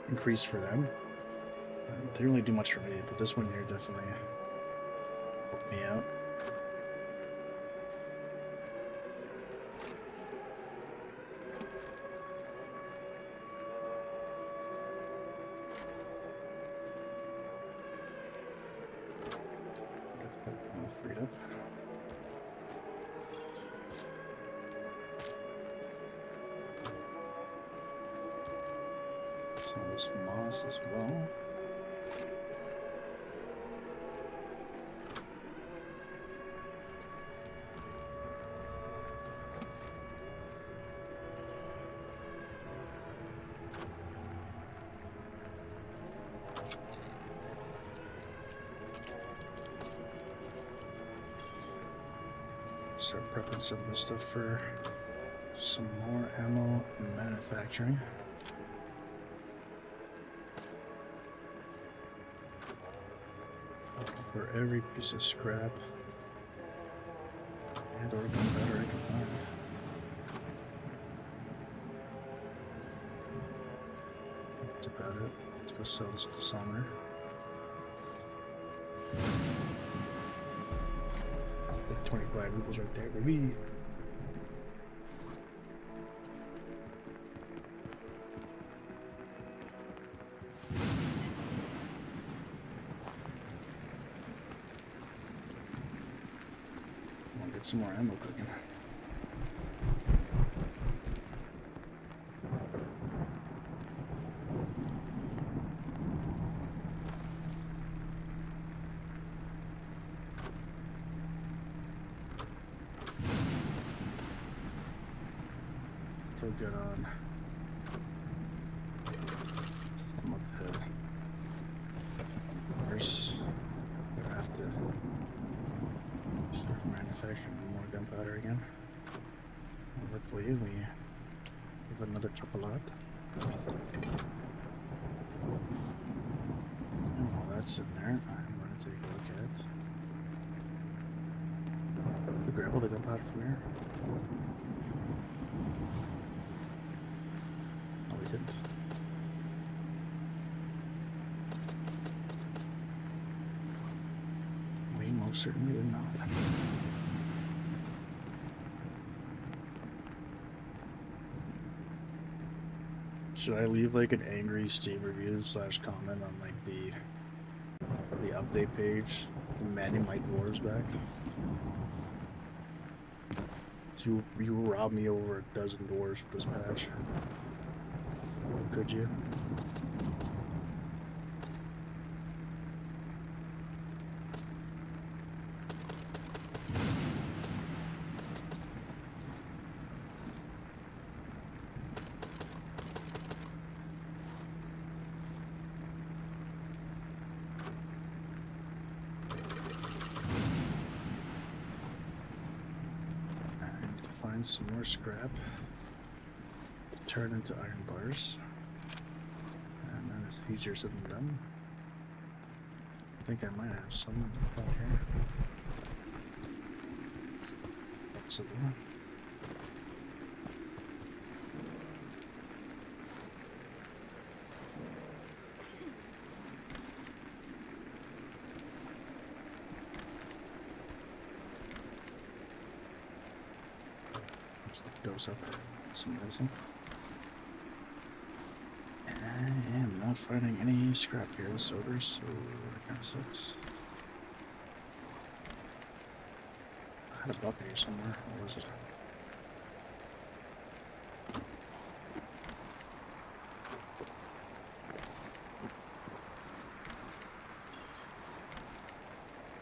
Speaker 1: increased for them. They didn't really do much for me, but this one here definitely helped me out. Freed up. Some of this moss as well. Start prepping some of this stuff for some more ammo manufacturing. For every piece of scrap and or gunpowder I can find. That's about it. Let's go sell this to Summer. 25 rubles right there, baby. I'll get some more ammo cooking. So good on some of the cars. Gonna have to start manufacturing more gunpowder again. And luckily we have another chocolate. And while that's in there, I'm gonna take a look at. Did we grab all the gunpowder from here? We most certainly did not. Should I leave like an angry Steam review / comment on like the update page? Manny my dwarves back. You robbed me over a dozen dwarves with this patch. How could you? Some more scrap to turn into iron bars, and then it's easier said than done. I think I might have some out here. Possibly. Dose up some medicine. I am not finding any scrap here with sobers, so that kind of sucks. had a bucket here somewhere. Where was it?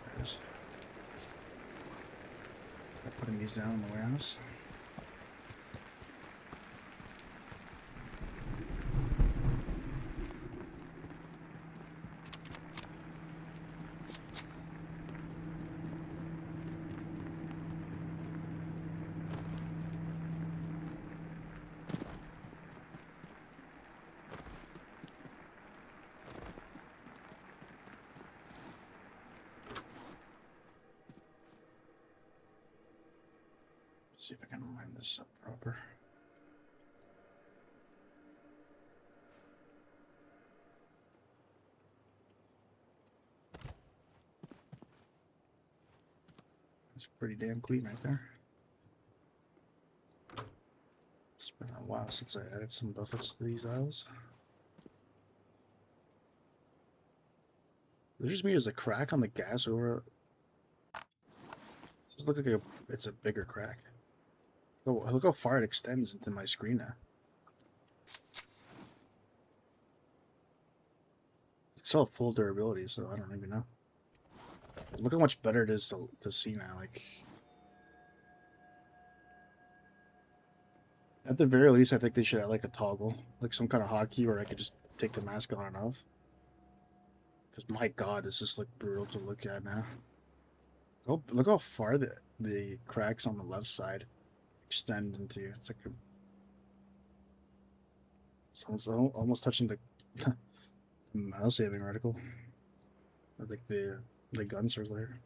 Speaker 1: There it is. I'm putting these down in the warehouse. See if I can line this up proper. It's pretty damn clean right there. It's been a while since I added some buffets to these aisles. There just me as a crack on the gas over. It looks like it's a bigger crack. Oh, look how far it extends into my screen now. It's all full durability, so I don't even know. Look how much better it is to see now. Like, at the very least, I think they should have like a toggle, like some kind of hotkey where I could just take the mask on and off. Because my God, this is like brutal to look at now. Oh, look how far the cracks on the left side extend into. It's like it's almost touching the mouse saving reticle. Or like the gun circulator.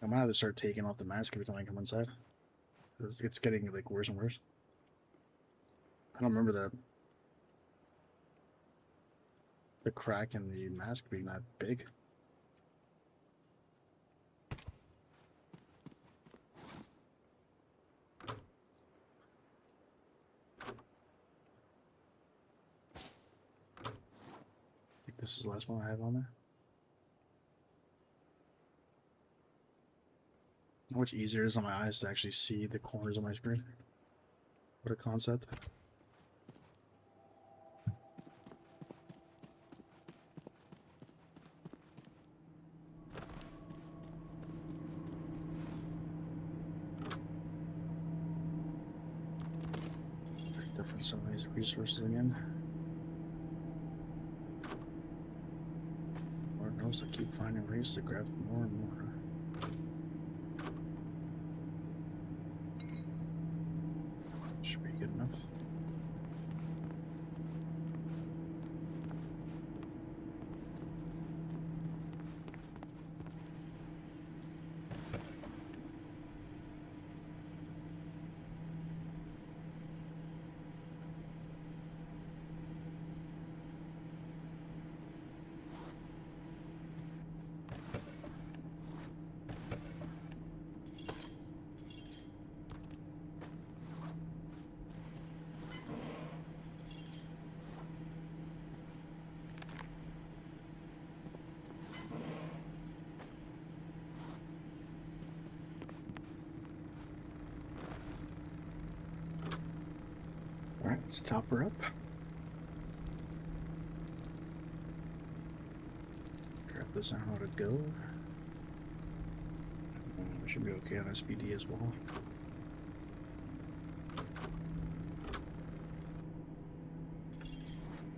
Speaker 1: I might have to start taking off the mask every time I come inside. It's getting like worse and worse. I don't remember the crack in the mask being that big. I think this is the last one I have on there. How much easier it is on my eyes to actually see the corners of my screen. What a concept. Different some of these resources again. Lord knows I keep finding ways to grab more and more. Should be good enough. Alright, let's top her up. Grab this on how to go. We should be okay on SVD as well.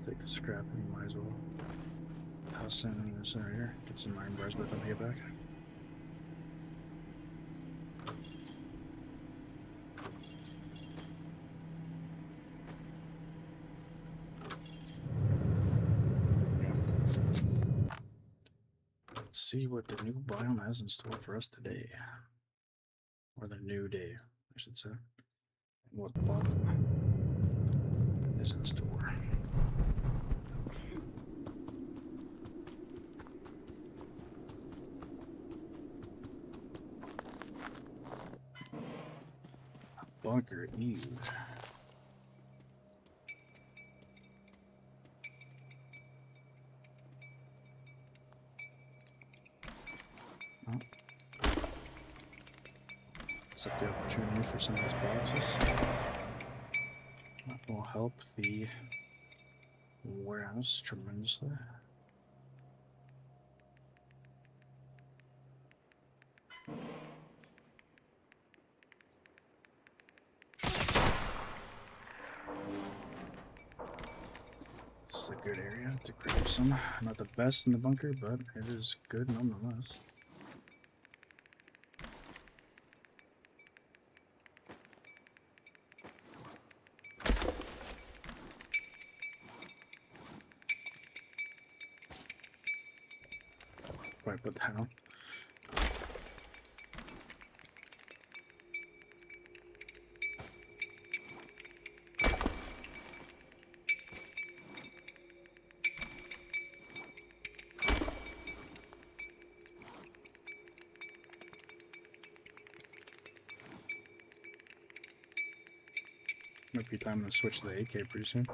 Speaker 1: Take the scrap and might as well toss in this right here. Get some iron bars by the time I get back. See what the new biome has in store for us today. Or the new day, I should say. And what the bottom is in store. A bunker, ew. Oh. Set the opportunity for some of these boxes. That will help the warehouse tremendously. This is a good area to grab some. Not the best in the bunker, but it is good nonetheless. Right, put that on. Might be time to switch to the AK pretty soon.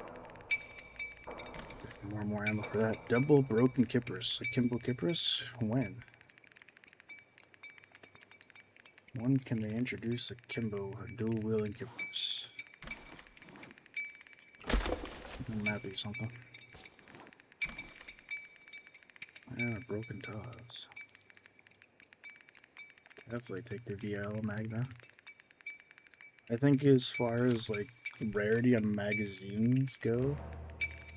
Speaker 1: More and more ammo for that. Double broken Kypris. A Kimbo Kypris? When? When can they introduce a Kimbo, a dual wielding Kypris? That might be something. Yeah, broken TOS. Definitely take the VL mag then. I think as far as like rarity on magazines go,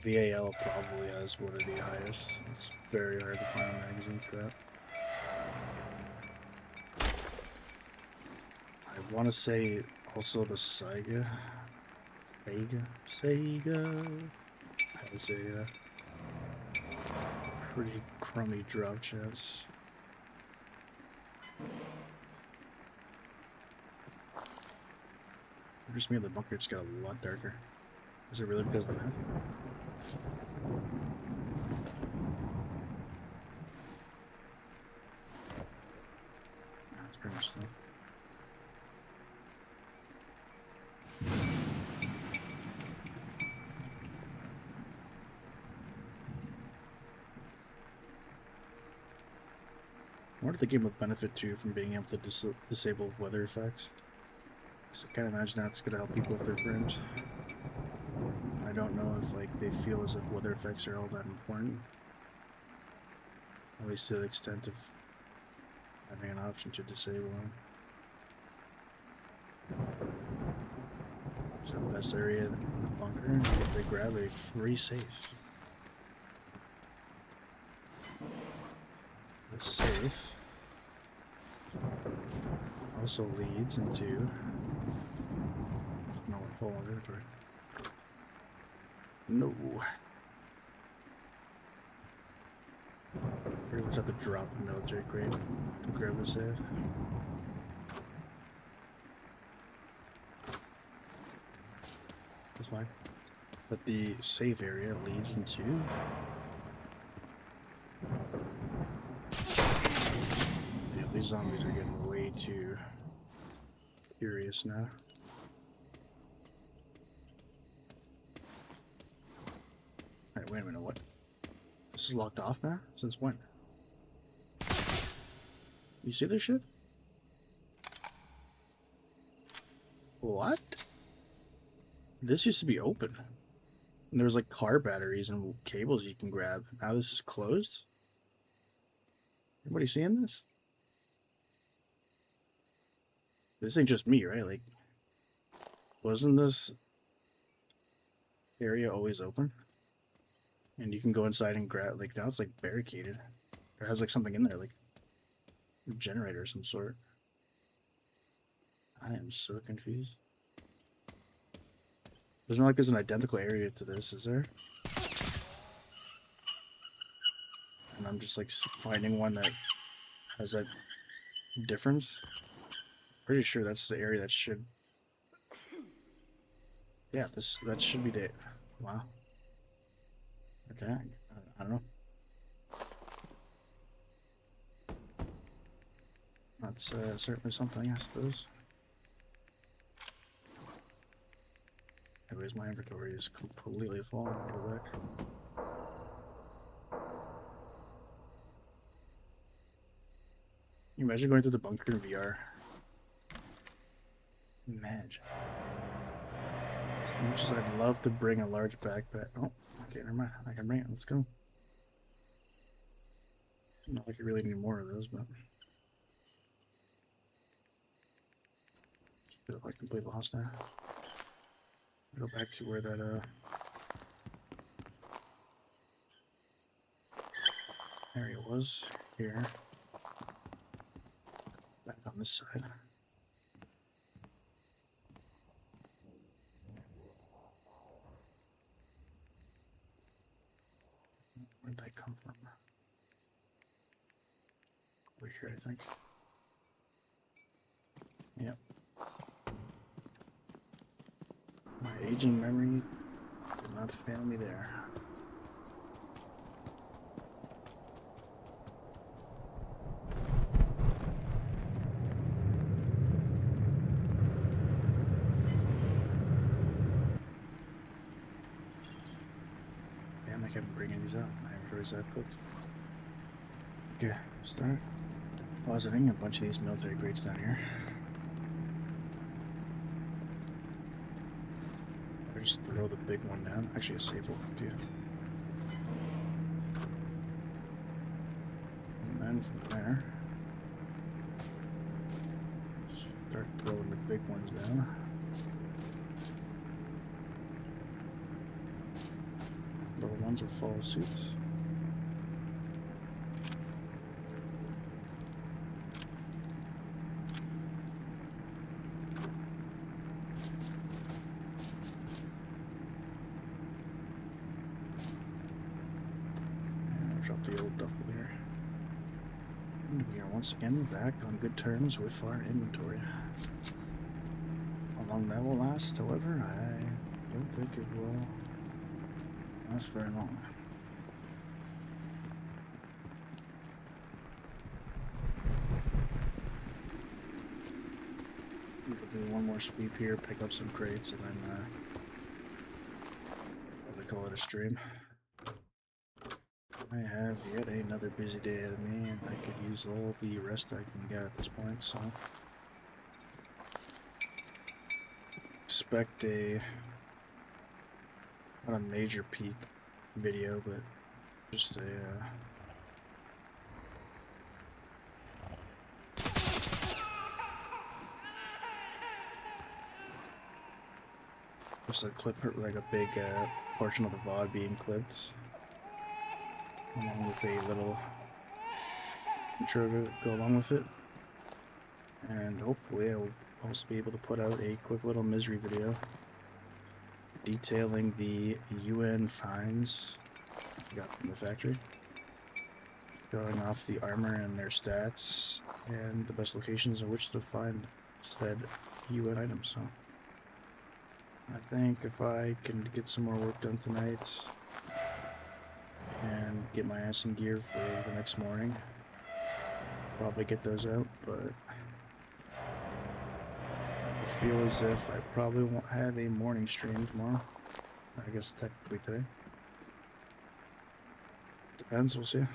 Speaker 1: VAL probably has one of the highest. It's very hard to find a magazine for that. I want to say also the Sega has a pretty crummy drop chance. Just me in the bunker just got a lot darker. Is it really because of the map? That's pretty much so. What did the game would benefit too from being able to disable weather effects? So I can't imagine that's gonna help people with their frames. I don't know if like they feel as if weather effects are all that important. At least to the extent of having an option to disable them. So the best area in the bunker, they grab a free safe. The safe also leads into full inventory. No. Pretty much have to drop the military crate to grab the safe. That's fine. But the safe area leads into these zombies are getting way too curious now. Alright, wait a minute, what? This is locked off now? Since when? You see this shit? What? This used to be open. And there was like car batteries and cables you can grab. Now this is closed? Everybody seeing this? This ain't just me, right? Like, wasn't this area always open? And you can go inside and grab, like, now it's like barricaded. It has like something in there, like a generator of some sort. I am so confused. There's not like there's an identical area to this, is there? And I'm just like finding one that has that difference. Pretty sure that's the area that should. Yeah, that should be the. Wow. Okay, I don't know. That's certainly something, I suppose. Anyways, my inventory is completely full. I'll go back. you imagine going to the bunker in VR? Imagine. As much as I'd love to bring a large backpack. Oh, okay, never mind. I can bring it. Let's go. Not like I really need more of those, but feel like completely lost now. Go back to where that area was. Here. Back on this side. Where'd that come from? Over here, I think. Yep. My aging memory did not fail me there. Damn, I kept bringing these up. My inventory's that cooked. Okay, start positing a bunch of these military crates down here. Or just throw the big one down. Actually, a safe one too. And then from there, start throwing the big ones down. Little ones will follow suit. Drop the old duffel here. And we are once again back on good terms with our inventory. How long that will last, however, I don't think it will last very long. We'll do one more sweep here, pick up some crates, and then probably call it a stream. I have yet another busy day ahead of me, and I could use all the rest I can get at this point, so expect not a major peak video, but just a clip, like a big portion of the VOD being clipped, along with a little intro to go along with it. And hopefully I will also be able to put out a quick little misery video detailing the UN finds I got from the factory, showing off the armor and their stats and the best locations in which to find said UN items. So I think if I can get some more work done tonight and get my ass in gear for the next morning, probably get those out, but I feel as if I probably won't have a morning stream tomorrow. I guess technically today. Depends, we'll see.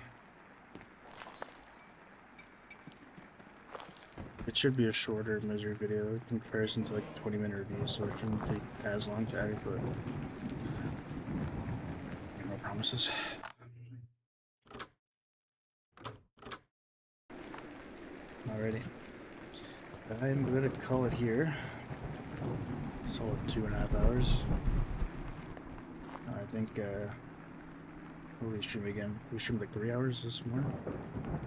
Speaker 1: It should be a shorter misery video in comparison to like 20-minute reviews, so it shouldn't take as long to edit, but no promises. Alrighty. I'm going to call it here. Solid 2.5 hours. I think, what did we stream again? We streamed like 3 hours this morning,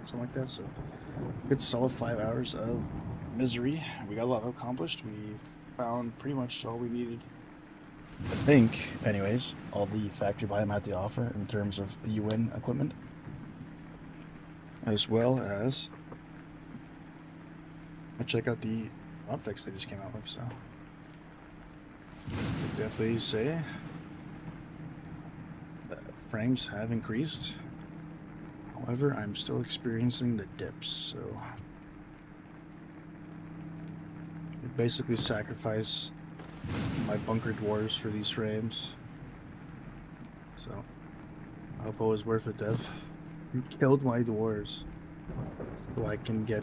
Speaker 1: something like that, so good solid 5 hours of misery. We got a lot accomplished. We found pretty much all we needed, I think, anyways, all the factory biome had to offer in terms of UN equipment, as well as I check out the HOTFIX they just came out with, so I'd definitely say that frames have increased. However, I'm still experiencing the dips, so I basically sacrifice my bunker dwarves for these frames. So I hope it was worth it, Dev. You killed my dwarves so I can get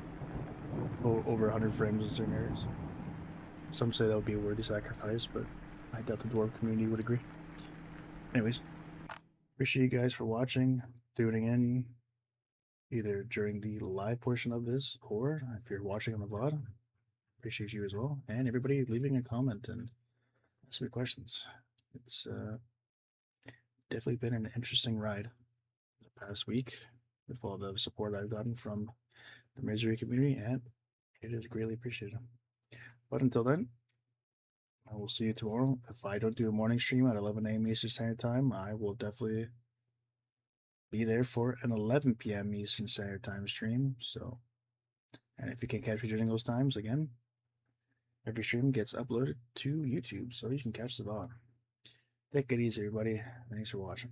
Speaker 1: over 100 frames in certain areas. Some say that would be a worthy sacrifice, but I doubt the dwarf community would agree. Anyways, appreciate you guys for watching, tuning in, either during the live portion of this or if you're watching on the VOD. Appreciate you as well, and everybody leaving a comment and asking me questions. It's definitely been an interesting ride the past week with all the support I've gotten from the Misery community, and it is greatly appreciated. But until then, I will see you tomorrow. If I don't do a morning stream at 11 a.m. Eastern Standard Time, I will definitely be there for an 11 p.m. Eastern Standard Time stream. So, and if you can catch me during those times, again, every stream gets uploaded to YouTube, so you can catch the VOD. Take it easy, everybody. Thanks for watching.